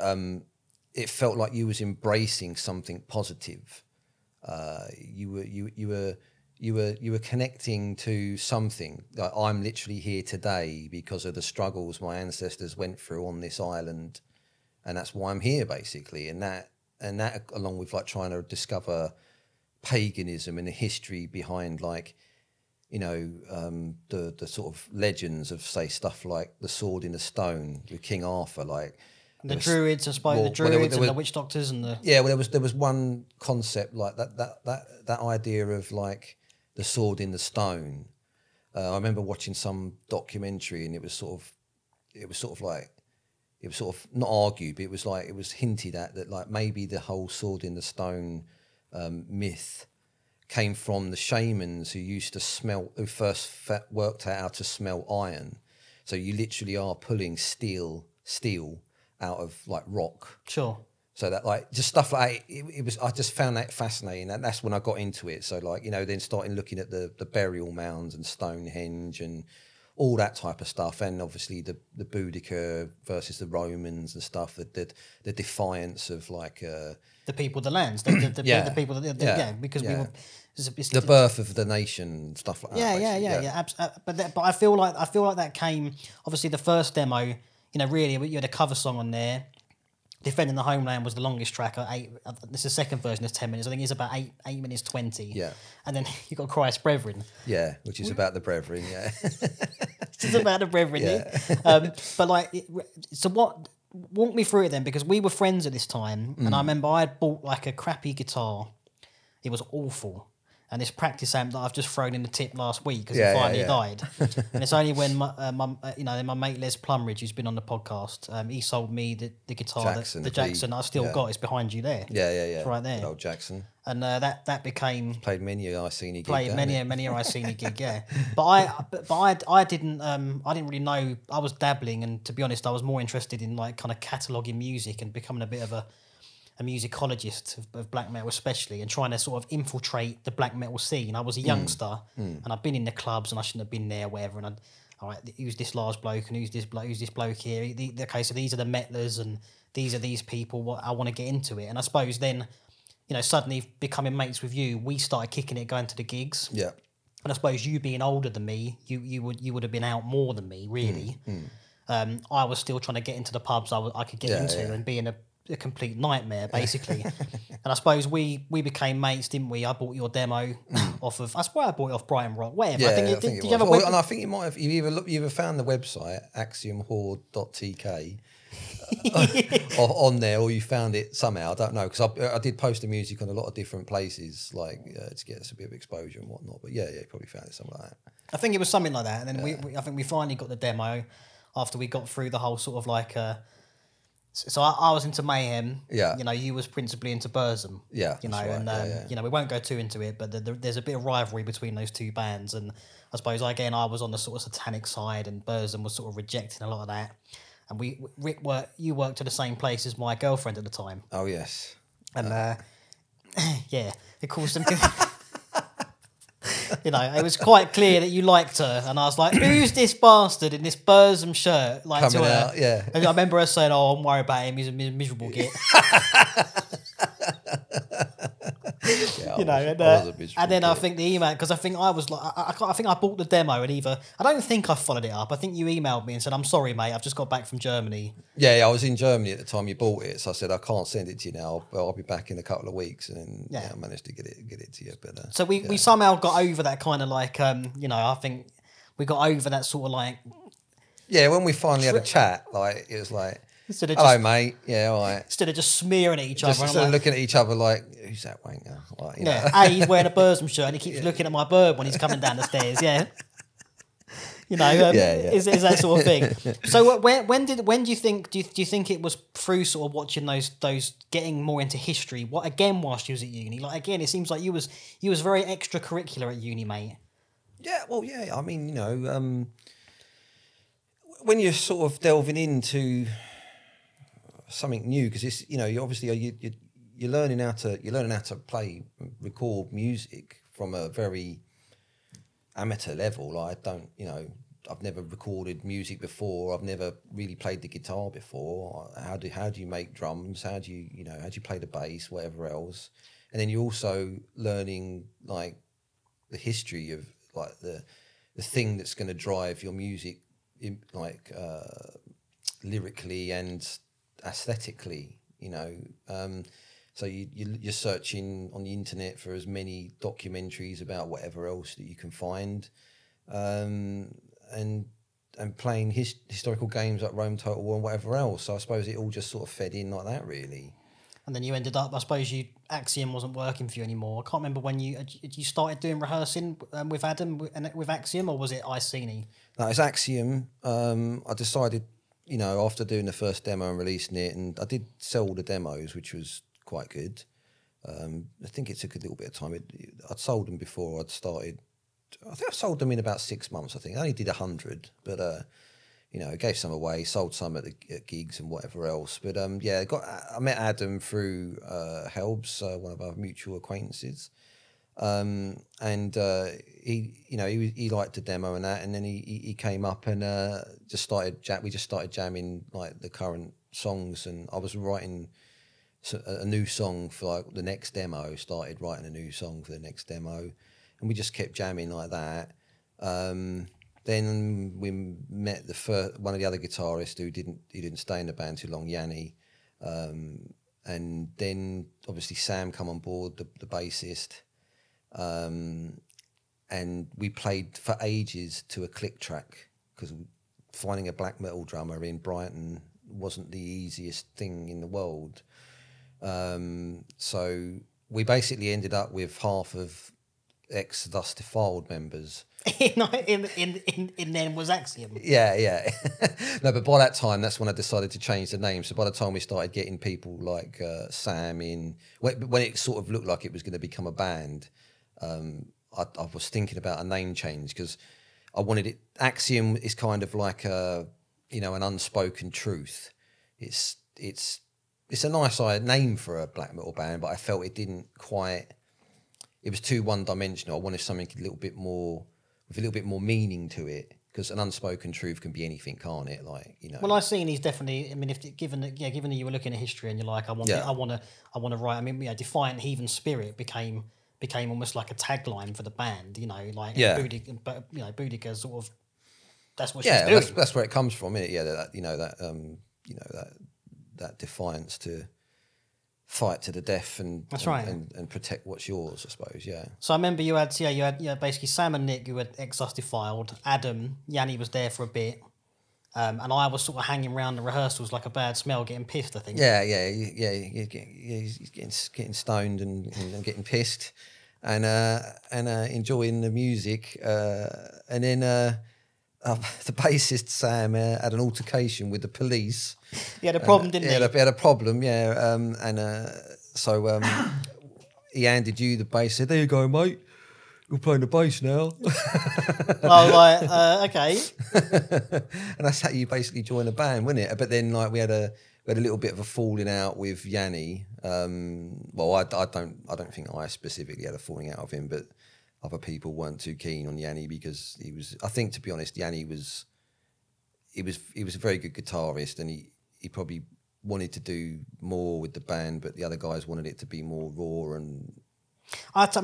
it felt like you was embracing something positive. You were connecting to something. Like, I'm literally here today because of the struggles my ancestors went through on this island, and that's why I'm here, basically. And that along with like trying to discover paganism and the history behind, like, you know, the sort of legends of, say, stuff like the Sword in the Stone with King Arthur, like. The Druids, I suppose, the Druids and the witch doctors and the... Yeah, well, there was one concept like that idea of like the sword in the stone. I remember watching some documentary, and it was sort of not argued, but it was hinted at that like maybe the whole sword in the stone myth came from the shamans who first worked out how to smelt iron. So you literally are pulling steel out of like rock. Sure. So that like just stuff like it was. I just found that fascinating, and that's when I got into it. So like, you know, then starting looking at the burial mounds and Stonehenge and all that type of stuff, and obviously the Boudica versus the Romans and stuff. The defiance of like the people, the lands, the people, because we were. It's the birth of the nation, stuff like that. Yeah. But I feel like that came obviously the first demo. You know, really, you had a cover song on there. Defending the Homeland was the longest track. This is the second version. It's 10 minutes. I think it's about 8 minutes 20. Yeah. And then you got Christ Brethren. Yeah, which is about the brethren. Yeah. It's about the brethren. Yeah. But like, so what? Walk me through it then, because we were friends at this time, and I remember I had bought like a crappy guitar. It was awful. And this practice amp that I've just thrown in the tip last week because it finally died. And it's only when my mate Les Plumridge, who's been on the podcast, he sold me the guitar, the Jackson. I still got. It's behind you there. Yeah. It's right there. Good old Jackson. And that became played many a Iceni gig. Played many a Iceni gig. Yeah. But I didn't really know. I was dabbling, and to be honest, I was more interested in like kind of cataloguing music and becoming a bit of a musicologist of black metal, especially, and trying to sort of infiltrate the black metal scene. I was a youngster, and I've been in the clubs, and I shouldn't have been there, whatever. And all right, who's this large bloke, and who's this bloke here? Okay, so these are the metlers, and these are these people. What I want to get into it, and I suppose then, you know, suddenly becoming mates with you, we started kicking it, going to the gigs. Yeah. And I suppose you being older than me, you would have been out more than me, really. I was still trying to get into the pubs I could get into, and being a complete nightmare, basically. And I suppose we became mates, didn't we? I bought your demo off of. I swear I bought it off Brighton Rock. Whatever. Yeah, I think did you have a web? And I think you might have. You either found the website axiomhorde.tk on there, or you found it somehow. I don't know, because I did post the music on a lot of different places, like to get us a bit of exposure and whatnot. But yeah, you probably found it something like that. I think it was something like that, and then I think we finally got the demo after we got through the whole sort of like. So I was into Mayhem. Yeah. You know, you was principally into Burzum. Yeah. You know, right. and you know, we won't go too into it, but there's a bit of rivalry between those two bands, and I suppose again I was on the sort of satanic side, and Burzum was sort of rejecting a lot of that. And you worked at the same place as my girlfriend at the time. Oh yes. And yeah, it caused some. You know, it was quite clear that you liked her, and I was like, "Who's this bastard in this Burzum shirt?" Like coming to her. Out, yeah. And I remember her saying, "Oh, don't worry about him. He's a miserable git." You know, and then I think the email, because I think I was like, I think I bought the demo, and I don't think I followed it up. I think you emailed me and said, "I'm sorry, mate. I've just got back from Germany." Yeah, I was in Germany at the time you bought it, so I said I can't send it to you now. I'll be back in a couple of weeks, and I managed to get it to you. But so we somehow got over that kind of like, you know, I think we got over that sort of like. Yeah, when we finally had a chat, like it was like, Instead of hello, just, mate. Yeah, all right. instead of just smearing at each Just other. sort of I'm like, looking at each other like, who's that wanker? Like, you know. yeah, he's wearing a Burzum shirt and he keeps looking at my bird when he's coming down the stairs. Yeah. You know, is that sort of thing. So when do you think do you think it was through sort of watching those getting more into history? What again whilst you was at uni? Like again, it seems like you was very extracurricular at uni, mate. Yeah, well, yeah. I mean, you know, when you're sort of delving into something new, because it's, you know, you obviously you're learning how to play, record music from a very amateur level. Like I don't, you know, I've never recorded music before. I've never really played the guitar before. How do you make drums? How do you play the bass? Whatever else. And then you're also learning like the history of like the thing that's going to drive your music, like lyrically and aesthetically. You know. So you're searching on the internet for as many documentaries about whatever else that you can find, and playing historical games like Rome Total War and whatever else. So I suppose it all just sort of fed in like that, really. And then you ended up, I suppose, Axiom wasn't working for you anymore. I can't remember when you started doing rehearsing with Adam and with Axiom, or was it Iceni? No, it's Axiom. I decided, you know, after doing the first demo and releasing it, and I did sell all the demos, which was quite good. I think it took a little bit of time. I'd sold them before I'd started. I think I sold them in about 6 months. I think I only did 100, but you know, gave some away, sold some at gigs and whatever else. But yeah, I met Adam through Helbs, one of our mutual acquaintances, and he liked the demo and that, and then he came up and just started. We just started jamming like the current songs, and I was writing a new song for like the next demo. Started writing a new song for the next demo, and we just kept jamming like that. Then we met one of the other guitarists who didn't stay in the band too long, Yanni, and then obviously Sam come on board, the bassist, and we played for ages to a click track because finding a black metal drummer in Brighton wasn't the easiest thing in the world. So we basically ended up with half of ex-Thus Defiled members. in then was Axiom. Yeah. No, but by that time, that's when I decided to change the name. So by the time we started getting people like Sam in, when it sort of looked like it was going to become a band, I was thinking about a name change because I wanted it. Axiom is kind of like an unspoken truth. It's a nice name for a black metal band, but I felt it didn't quite. It was too one-dimensional. I wanted something with a little bit more meaning to it, because an unspoken truth can be anything, can't it? Like, you know. Well, Iceni is definitely. I mean, given that you were looking at history and you're like, I want to write. I mean, Defiant Heathen Spirit became almost like a tagline for the band. You know, like Boudica sort of. That's what she's doing. That's where it comes from, isn't it? Yeah, that defiance to fight to the death and that's right, and protect what's yours, I suppose. Yeah. So I remember you had basically Sam and Nick, who were ex-Thus Defiled. Adam, Yanni was there for a bit, and I was sort of hanging around the rehearsals like a bad smell, getting pissed. I think. Yeah. He's getting stoned and getting pissed, and enjoying the music, and then. The bassist Sam had an altercation with the police. He had a problem, didn't he? He had a problem, yeah. So he handed you the bass. Said, "There you go, mate. You're playing the bass now." Okay. And that's how you basically join a band, wasn't it? But then, like, we had a little bit of a falling out with Yanni. Well, I don't think I specifically had a falling out with him, but other people weren't too keen on Yanni because he was. I think, to be honest, Yanni was. He was a very good guitarist, and he probably wanted to do more with the band, but the other guys wanted it to be more raw and. Like I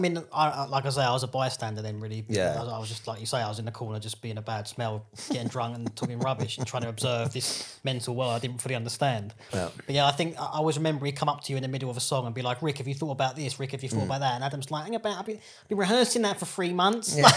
say, I was a bystander then, really. Yeah. I was just, like you say, I was in the corner just being a bad smell, getting drunk and talking rubbish and trying to observe this mental world I didn't fully understand. Yeah. But yeah, I think I always remember he'd come up to you in the middle of a song and be like, "Rick, have you thought about this? Rick, have you thought about that?" And Adam's like, "Hang about, I've been rehearsing that for 3 months." Yeah.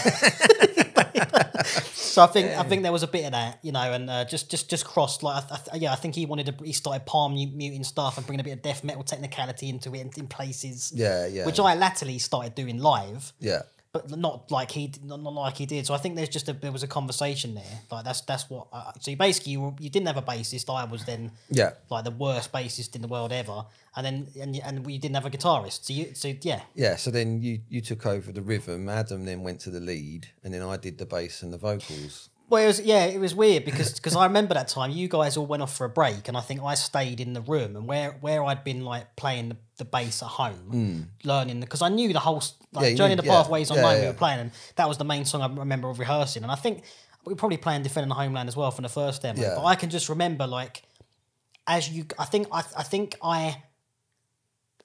So I think there was a bit of that, you know, and just crossed like I think he started palm muting stuff and bringing a bit of death metal technicality into it in places. Yeah. Which I latterly started doing live. Yeah. But not like he did. So I think there was a conversation there. Like that's what. So basically you didn't have a bassist. I was then like the worst bassist in the world ever. And then and we didn't have a guitarist. So then you took over the rhythm. Adam then went to the lead, and then I did the bass and the vocals. Well, it was weird because I remember that time you guys all went off for a break, and I think I stayed in the room, and where I'd been like playing the bass at home, learning, because I knew the whole Journey the Pathways Unknown we were playing, and that was the main song I remember of rehearsing, and I think we were probably playing Defending the Homeland as well from the first demo, but I can just remember like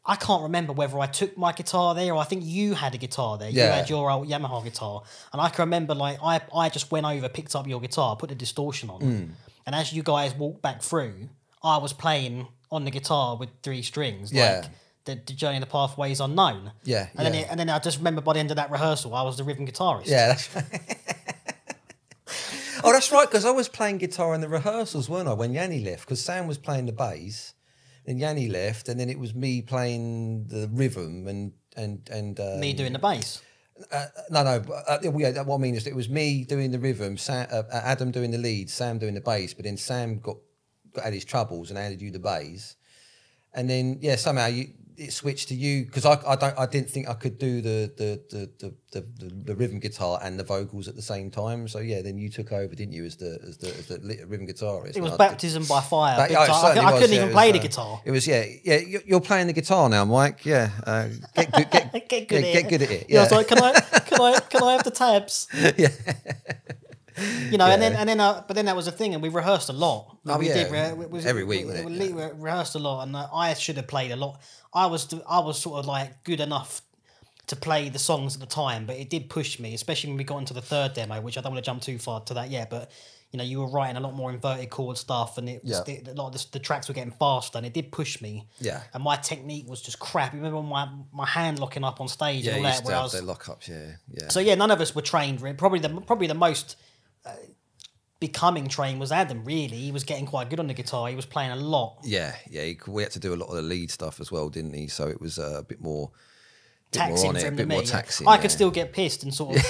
I can't remember whether I took my guitar there or I think you had a guitar there. You had your old Yamaha guitar. And I can remember like I just went over, picked up your guitar, put the distortion on. And as you guys walked back through, I was playing on the guitar with 3 strings. Like the Journey the Pathways Unknown. And then I just remember by the end of that rehearsal, I was the rhythm guitarist. Yeah, that's right. Oh, that's right, because I was playing guitar in the rehearsals, weren't I, when Yanni left? Because Sam was playing the bass. Then Yanni left, and then it was me playing the rhythm and me doing the bass. What I mean is it was me doing the rhythm, Adam doing the lead, Sam doing the bass. But then Sam had his troubles and handed you the bass, and then somehow it switched to you because I didn't think I could do the rhythm guitar and the vocals at the same time. So then you took over, didn't you, as the rhythm guitarist? It was baptism by fire. I couldn't even play the guitar. It was You're playing the guitar now, Mike. Get good at it. Yeah, I was like, can I have the tabs? Yeah. You know, and then but then that was the thing, and we rehearsed a lot. Every week. We rehearsed a lot, and I should have played a lot. I was sort of like good enough to play the songs at the time, but it did push me, especially when we got into the third demo, which I don't want to jump too far to that yet. But you know, you were writing a lot more inverted chord stuff, and a lot of the tracks were getting faster, and it did push me. Yeah. And my technique was just crap. You remember my hand locking up on stage and all that? Yeah, the lock-ups. Yeah. So none of us were trained. Probably the most becoming trained was Adam. Really, he was getting quite good on the guitar. He was playing a lot. Yeah. We had to do a lot of the lead stuff as well, didn't he? So it was a bit more taxing for him than me. I could still get pissed and sort of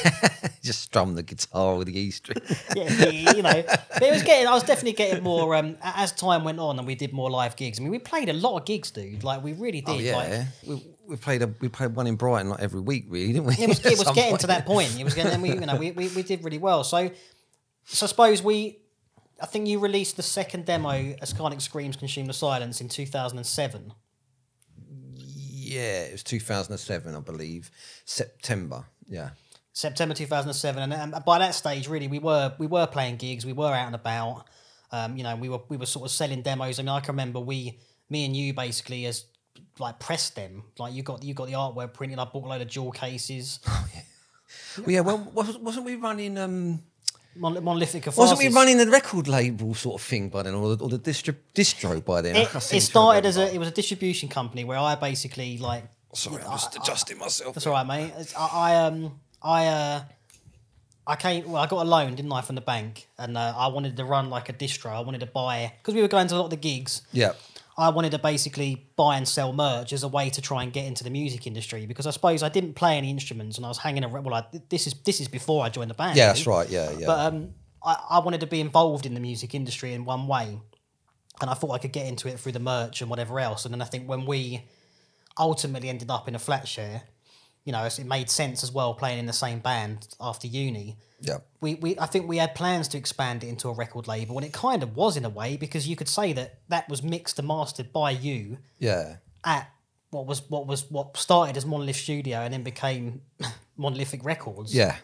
just strum the guitar with the E string. You know, but I was definitely getting more as time went on and we did more live gigs. I mean, we played a lot of gigs, dude. Like we really did. Oh, yeah. Like, we played one in Brighton like every week, really, didn't we? It was getting to that point. It was getting, we did really well. So I suppose I think you released the second demo, As Carnic Screams Consume the Silence, in 2007. Yeah, it was 2007, I believe. September, yeah. September 2007, and by that stage, really, we were playing gigs, we were out and about. We were sort of selling demos. I mean, I can remember me and you basically as like pressed them. Like you got the artwork printed. I bought a load of jewel cases. Oh yeah. Well, wasn't we running? Monolithic Catharsis. Wasn't we running the record label sort of thing by then, or the distro by then? It started it was a distribution company where I basically like. Sorry, I'm just adjusting myself. That's all right, mate. I got a loan, didn't I, from the bank, and I wanted to run like a distro. I wanted to buy because we were going to a lot of the gigs. Yeah. I wanted to basically buy and sell merch as a way to try and get into the music industry because I suppose I didn't play any instruments and I was hanging around. Well, this is before I joined the band. Yeah, that's right. Yeah. But I wanted to be involved in the music industry in one way, and I thought I could get into it through the merch and whatever else. And then I think when we ultimately ended up in a flat share, you know, it made sense as well playing in the same band after uni. Yeah. I think we had plans to expand it into a record label, and it kind of was in a way because you could say that was mixed and mastered by you. Yeah. At what started as Monolith Studio and then became Monolithic Records. Yeah.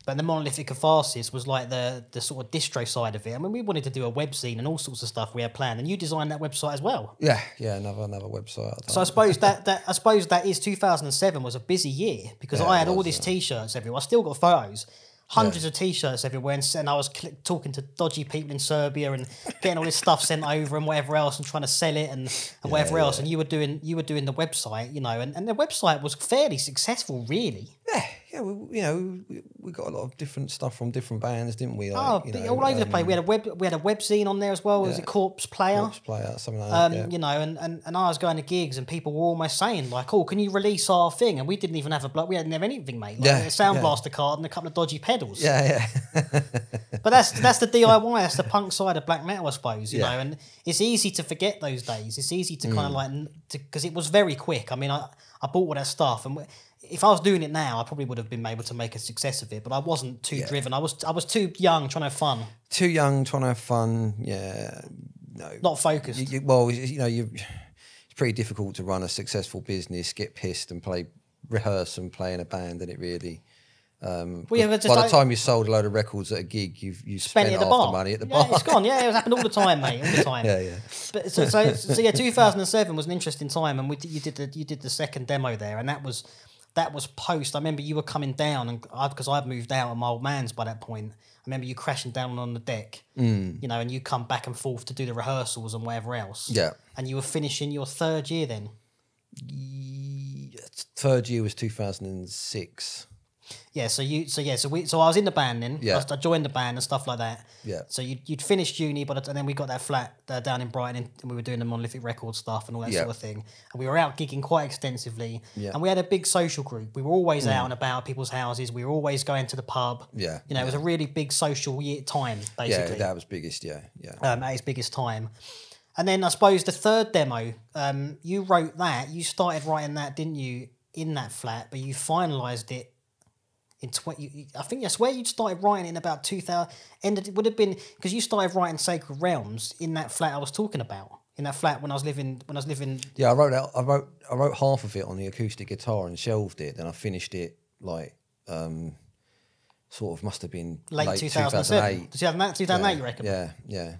But the Monolithic Catharsis was like the sort of distro side of it. I mean, we wanted to do a web scene and all sorts of stuff we had planned, and you designed that website as well. Yeah, another website. So I suppose that is 2007 was a busy year because I had all these T-shirts everywhere. I still got photos. Hundreds of T-shirts everywhere, and I was talking to dodgy people in Serbia and getting all this stuff sent over and whatever else, and trying to sell it and whatever else. And you were doing the website, you know, and the website was fairly successful, really. Yeah, we got a lot of different stuff from different bands, didn't we? Like, All over the place. We had a web zine on there as well. Was it Corpse Player? Corpse Player, something like that. And I was going to gigs and people were almost saying like, "Oh, can you release our thing?" And we didn't even have we hadn't have anything, mate. Like a Sound Blaster card and a couple of dodgy pedals. Yeah. But that's the DIY. That's the punk side of black metal, I suppose. You know, and it's easy to forget those days. It's easy to kind of because it was very quick. I mean, I bought all that stuff and. If I was doing it now, I probably would have been able to make a success of it, but I wasn't too driven. I was too young trying to have fun. Too young trying to have fun, yeah. No. Not focused. It's pretty difficult to run a successful business, get pissed and rehearse and play in a band, and it really... by the time you sold a load of records at a gig, you've spent half the money at the bar. It's gone. Yeah, it happened all the time, mate. All the time. Yeah. But so 2007 was an interesting time, and you did the second demo there, and that was post. I remember you were coming down, and because I'd moved out of my old man's by that point. I remember you crashing down on the deck, and you come back and forth to do the rehearsals and whatever else. Yeah. And you were finishing your third year then. Third year was 2006. Yeah, so I was in the band then. Yeah. I joined the band and stuff like that. Yeah. So you'd finished uni, and then we got that flat down in Brighton, and we were doing the Monolithic Record stuff and all that sort of thing. And we were out gigging quite extensively. Yeah. And we had a big social group. We were always out and about people's houses. We were always going to the pub. Yeah. It was a really big social time, basically. Yeah, that was biggest, yeah. At its biggest time. And then I suppose the third demo, you wrote that. You started writing that, didn't you, in that flat, but you finalised it I think that's where you started writing in about 2000. And it would have been because you started writing Sacred Realms in that flat I was talking about. In that flat when I was living. Yeah, I wrote half of it on the acoustic guitar and shelved it. Then I finished it sort of must have been late 2007. 2008, you reckon? Yeah.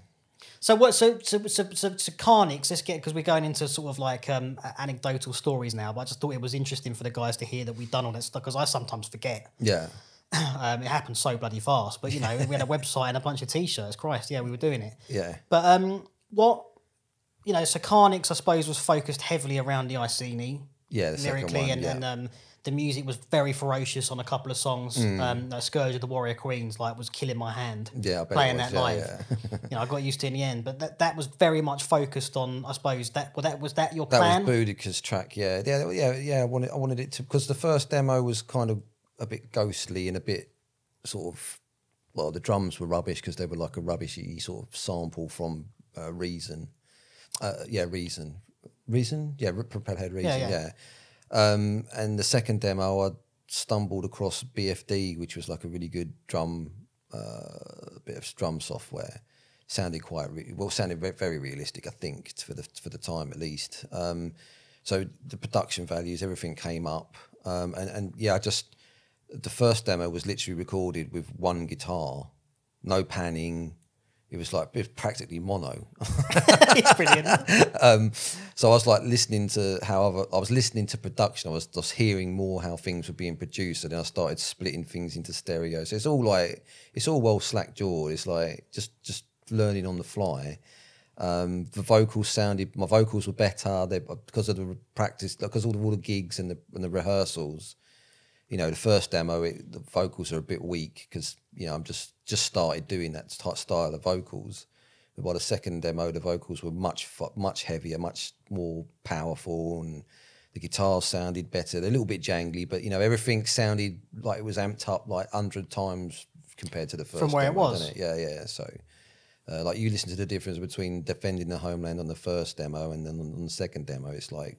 So what? So Carnix. Let's get because we're going into sort of like anecdotal stories now. But I just thought it was interesting for the guys to hear that we've done all that stuff because I sometimes forget. Yeah. It happened so bloody fast. But we had a website and a bunch of t-shirts. Christ, yeah, we were doing it. Yeah. But so Carnix I suppose was focused heavily around the Iceni. Yeah, the lyrically second one, and the music was very ferocious on a couple of songs. Scourge of the Warrior Queens was killing my hand. Yeah, I bet playing it was, that live. Yeah. I got used to it in the end, but that was very much focused on. I suppose was that your plan? That was Boudica's track. Yeah. I wanted it to because the first demo was kind of a bit ghostly and a bit sort of. Well, the drums were rubbish because they were like a rubbishy sort of sample from Reason. Reason. Yeah, Propelhead Reason. Yeah. And the second demo, I stumbled across BFD, which was like a really good bit of drum software. Sounded sounded very realistic, I think, for the time at least. So the production values, everything came up, the first demo was literally recorded with one guitar, no panning. It was practically mono. It's brilliant. So I was listening to production. I was just hearing more how things were being produced, and then I started splitting things into stereo. So it's all well slack jawed. It's just learning on the fly. The vocals my vocals were better because of the practice, because of all the gigs and the rehearsals. The first demo, the vocals are a bit weak because I'm just started doing that style of vocals. But by the second demo, the vocals were much heavier, much more powerful, and the guitars sounded better. They're a little bit jangly, but everything sounded like it was amped up 100 times compared to the first. From where demo, it was. doesn't it? Yeah. So. You listen to the difference between Defending the Homeland on the first demo and then on the second demo, it's like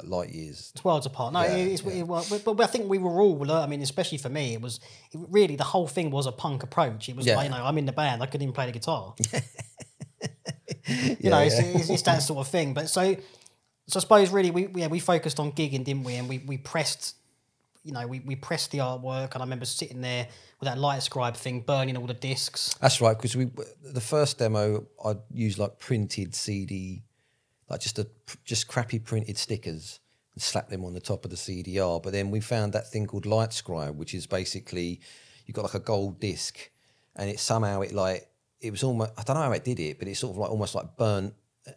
light years. It's worlds apart. No, but I think we were all. I mean, especially for me, really the whole thing was a punk approach. It was I'm in the band, I couldn't even play the guitar. It's that sort of thing. But so I suppose really we focused on gigging, didn't we? And we pressed. We pressed the artwork, and I remember sitting there with that light scribe thing, burning all the discs. That's right, because the first demo I used printed CD, just crappy printed stickers, and slapped them on the top of the CDR. But then we found that thing called light scribe, which is basically you got a gold disc, and it was almost, I don't know how it did it, but it's sort of almost burnt a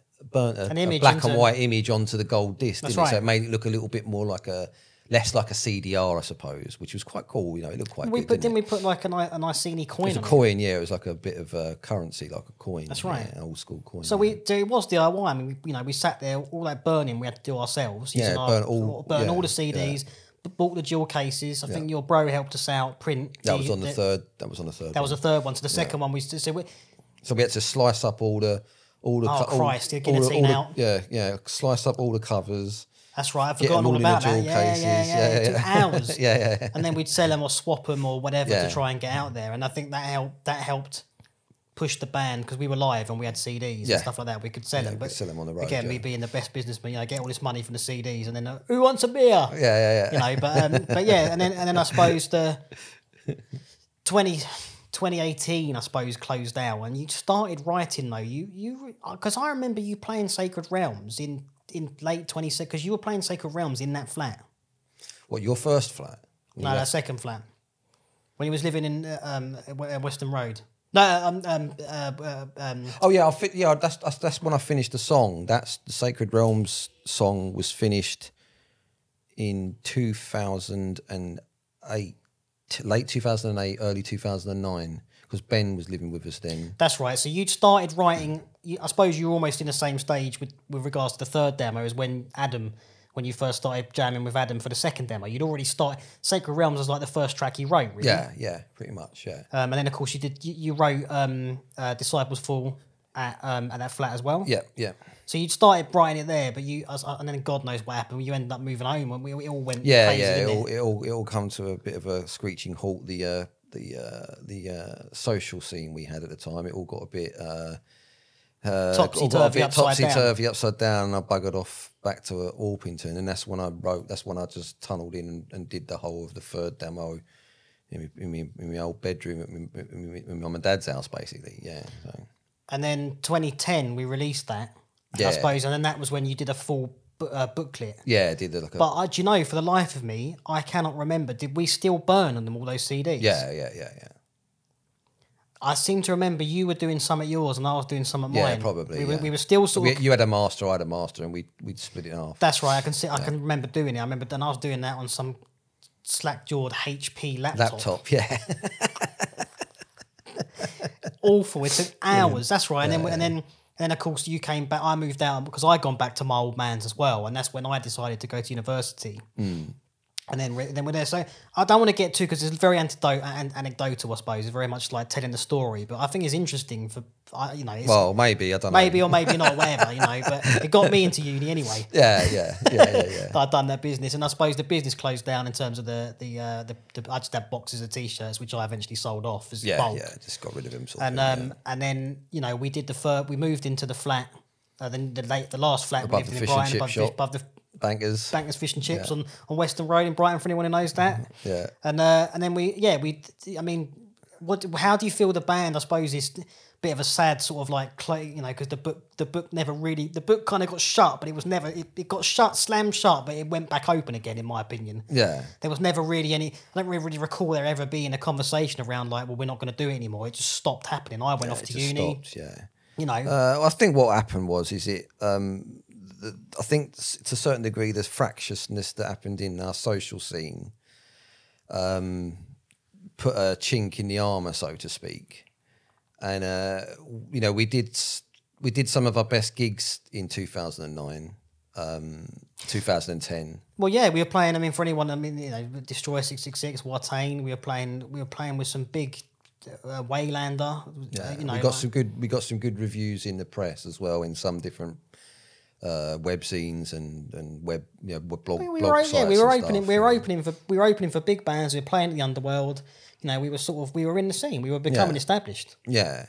black and white image onto the gold disc. That's didn't right. it? So it made it look a little bit more like a less like a CDR, I suppose, which was quite cool. You know, it looked quite good. Didn't we put like an Iceni coin? It was a coin, yeah. It was like a bit of a currency, like a coin. That's right, an old school coin. So it was DIY. I mean, you know, we sat there, all that burning we had to do ourselves. Yeah, burn all the CDs. Bought the dual cases. I think your bro helped us out print. That was on the third. That was on the third. That was the third one. So the second one so we had to slice up all the. Oh Christ! The guillotine out. Yeah. Slice up all the covers. That's right. I've forgotten all about that. Yeah. It took hours. yeah. And then we'd sell them or swap them or whatever to try and get out there. And I think that helped push the band because we were live and we had CDs and stuff like that. We could sell them. But sell them on the road. Again, me being the best businessman, you know, get all this money from the CDs and then who wants a beer? Yeah. You know, but yeah, and then I suppose the 2018, I suppose, closed out, and you started writing though. You because I remember you playing Sacred Realms in late 26, because you were playing Sacred Realms in that flat. What, your first flat? No, that second flat. When he was living in Western Road. No, oh yeah, that's when I finished the song. That's the Sacred Realms song was finished in 2008. Late 2008, early 2009, because Ben was living with us then. That's right. So you'd started writing. I suppose you were almost in the same stage with regards to the third demo as when you first started jamming with Adam for the second demo. You'd already started. Sacred Realms was like the first track you wrote, really. Yeah, pretty much, yeah. And then of course you wrote Disciples Fall at that flat as well. Yeah. So you'd started writing it there, but and then God knows what happened. You ended up moving home, and it all went crazy, it all come to a bit of a screeching halt. The social scene we had at the time, it all got a bit topsy-turvy, upside down. And I buggered off back to Orpington, and that's when I just tunneled in and did the whole of the third demo in my old bedroom at my mum and dad's house, basically. Yeah. So. And then 2010, we released that. I suppose, and then that was when you did a full booklet. Yeah, I did. But do you know, for the life of me, I cannot remember. Did we still burn on them, all those CDs? Yeah. I seem to remember you were doing some at yours and I was doing some at mine. Yeah, probably. We were still sort of... You had a master, I had a master, and we'd split it in half. That's right. I can remember doing it. I remember, and I was doing that on some slack-jawed HP laptop. Yeah. Awful. It took hours. That's right. And then of course you came back. I moved out because I'd gone back to my old man's as well, and that's when I decided to go to university. And then we're there. So I don't want to get too, because it's very anecdotal, I suppose. It's very much like telling the story, but I think it's interesting for well, maybe I don't know. Maybe or maybe not, whatever, But it got me into uni anyway. Yeah. I'd done that business, and I suppose the business closed down in terms of the I just had boxes of t-shirts, which I eventually sold off as bulk. Yeah, just got rid of them. And then we did we moved into the flat, the last flat above the fish and chip shop, above the Bankers Fish and Chips on Western Road in Brighton, for anyone who knows that. Yeah. And then how do you feel the band? I suppose is a bit of a sad sort of like, because the book kind of got shut, but it got slammed shut, but it went back open again, in my opinion. Yeah. There was never really I don't really recall there ever being a conversation around like, well, we're not going to do it anymore. It just stopped happening. I went off to uni. Stopped, I think what happened was, I think to a certain degree, there's fractiousness that happened in our social scene. Put a chink in the armour, so to speak. And, we did some of our best gigs in 2009, 2010. Well, yeah, we were playing, for anyone, Destroy 666, Watain, we were playing with some big Waylander. We got some good reviews in the press as well, in some different webzines and web blog sites. Yeah, we were opening for big bands. We were playing at the Underworld. We were in the scene. We were becoming established. Yeah,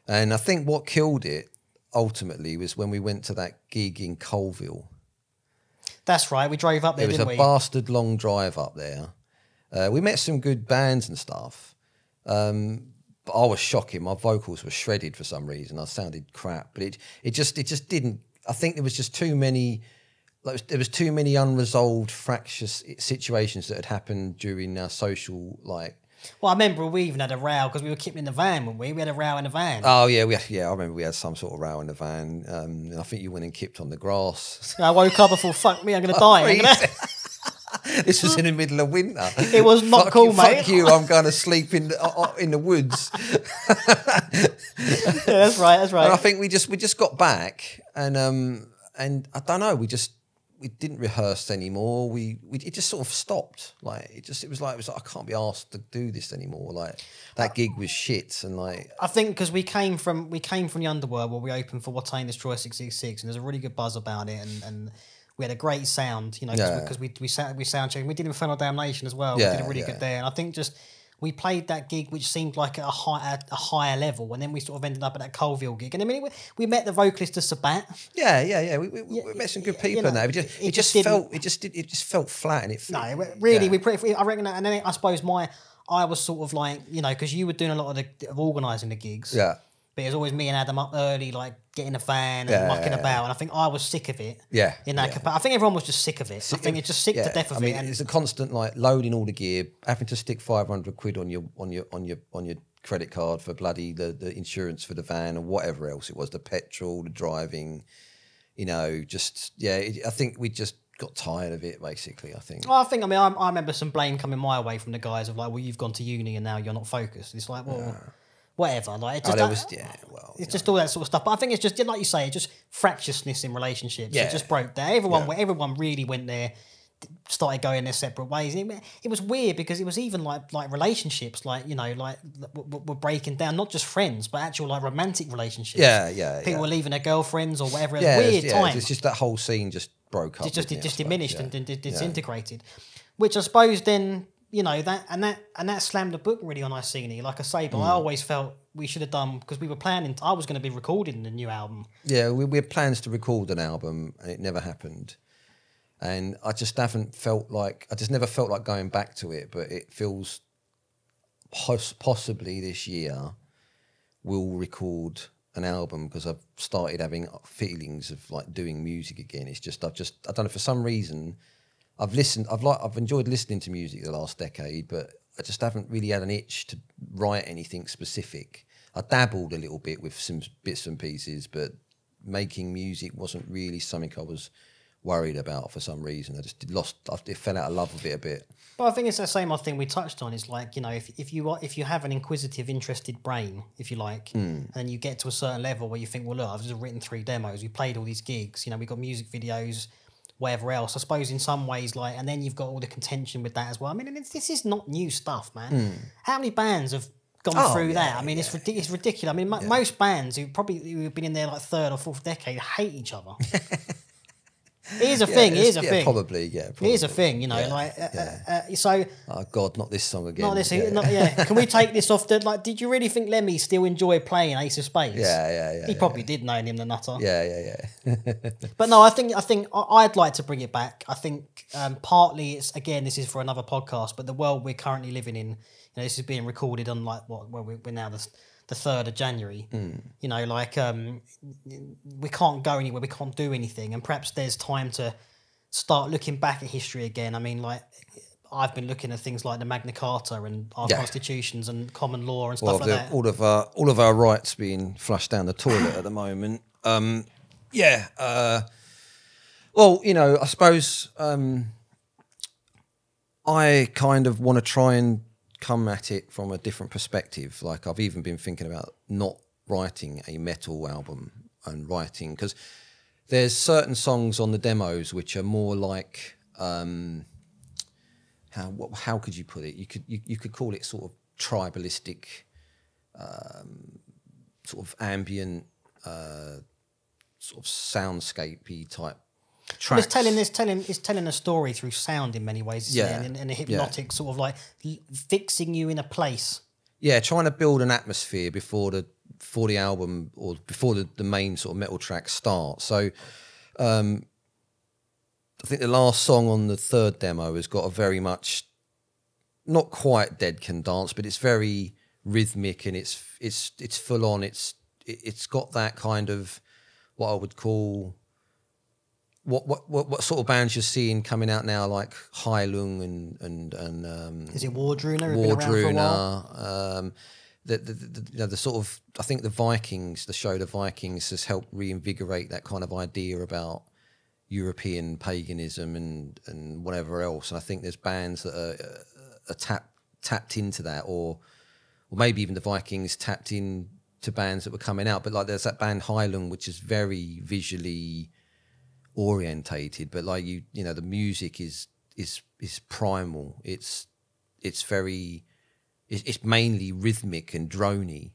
and I think what killed it ultimately was when we went to that gig in Colville. That's right. We drove up there. It was a bastard long drive up there. We met some good bands and stuff. But I was shocking. My vocals were shredded for some reason. I sounded crap, but it just didn't. I think there was just too many. There was too many unresolved, fractious situations that had happened during our social Well, I remember we even had a row because we were keeping in the van, weren't we? We had a row in the van. Oh yeah, I remember we had some sort of row in the van. And I think you went and kipped on the grass. I woke up and thought, "Fuck me, I'm going to die." This was in the middle of winter. It was not fuck cool, you, mate. Fuck you, I'm going to sleep in the woods. Yeah, that's right. That's right. And I think we just got back, and I don't know, we didn't rehearse anymore. It just sort of stopped. Like it was like I can't be asked to do this anymore. Like that gig was shit, and like I think because we came from the underworld where we opened for Watain Destroy 666, and there's a really good buzz about it, and we had a great sound, you know, because we sound checked. We did Infernal Damnation as well. Yeah, we did a really good there, and I think just. We played that gig, which seemed like at a higher level, and then we sort of ended up at that Colville gig. And I mean, we met the vocalist of Sabat. Yeah. We met some good people in there. It just felt flat, and I reckon that. And then I suppose I was sort of like, you know, because you were doing a lot of organising the gigs. Yeah. But it was always me and Adam up early, like getting a van and mucking about. And I think I was sick of it. Yeah. In that capacity. I think everyone was just sick of it. I think it's just sick to death of it. I mean, it's a constant like loading all the gear, having to stick 500 quid on your credit card for bloody the insurance for the van or whatever else it was, the petrol, the driving, you know, I think we just got tired of it basically. I remember some blame coming my way from the guys of like, well, you've gone to uni and now you're not focused. It's like, well. Whatever, like it just it's just all that sort of stuff. But I think it's just like you say, it's just fractiousness in relationships. Yeah. It just broke there. Everyone really went there, started going their separate ways. It was weird because it was even like relationships, like you know, like were breaking down. Not just friends, but actual like romantic relationships. People were leaving their girlfriends or whatever. It was weird time. It's just that whole scene just broke up. It just diminished and disintegrated, which I suppose then. You know, that slammed the book really on Iceni. Like I say, but I always felt we should have done, because we were planning, I was going to be recording the new album. Yeah, we had plans to record an album and it never happened. And I just never felt like going back to it, but it feels possibly this year we'll record an album because I've started having feelings of like doing music again. It's just, I don't know, for some reason, I've enjoyed listening to music the last decade, but I just haven't really had an itch to write anything specific. I dabbled a little bit with some bits and pieces, but making music wasn't really something I was worried about for some reason. It fell out of love with it a bit. But I think it's the same old thing we touched on. It's like, you know, if you have an inquisitive, interested brain, if you like, and you get to a certain level where you think, well, look, I've just written 3 demos, we played all these gigs, you know, we got music videos, whatever else. I suppose in some ways, like, and then you've got all the contention with that as well. I mean, this is not new stuff, man. How many bands have gone through that? I mean, it's ridiculous. I mean, most bands who've been in their like 3rd or 4th decade hate each other. It is a thing. It is a thing. Probably. It is a thing. You know, so. Oh God, not this song again. Not this. Can we take this off? Did you really think Lemmy still enjoyed playing Ace of Spades? Yeah. He probably did, knowing him, the nutter. Yeah. But no, I think I'd like to bring it back. I think partly it's, again, this is for another podcast, but the world we're currently living in, you know, this is being recorded on like we're now the 3rd of January. You know, like we can't go anywhere, we can't do anything, and perhaps there's time to start looking back at history again. I mean, like, I've been looking at things like the Magna Carta and our constitutions and common law and stuff like that. All of our rights being flushed down the toilet at the moment. Well, you know, I suppose I kind of want to try and come at it from a different perspective. Like, I've even been thinking about not writing a metal album and writing, because there's certain songs on the demos which are more like how could you put it? You could call it sort of tribalistic, sort of ambient, sort of soundscapey type tracks. Well, it's telling a story through sound in many ways, isn't it? And a hypnotic sort of like fixing you in a place. Yeah, trying to build an atmosphere before the album or before the main sort of metal track starts. So I think the last song on the 3rd demo has got a very much, not quite Dead Can Dance, but it's very rhythmic and it's full on. It's got that kind of what I would call what sort of bands you're seeing coming out now, like Heilung and is it Wardruna? Wardruna. The sort of, I think the show The Vikings has helped reinvigorate that kind of idea about, European paganism and whatever else. And I think there's bands that are tapped into that, or maybe even the Vikings tapped in to bands that were coming out. But like there's that band Highland, which is very visually orientated, but like you know, the music is primal. It's mainly rhythmic and drony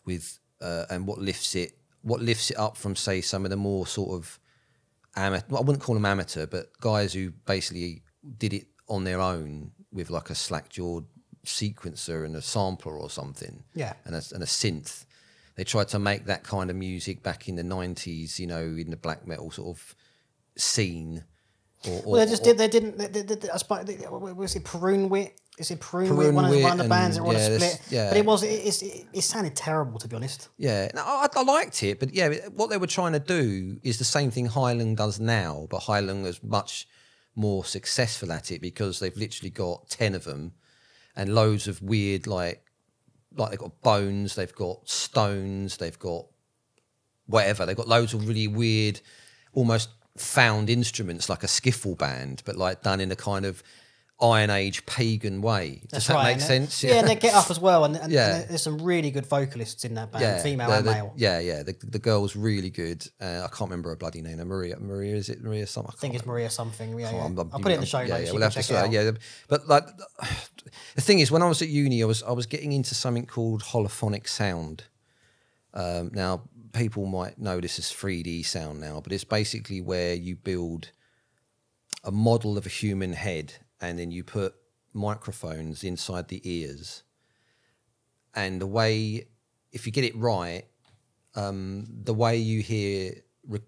with and what lifts it up from, say, some of the more sort of amateur, I wouldn't call them amateur, but guys who basically did it on their own with like a slack-jawed sequencer and a sampler or something, and a synth. They tried to make that kind of music back in the 90s, you know, in the black metal sort of scene. They didn't. I suppose, was it Perun Wit? Is it Perun Wit, one of the bands that were on a split? Yeah. But it sounded terrible, to be honest. Yeah, no, I liked it, but yeah, what they were trying to do is the same thing Highland does now, but Highland is much more successful at it because they've literally got 10 of them and loads of weird, like they've got bones, they've got stones, they've got whatever. They've got loads of really weird, almost found instruments, like a skiffle band, but like done in a kind of Iron Age pagan way. Does that make sense? Yeah, and they get up as well, and there's some really good vocalists in that band, female and male. Yeah. The girl's really good. I can't remember her bloody name. Maria, is it Maria something? I think it's Maria something. Yeah. I'll put it in the show notes. We'll have to check it out. Yeah, but like the thing is, when I was at uni, I was getting into something called holophonic sound. Now, people might know this as 3D sound now, but it's basically where you build a model of a human head and then you put microphones inside the ears. And the way, if you get it right, the way you hear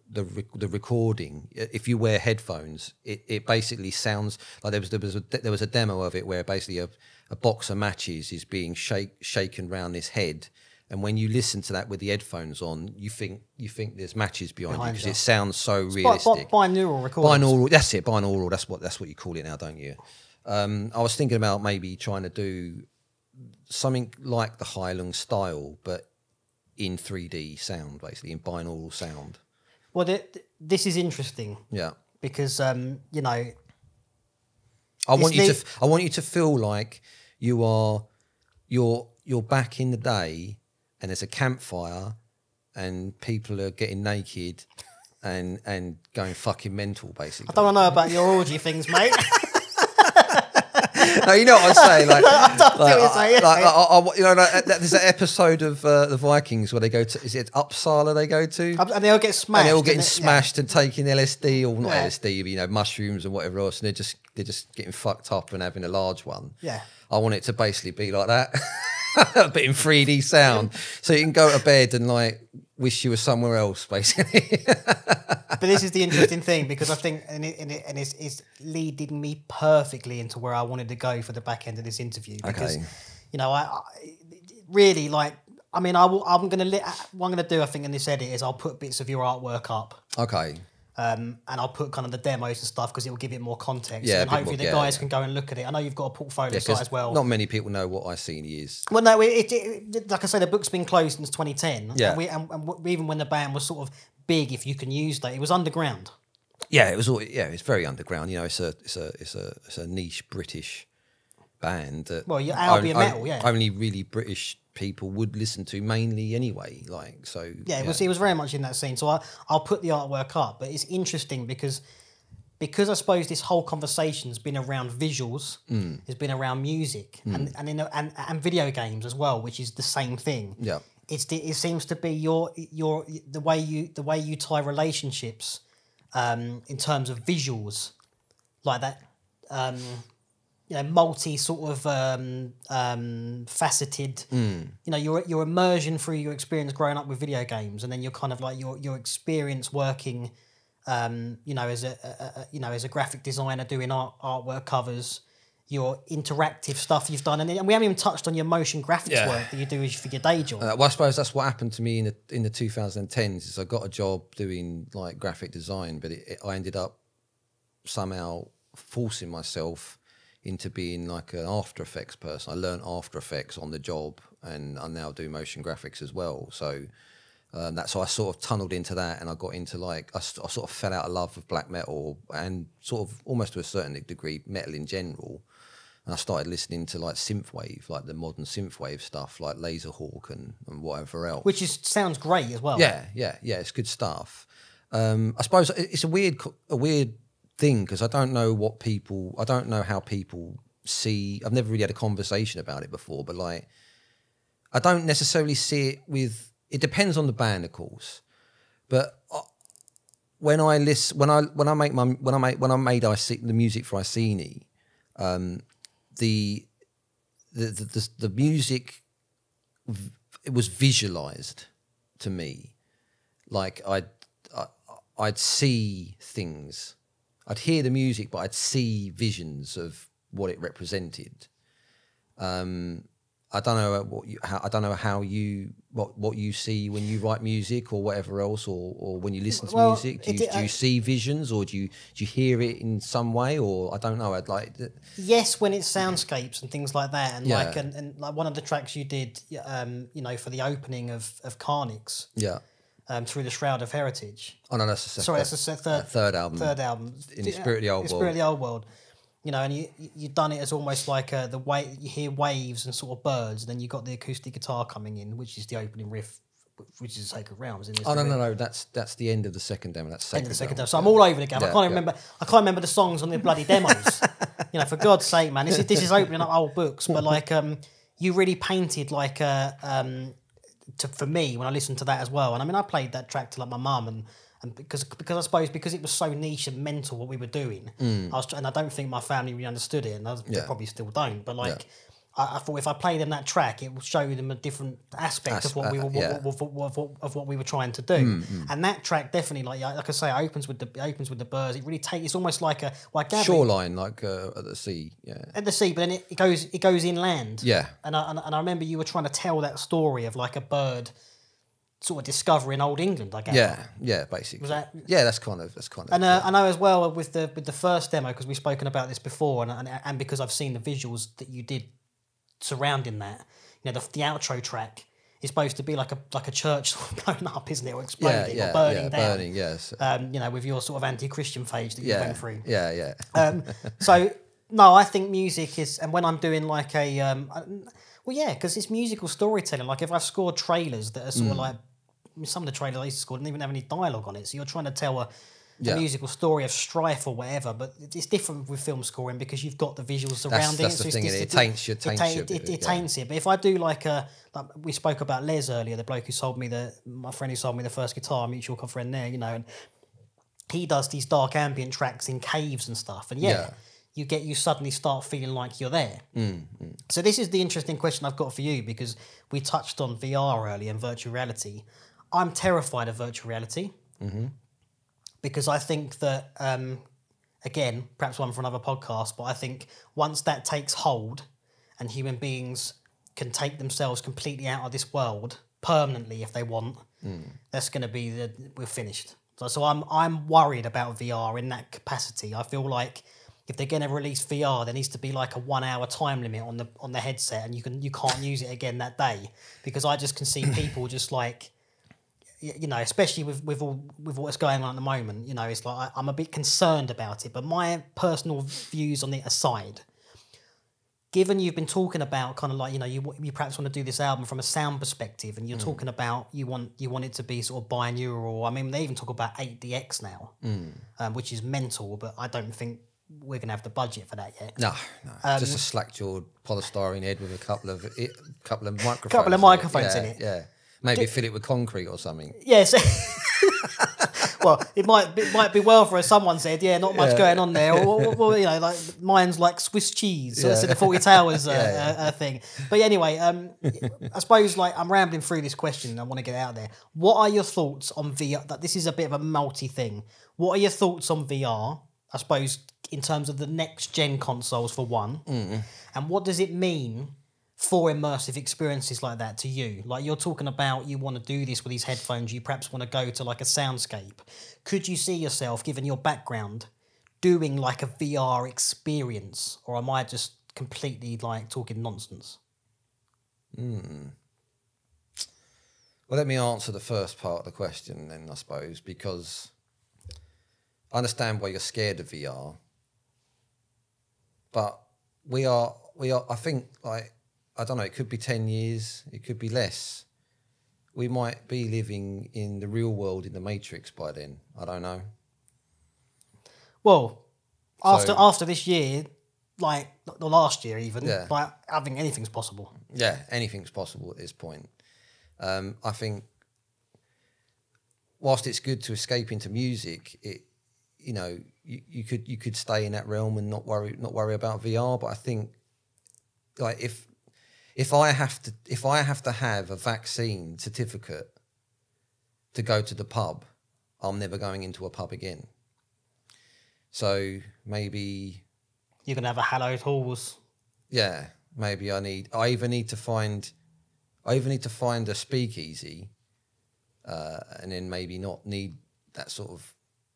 the recording, if you wear headphones, it basically sounds like there was a demo of it where basically a box of matches is being shaken around this head. And when you listen to that with the headphones on, you think there's matches behind you because it sounds so realistic. Binaural recordings. Binaural, that's it. Binaural. That's what you call it now, don't you? I was thinking about maybe trying to do something like the Highland style, but in 3D sound, basically in binaural sound. Well, this is interesting. Yeah. Because you know, I want you to feel like you're back in the day. And there's a campfire and people are getting naked and going fucking mental, basically. I don't know about your orgy things, mate. No, you know what I'm saying? Like, I don't know what you're saying. There's an episode of the Vikings where they go to, is it Uppsala they go to? And they all get smashed. And they're all getting smashed and taking LSD, or not LSD, but, you know, mushrooms and whatever else. And they're just getting fucked up and having a large one. Yeah. I want it to basically be like that. A bit in 3D sound, so you can go to bed and like wish you were somewhere else, basically. But this is the interesting thing, because I think, and it's leading me perfectly into where I wanted to go for the back end of this interview. Because, you know, I really like. I mean, I'm gonna do, I think, in this edit is I'll put bits of your artwork up. Okay. And I'll put kind of the demos and stuff because it will give it more context. Yeah, and hopefully the guys can go and look at it. I know you've got a portfolio site as well. Not many people know what Iceni is. Well, no, like I say, the book's been closed since 2010. Yeah. And even when the band was sort of big, if you can use that, it was underground. Yeah, it's very underground. You know, it's a niche British band that you're Albion metal, only really British people would listen to mainly anyway. Like, so it was very much in that scene. So I'll put the artwork up, but it's interesting because I suppose this whole conversation's been around visuals, it's been around music and video games as well, which is the same thing. Yeah, it seems to be the way you tie relationships in terms of visuals like that. You know, multi sort of faceted. You know, your immersion through your experience growing up with video games, and then you're kind of like your experience working, you know, as a graphic designer doing artwork covers, your interactive stuff you've done, and we haven't even touched on your motion graphics work that you do for your day job. Well, I suppose that's what happened to me in the 2010s. Is I got a job doing like graphic design, but I ended up somehow forcing myself into being like an After Effects person. I learned After Effects on the job, and I now do motion graphics as well. So That so I sort of tunneled into that, and I got into like I sort of fell out of love with black metal and sort of almost to a certain degree metal in general. And I started listening to like synthwave, like the modern synthwave stuff, like Laserhawk and whatever else. Which sounds great as well. Yeah, it's good stuff. I suppose it's a weird thing because I don't know how people see. I've never really had a conversation about it before, but like I don't necessarily see it with. It depends on the band, of course, but when I made the music for Iceni, the music, it was visualized to me, like I'd see things, I'd hear the music, but I'd see visions of what it represented. I don't know what you see when you write music or whatever else, or when you listen to music. Do you see visions, or do you hear it in some way, or I don't know. I'd like yes, when it's soundscapes and things like that, and like and like one of the tracks you did, for the opening of Carnix, through the Shroud of Heritage. Oh no, that's the third album. Third album in the Spirit of the Old World. Spirit of the Old World. And you've done it as almost like the way you hear waves and sort of birds, and then you got the acoustic guitar coming in, which is the opening riff, which is Sacred Realms. No, that's the end of the second demo. That's end of the second demo. So I'm all over the game. I can't remember the songs on the bloody demos. For God's sake, man, this is opening up old books. But like, you really painted like for me when I listened to that as well. And I mean, I played that track to like my mum and because I suppose because it was so niche and mental what we were doing, and I don't think my family really understood it, and they probably still don't. But like, I thought if I played them that track, it will show them a different aspect of what we were of what we were trying to do. And that track definitely, like I say, opens with the birds. It really it's almost like a shoreline, like at the sea, at the sea. But then it goes inland, And I remember you were trying to tell that story of like a bird sort of discovering old England, I guess. Yeah, basically. Was that? Yeah, that's kind of. And I know as well with the first demo, because we've spoken about this before, and because I've seen the visuals that you did surrounding that. The outro track is supposed to be like a church sort of blown up, isn't it, or exploding or burning down. Burning, yes. With your sort of anti-Christian phase that you went through. Yeah. So no, I think music is, and when I'm doing like because it's musical storytelling. Like if I've scored trailers that are sort of like, some of the trailers I used to score didn't even have any dialogue on it. So you're trying to tell a musical story of strife or whatever, but it's different with film scoring because you've got the visuals surrounding it. That's the thing, it taints you. It taints it. But if I do like we spoke about Les earlier, the bloke who sold me my friend who sold me the first guitar, mutual friend there, and he does these dark ambient tracks in caves and stuff, and you suddenly start feeling like you're there. So this is the interesting question I've got for you, because we touched on VR earlier and virtual reality. I'm terrified of virtual reality because I think that, again, perhaps one for another podcast, but I think once that takes hold and human beings can take themselves completely out of this world permanently if they want, that's going to be we're finished. So I'm worried about VR in that capacity. I feel like if they're going to release VR, there needs to be like a 1 hour time limit on the headset, and you can't use it again that day, because I just can see people just like, especially with what's going on at the moment, it's like I'm a bit concerned about it. But my personal views on it aside, given you've been talking about kind of like, you perhaps want to do this album from a sound perspective, and you're talking about you want it to be sort of binaural. I mean, they even talk about 8DX now, which is mental, but I don't think we're going to have the budget for that yet. No. Just a slack-jawed polystyrene head with a couple of microphones. Couple of microphones in it. Yeah. Maybe fill it with concrete or something. Yes. Well, it might be well for, as someone said, not much going on there. Or like mine's like Swiss cheese. So it's the 40 Towers thing. But anyway, I suppose like I'm rambling through this question and I want to get out there. What are your thoughts on VR? This is a bit of a multi thing. What are your thoughts on VR? I suppose in terms of the next gen consoles for one, and what does it mean for immersive experiences like that to you? Like you're talking about, you want to do this with these headphones, you perhaps want to go to like a soundscape. Could you see yourself, given your background, doing like a VR experience, or am I just completely like talking nonsense? Well, let me answer the first part of the question then, I suppose, because I understand why you're scared of VR, but we are. I think, like, I don't know. It could be 10 years. It could be less. We might be living in the real world in the Matrix by then. I don't know. Well, after this year, like the last year even, Yeah. like I think anything's possible. Yeah, anything's possible at this point. I think whilst it's good to escape into music, you could stay in that realm and not worry about VR. But I think, like, if I have to have a vaccine certificate to go to the pub, I'm never going into a pub again. So maybe You're gonna have a hallowed halls. Yeah, maybe I either need to find a speakeasy, and then maybe not need that sort of.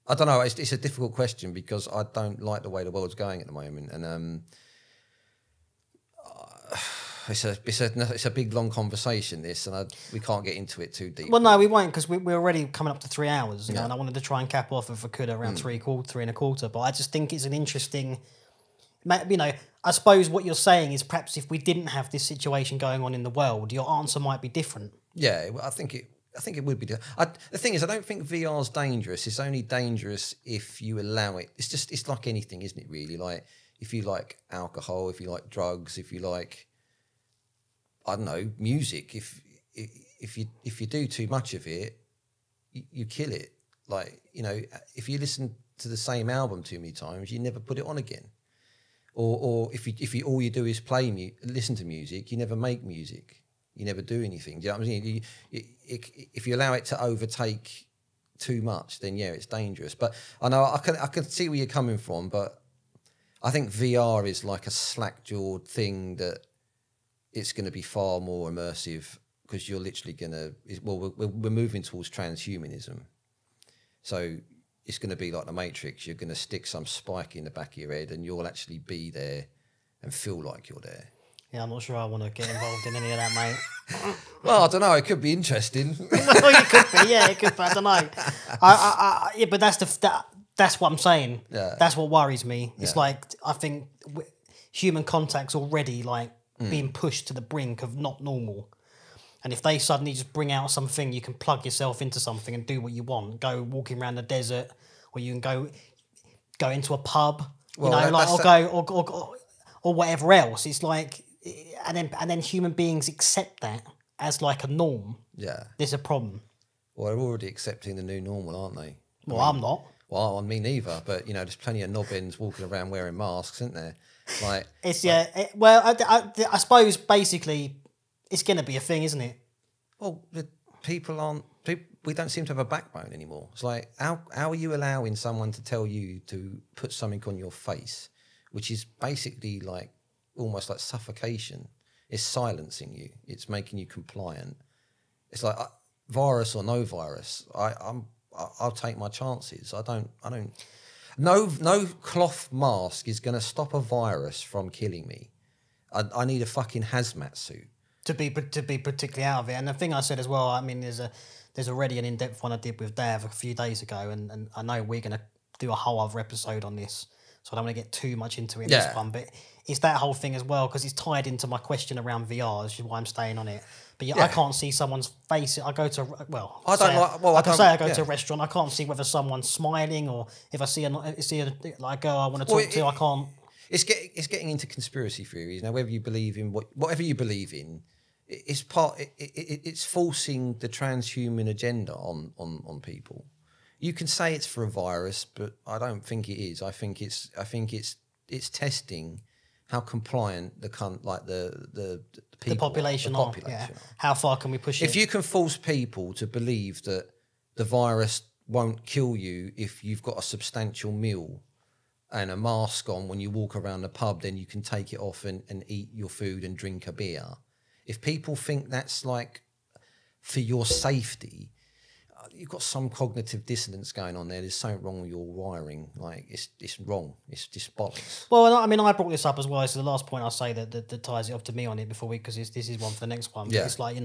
I don't know. It's a difficult question because I don't like the way the world's going at the moment, and it's a big long conversation this, and we can't get into it too deep. Well, no, we won't because we're already coming up to 3 hours, and I wanted to try and cap off if I could around 3.25. But I just think it's an interesting. I suppose what you're saying is perhaps if we didn't have this situation going on in the world, your answer might be different. Yeah, well, I think it would be. The thing is, I don't think VR's dangerous. It's only dangerous if you allow it. It's like anything, isn't it? Really, like if you like alcohol, if you like drugs, if you like, I don't know, music. If you do too much of it, you kill it. Like, if you listen to the same album too many times, you never put it on again. Or if you all you do is listen to music, you never make music. You never do anything. Do you know what I mean? If you allow it to overtake too much, then yeah, it's dangerous. But I know I can see where you're coming from, but I think VR is like a slack-jawed thing that it's going to be far more immersive because you're literally going to. Well, we're moving towards transhumanism, so it's going to be like the Matrix. You're going to stick some spike in the back of your head, and you'll actually be there and feel like you're there. Yeah, I'm not sure I want to get involved in any of that, mate. Well, I don't know. It could be interesting. Well, it could be. Yeah, it could be. I don't know. Yeah, but that's what I'm saying. Yeah. That's what worries me. It's Yeah. like I think human contact's already like being pushed to the brink of not normal. And if they suddenly just bring out something, you can plug yourself into something and do what you want. Go walking around the desert, or you can go into a pub, or whatever else. It's like, and then human beings accept that as like a norm. Yeah. There's a problem. Well, they're already accepting the new normal, aren't they? Well, I'm not. Well, I mean, neither. But there's plenty of knob-ends walking around wearing masks, isn't there? Like It's I suppose basically it's going to be a thing, isn't it? Well, we don't seem to have a backbone anymore. It's like, how are you allowing someone to tell you to put something on your face, which is basically like almost like suffocation? It's silencing you. It's making you compliant. It's like virus or no virus. I'll take my chances. No cloth mask is going to stop a virus from killing me. I need a fucking hazmat suit. To be particularly out of it. And the thing I said as well, I mean, there's already an in-depth one I did with Dav a few days ago, and I know we're going to do a whole other episode on this, so I don't want to get too much into it in this one, but it's that whole thing as well, because it's tied into my question around VR, which is why I'm staying on it. But yeah, I can't see someone's face. I go to, I go to a restaurant, I can't see whether someone's smiling, or if I see a girl I want to talk to, I can't. It's getting into conspiracy theories now. Whether you believe in whatever you believe in, it's forcing the transhuman agenda on people. You can say it's for a virus, but I don't think it is. I think it's testing how compliant the population are. How far can we push it? If you can force people to believe that the virus won't kill you if you've got a substantial meal and a mask on when you walk around the pub, then you can take it off and eat your food and drink a beer. If people think that's like for your safety, you've got some cognitive dissonance going on there. There's something wrong with your wiring. Like it's wrong. It's just bollocks. Well, I mean, I brought this up as well. So the last point I'll say that ties it up to me on it before because this is one for the next one. But it's like,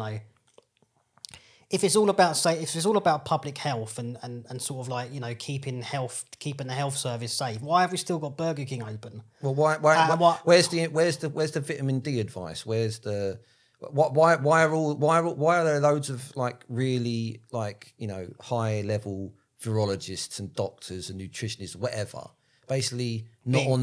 if it's all about if it's all about public health and sort of like, you know, keeping the health service safe, why have we still got Burger King open? Well, where's the vitamin D advice? Where's the why are there loads of like really like, you know, high level virologists and doctors and nutritionists, whatever, basically not on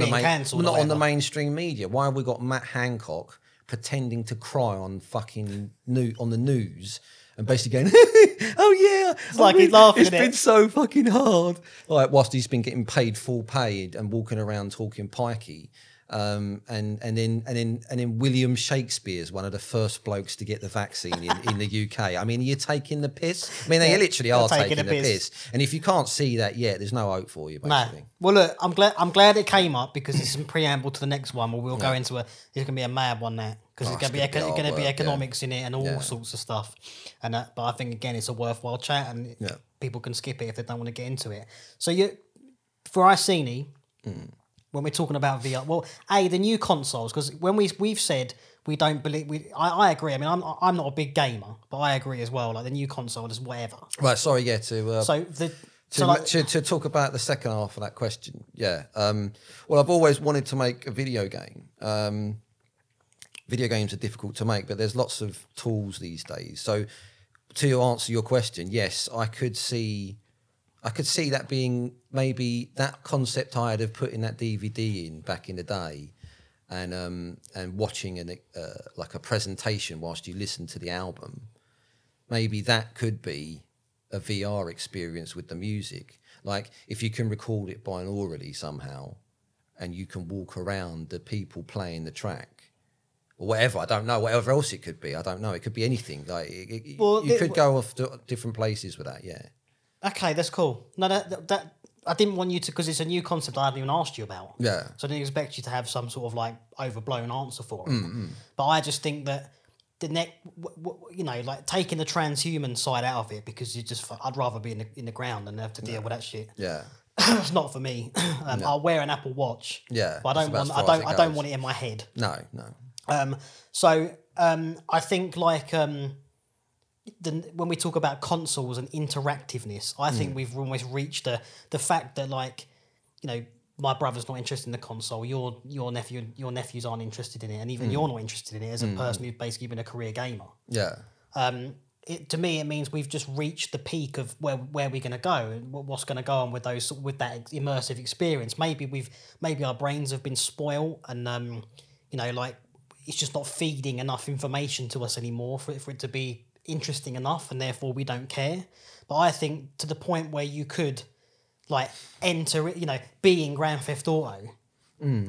the mainstream media? Why have we got Matt Hancock pretending to cry on fucking on the news? And basically going, oh yeah, it's like he's laughing. It's been so fucking hard. Like whilst he's been getting paid full pay and walking around talking pikey, and then William Shakespeare's one of the first blokes to get the vaccine in the UK. I mean, you're taking the piss. I mean, they literally are taking the piss. And if you can't see that yet, there's no hope for you. Basically. No. Well, look, I'm glad it came up because it's some preamble to the next one where we'll go into it's going to be a mad one there. Because it's going to be economics in it and all sorts of stuff, but I think again it's a worthwhile chat and people can skip it if they don't want to get into it. So for Iceni, when we're talking about VR, well, the new consoles, because when we've said we don't believe I agree. I mean, I'm not a big gamer, but I agree as well. Like the new console is whatever. Right. Sorry. Yeah. To talk about the second half of that question. Yeah. Well, I've always wanted to make a video game. Video games are difficult to make, but there's lots of tools these days. So to answer your question, yes, I could see that being maybe that concept I had of putting that DVD in back in the day and watching like a presentation whilst you listen to the album. Maybe that could be a VR experience with the music. Like if you can record it binaurally somehow and you can walk around the people playing the track. Or whatever, I don't know. Whatever else it could be, I don't know. It could be anything. Like you could go off to different places with that. Yeah. Okay, that's cool. No, that I didn't want you to, because it's a new concept I hadn't even asked you about. Yeah. So I didn't expect you to have some sort of like overblown answer for it. But I just think that you know, like taking the transhuman side out of it, because I'd rather be in the ground than have to deal with that shit. Yeah. It's not for me. I'll wear an Apple Watch. Yeah. But I don't want it in my head. No. I think like when we talk about consoles and interactiveness, I think we've almost reached the fact that, like, you know, my brother's not interested in the console, your nephews aren't interested in it, and even you're not interested in it as a person who's basically been a career gamer. Yeah. To me, it means we've just reached the peak of where we're going to go and what's going to go on with that immersive experience. Maybe our brains have been spoiled, and you know, like, it's just not feeding enough information to us anymore for it to be interesting enough, and therefore we don't care. But I think to the point where you could, like, enter it, you know, be in Grand Theft Auto,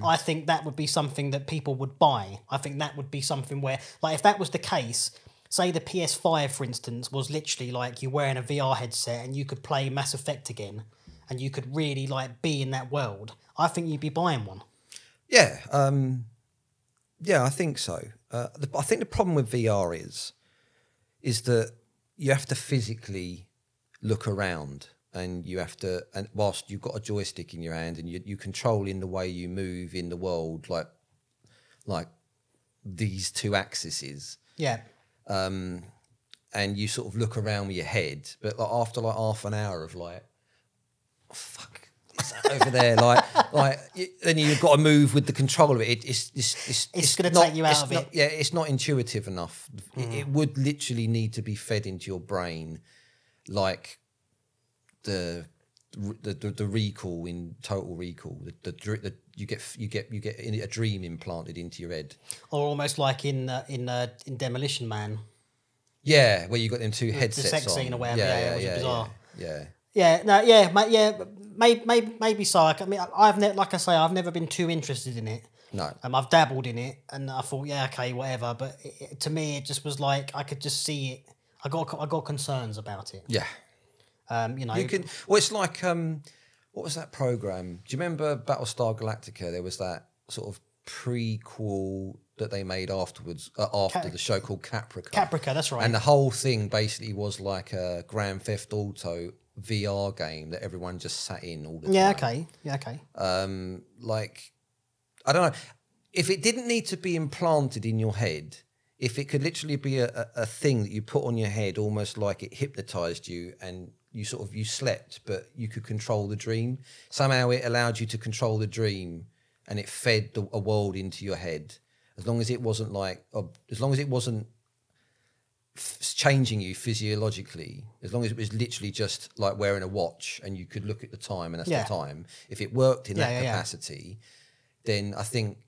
I think that would be something that people would buy. I think that would be something where, like, if that was the case, say the PS5, for instance, was literally like you wearing a VR headset and you could play Mass Effect again, and you could really, like, be in that world, I think you'd be buying one. Yeah. Yeah, I think so. I think the problem with VR is that you have to physically look around, and whilst you've got a joystick in your hand and you control in the way you move in the world, like these two axes. Yeah. And you sort of look around with your head, but like after like half an hour of like, oh, fuck. Over there, then you've got to move with the control of it. It's going to take you out of it. Yeah, it's not intuitive enough. It would literally need to be fed into your brain, like the recall in Total Recall. You get a dream implanted into your head, or almost like in Demolition Man. Yeah, where you got them two headsets. The sex scene or whatever. Yeah, it was bizarre. Yeah. Maybe so. I mean, I've never been too interested in it. No. I've dabbled in it, and I thought, yeah, okay, whatever. But to me, it just was like I could just see it. I got concerns about it. Yeah. You know, you can. Well, it's like what was that program? Do you remember Battlestar Galactica? There was that sort of prequel that they made afterwards after the show called Caprica. Caprica, that's right. And the whole thing basically was like a Grand Theft Auto VR game that everyone just sat in all the time. Yeah, okay. Like, I don't know. If it didn't need to be implanted in your head, if it could literally be a thing that you put on your head, almost like it hypnotized you, and you slept, but you could control the dream. Somehow it allowed you to control the dream, and it fed a world into your head. As long as it wasn't changing you physiologically, as long as it was literally just like wearing a watch and you could look at the time and that's the time. If it worked in that capacity, then I think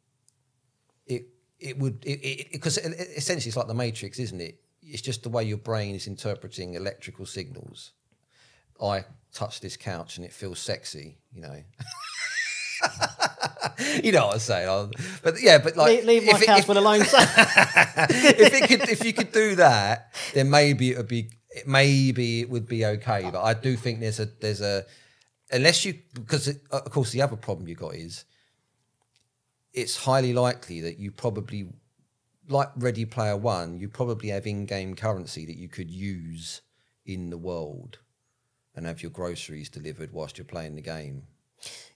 it would, because essentially it's like the Matrix, isn't it? It's just the way your brain is interpreting electrical signals. I touch this couch and it feels sexy, you know. You know what I'm saying? But like leave my couch alone. if you could do that, then maybe it would be okay. But I do think there's a unless you, because of course the other problem you got is it's highly likely that you probably, like Ready Player One, you probably have in-game currency that you could use in the world and have your groceries delivered whilst you're playing the game.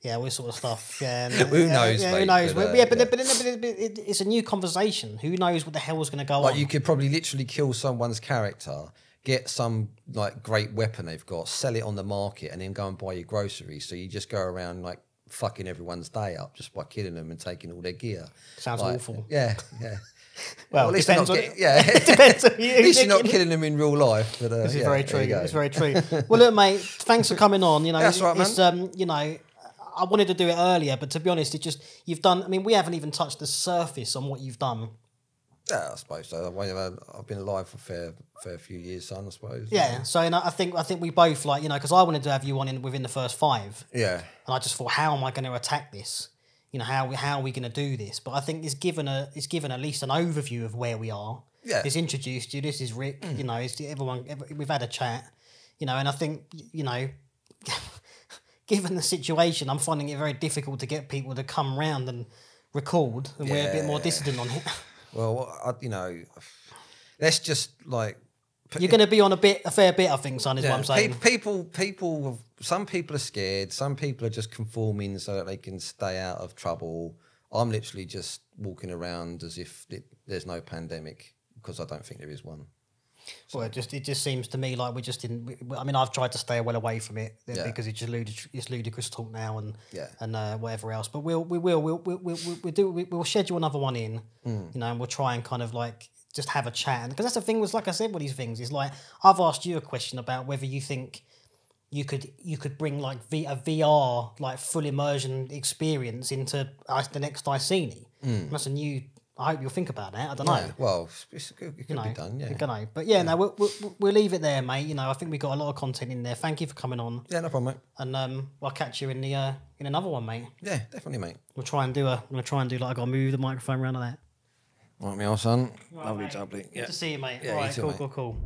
Yeah, all sort of stuff. Yeah, who knows? Mate, who knows? But it's a new conversation. Who knows what the hell was going to go on? Like you could probably literally kill someone's character, get some like great weapon they've got, sell it on the market, and then go and buy your groceries. So you just go around like fucking everyone's day up just by killing them and taking all their gear. Sounds awful. Yeah, yeah. Well, at least depends it depends on you. At least you're not killing them in real life. But, this is very true. It's very true. Well, look, mate, thanks for coming on. You know, that's right, man. You know, I wanted to do it earlier, but to be honest, you've done. I mean, we haven't even touched the surface on what you've done. Yeah, I suppose so. I've been alive for a fair few years, son, I suppose. Yeah. So I think we both, like, you know, because I wanted to have you on within the first 5. Yeah. And I just thought, how am I going to attack this? You know, how are we going to do this? But I think it's given at least an overview of where we are. Yeah. It's introduced you. This is Rick. You know, we've had a chat. You know, and I think, you know, given the situation, I'm finding it very difficult to get people to come round and record, and we're a bit more dissident on it. Well, you know, let's just like. You're going to be on a fair bit, I think, son, is what I'm saying. Some people are scared. Some people are just conforming so that they can stay out of trouble. I'm literally just walking around as if there's no pandemic, because I don't think there is one. So. Well, it just seems to me like we're just in. I mean, I've tried to stay well away from it because it's just ludicrous talk now and whatever else. But we'll schedule another one in, you know, and we'll try and kind of like just have a chat. Because that's the thing, was like I said with these things, is like I've asked you a question about whether you think you could bring like a VR like full immersion experience into the next Iceni. That's a new. I hope you'll think about that. I don't know. Well, it could be done, yeah. You know, but no, we'll leave it there, mate. You know, I think we've got a lot of content in there. Thank you for coming on. Yeah, no problem, mate. And I'll catch you in another one, mate. Yeah, definitely, mate. I'm gonna try and do like I gotta move the microphone around like that. Right, me old son. Right, Lovely, mate. lovely. Good to see you, mate. Yeah, all right, you too, mate. cool.